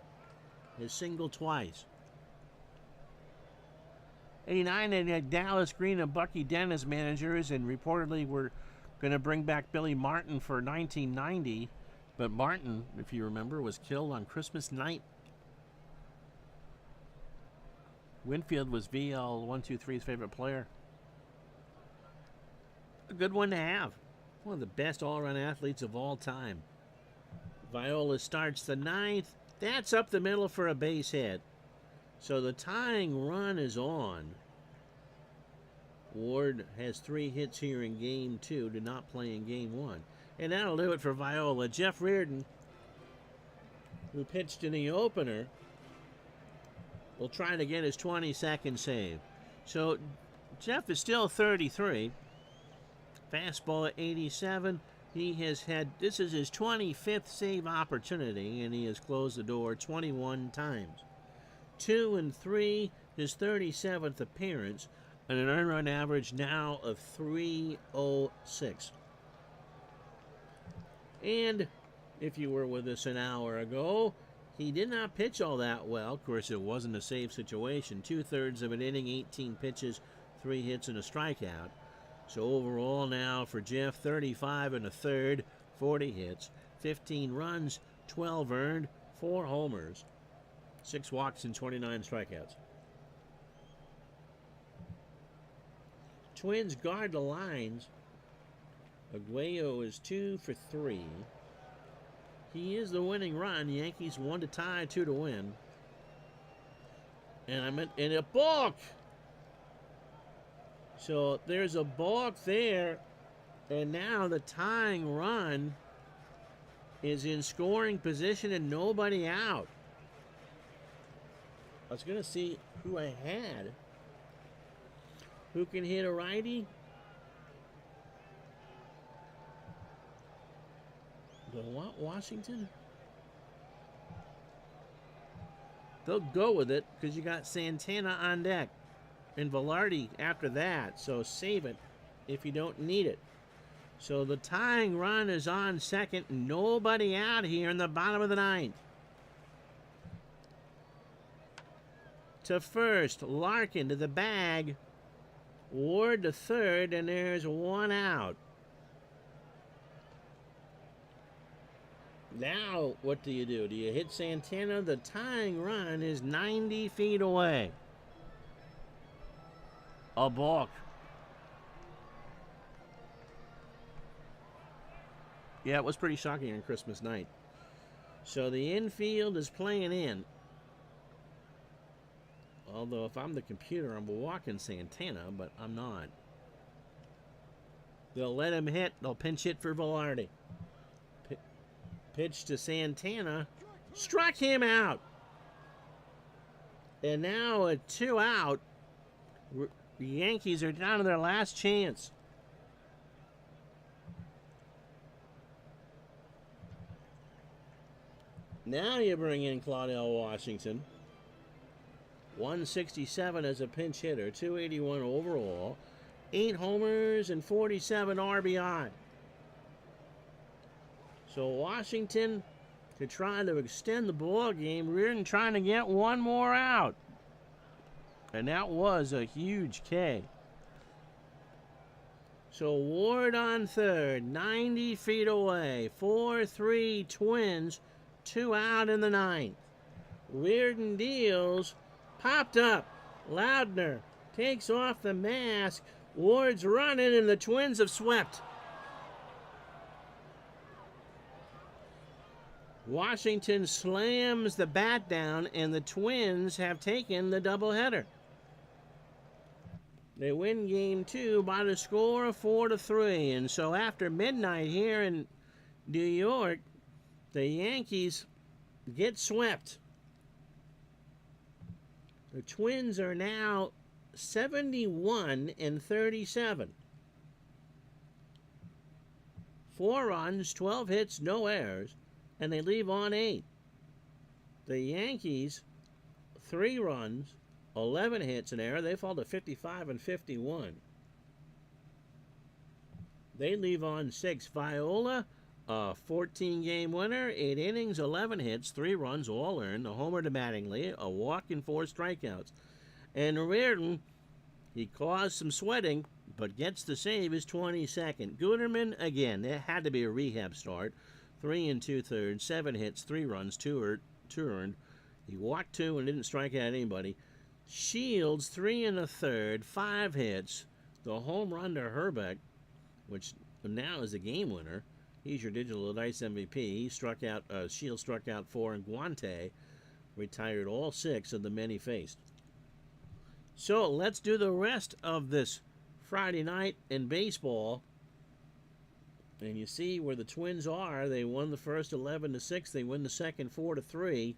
Speaker 1: His single twice. 89 and Dallas Green and Bucky Dennis managers, and reportedly we're going to bring back Billy Martin for 1990. But Martin, if you remember, was killed on Christmas night. Winfield was VL123's favorite player. A good one to have. One of the best all-around athletes of all time. Viola starts the ninth. That's up the middle for a base hit. So the tying run is on. Ward has 3 hits here in Game 2, did not play in Game 1. And that'll do it for Viola. Jeff Reardon, who pitched in the opener, will try to get his 22nd save. So Jeff is still 33. Fastball at 87. He has had, this is his 25th save opportunity, and he has closed the door 21 times. 2 and 3, his 37th appearance, and an earned run average now of 306. And if you were with us an hour ago, he did not pitch all that well. Of course, it wasn't a save situation. 2/3 of an inning, 18 pitches, 3 hits and a strikeout. So overall now for Jeff, 35 1/3, 40 hits, 15 runs, 12 earned, 4 homers, 6 walks and 29 strikeouts. Twins guard the lines. Aguayo is 2 for 3. He is the winning run. Yankees 1 to tie, 2 to win. And I'm in a balk. So there's a balk there, and now the tying run is in scoring position and nobody out. I was going to see who I had. Who can hit a righty? Do I want Washington? They'll go with it because you got Santana on deck and Velarde after that, so save it if you don't need it. So the tying run is on second. Nobody out here in the bottom of the ninth. To first, Larkin to the bag. Ward to third, and there's 1 out. Now, what do? Do you hit Santana? The tying run is 90 feet away. A balk. Yeah, it was pretty shocking on Christmas night. So the infield is playing in. Although if I'm the computer, I'm walking Santana, but I'm not. They'll let him hit. They'll pinch hit for Velarde. Pitch to Santana. Struck him out. And now a 2 out. The Yankees are down to their last chance. Now you bring in Claudell Washington. 167 as a pinch hitter, 281 overall, 8 homers and 47 RBI. So Washington, to try to extend the ball game, Reardon trying to get 1 more out. And that was a huge K. So Ward on third, 90 feet away, 4-3 Twins, 2 out in the ninth. Reardon deals, popped up. Loudner takes off the mask. Ward's running, and the Twins have swept. Washington slams the bat down, and the Twins have taken the doubleheader. They win Game 2 by the score of 4-3. And so after midnight here in New York, the Yankees get swept. The Twins are now 71-37. 4 runs, 12 hits, no errors, and they leave on 8. The Yankees, 3 runs, 11 hits, an error. They fall to 55 and 51. They leave on 6. Viola, a 14-game winner, 8 innings, 11 hits, 3 runs, all earned, a homer to Mattingly, a walk, and 4 strikeouts. And Reardon, he caused some sweating, but gets the save his 22nd. Gooderman, again, it had to be a rehab start. 3 2/3, 7 hits, 3 runs, 2 earned. He walked 2 and didn't strike out anybody. Shields, 3 1/3, 5 hits. The home run to Herbeck, which now is a game winner. He's your digital dice MVP. He struck out. Shields struck out 4, and Guante retired all 6 of the men he faced. So let's do the rest of this Friday night in baseball. And you see where the Twins are. They won the first 11-6. They win the second 4-3.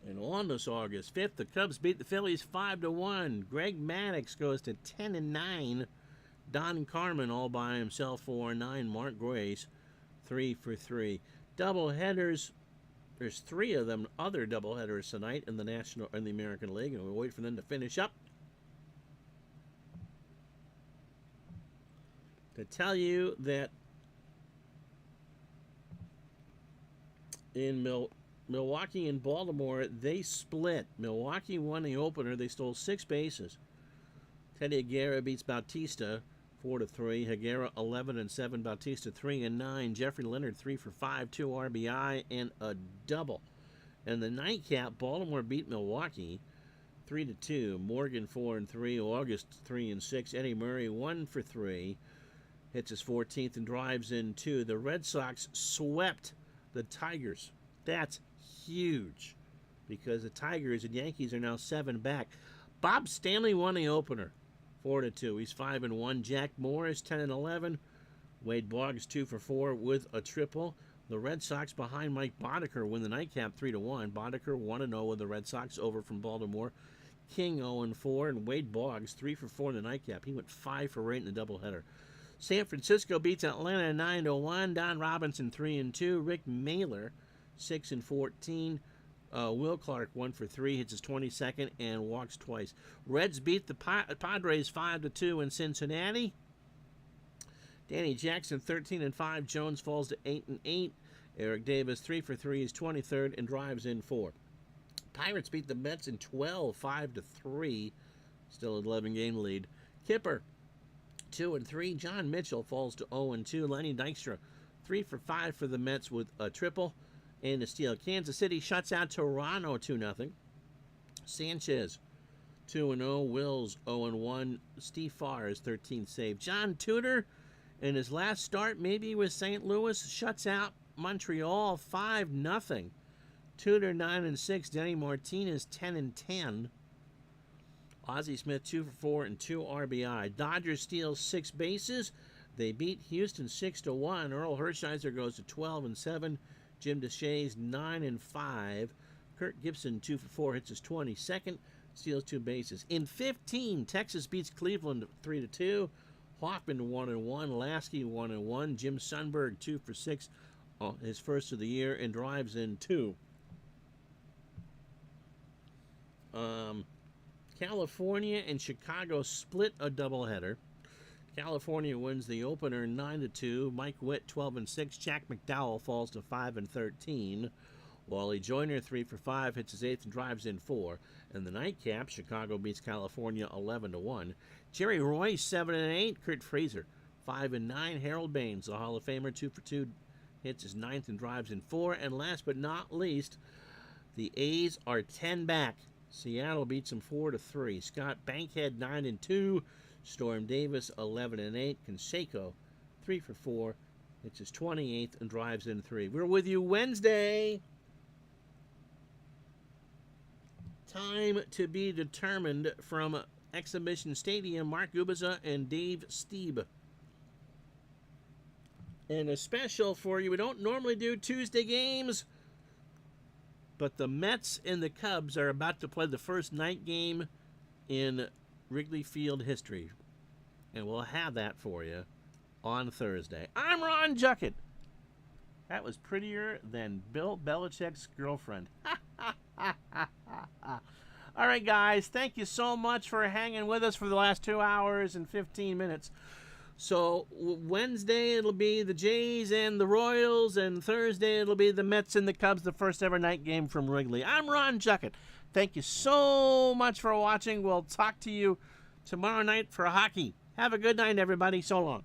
Speaker 1: And on this August 5th, the Cubs beat the Phillies 5-1. Greg Maddux goes to 10-9. Don Carmen all by himself 4-9. Mark Grace 3 for 3. Doubleheaders. There's 3 of them other doubleheaders tonight in the American League, and we'll wait for them to finish up. To tell you that in Milwaukee and Baltimore, they split. Milwaukee won the opener. They stole 6 bases. Teddy Higuera beats Bautista 4-3. Higuera 11-7. Bautista 3-9. Jeffrey Leonard 3 for 5, 2 RBI and a double. And the nightcap, Baltimore beat Milwaukee 3-2. Morgan 4-3. August 3-6. Eddie Murray 1 for 3. Hits his 14th and drives in 2. The Red Sox swept the Tigers. That's huge because the Tigers and Yankees are now 7 back. Bob Stanley won the opener 4-2. He's 5-1. Jack Morris 10-11. Wade Boggs 2 for 4 with a triple. The Red Sox behind Mike Boddicker win the nightcap 3-1. Boddicker 1-0 with the Red Sox over from Baltimore. King 0-4 and Wade Boggs 3 for 4 in the nightcap. He went 5 for 8 in the doubleheader. San Francisco beats Atlanta 9-1. Don Robinson 3-2. Rick Mailer 6-14. Will Clark 1 for 3, hits his 22nd and walks twice. Reds beat the Padres 5-2 in Cincinnati. Danny Jackson 13-5. Jones falls to 8-8. Eric Davis 3 for 3, his 23rd and drives in 4. Pirates beat the Mets in 12, 5-3. Still an 11-game lead. Kipper 2-3. John Mitchell falls to 0-2. Lenny Dykstra 3 for 5 for the Mets with a triple and a steal. Kansas City shuts out Toronto 2-0. Sanchez 2-0. Wills 0-1. Steve Farr's 13th save. John Tudor in his last start, maybe with St. Louis, shuts out Montreal 5-0. Tudor 9-6. Denny Martinez 10-10. Ozzie Smith 2 for 4 and 2 RBI. Dodgers steal 6 bases. They beat Houston 6-1. Earl Hershiser goes to 12-7. Jim DeShays 9-5. Kirk Gibson 2 for 4, hits his 22nd, steals 2 bases. In 15, Texas beats Cleveland 3-2. Hoffman 1-1. Lasky 1-1. Jim Sundberg 2 for 6, his first of the year, and drives in 2. California and Chicago split a doubleheader. California wins the opener 9-2. Mike Witt 12-6. Jack McDowell falls to 5-13. Wally Joyner 3 for 5, hits his 8th and drives in 4. And the nightcap, Chicago beats California 11-1. Jerry Royce 7-8. Kurt Fraser 5-9. Harold Baines, the Hall of Famer, 2 for 2, hits his 9th and drives in 4. And last but not least, the A's are 10 back. Seattle beats them 4-3. Scott Bankhead 9-2. Storm Davis 11-8. Canseco 3 for 4. It's his 28th and drives in 3. We're with you Wednesday. Time to be determined from Exhibition Stadium. Mark Gubiza and Dave Steeb. And a special for you. We don't normally do Tuesday games, but the Mets and the Cubs are about to play the first night game in Wrigley Field history. And we'll have that for you on Thursday. I'm Ron Juckett. That was prettier than Bill Belichick's girlfriend. All right, guys, thank you so much for hanging with us for the last 2 hours and 15 minutes. So Wednesday it'll be the Jays and the Royals, and Thursday it'll be the Mets and the Cubs, the first ever night game from Wrigley. I'm Ron Juckett. Thank you so much for watching. We'll talk to you tomorrow night for hockey. Have a good night, everybody. So long.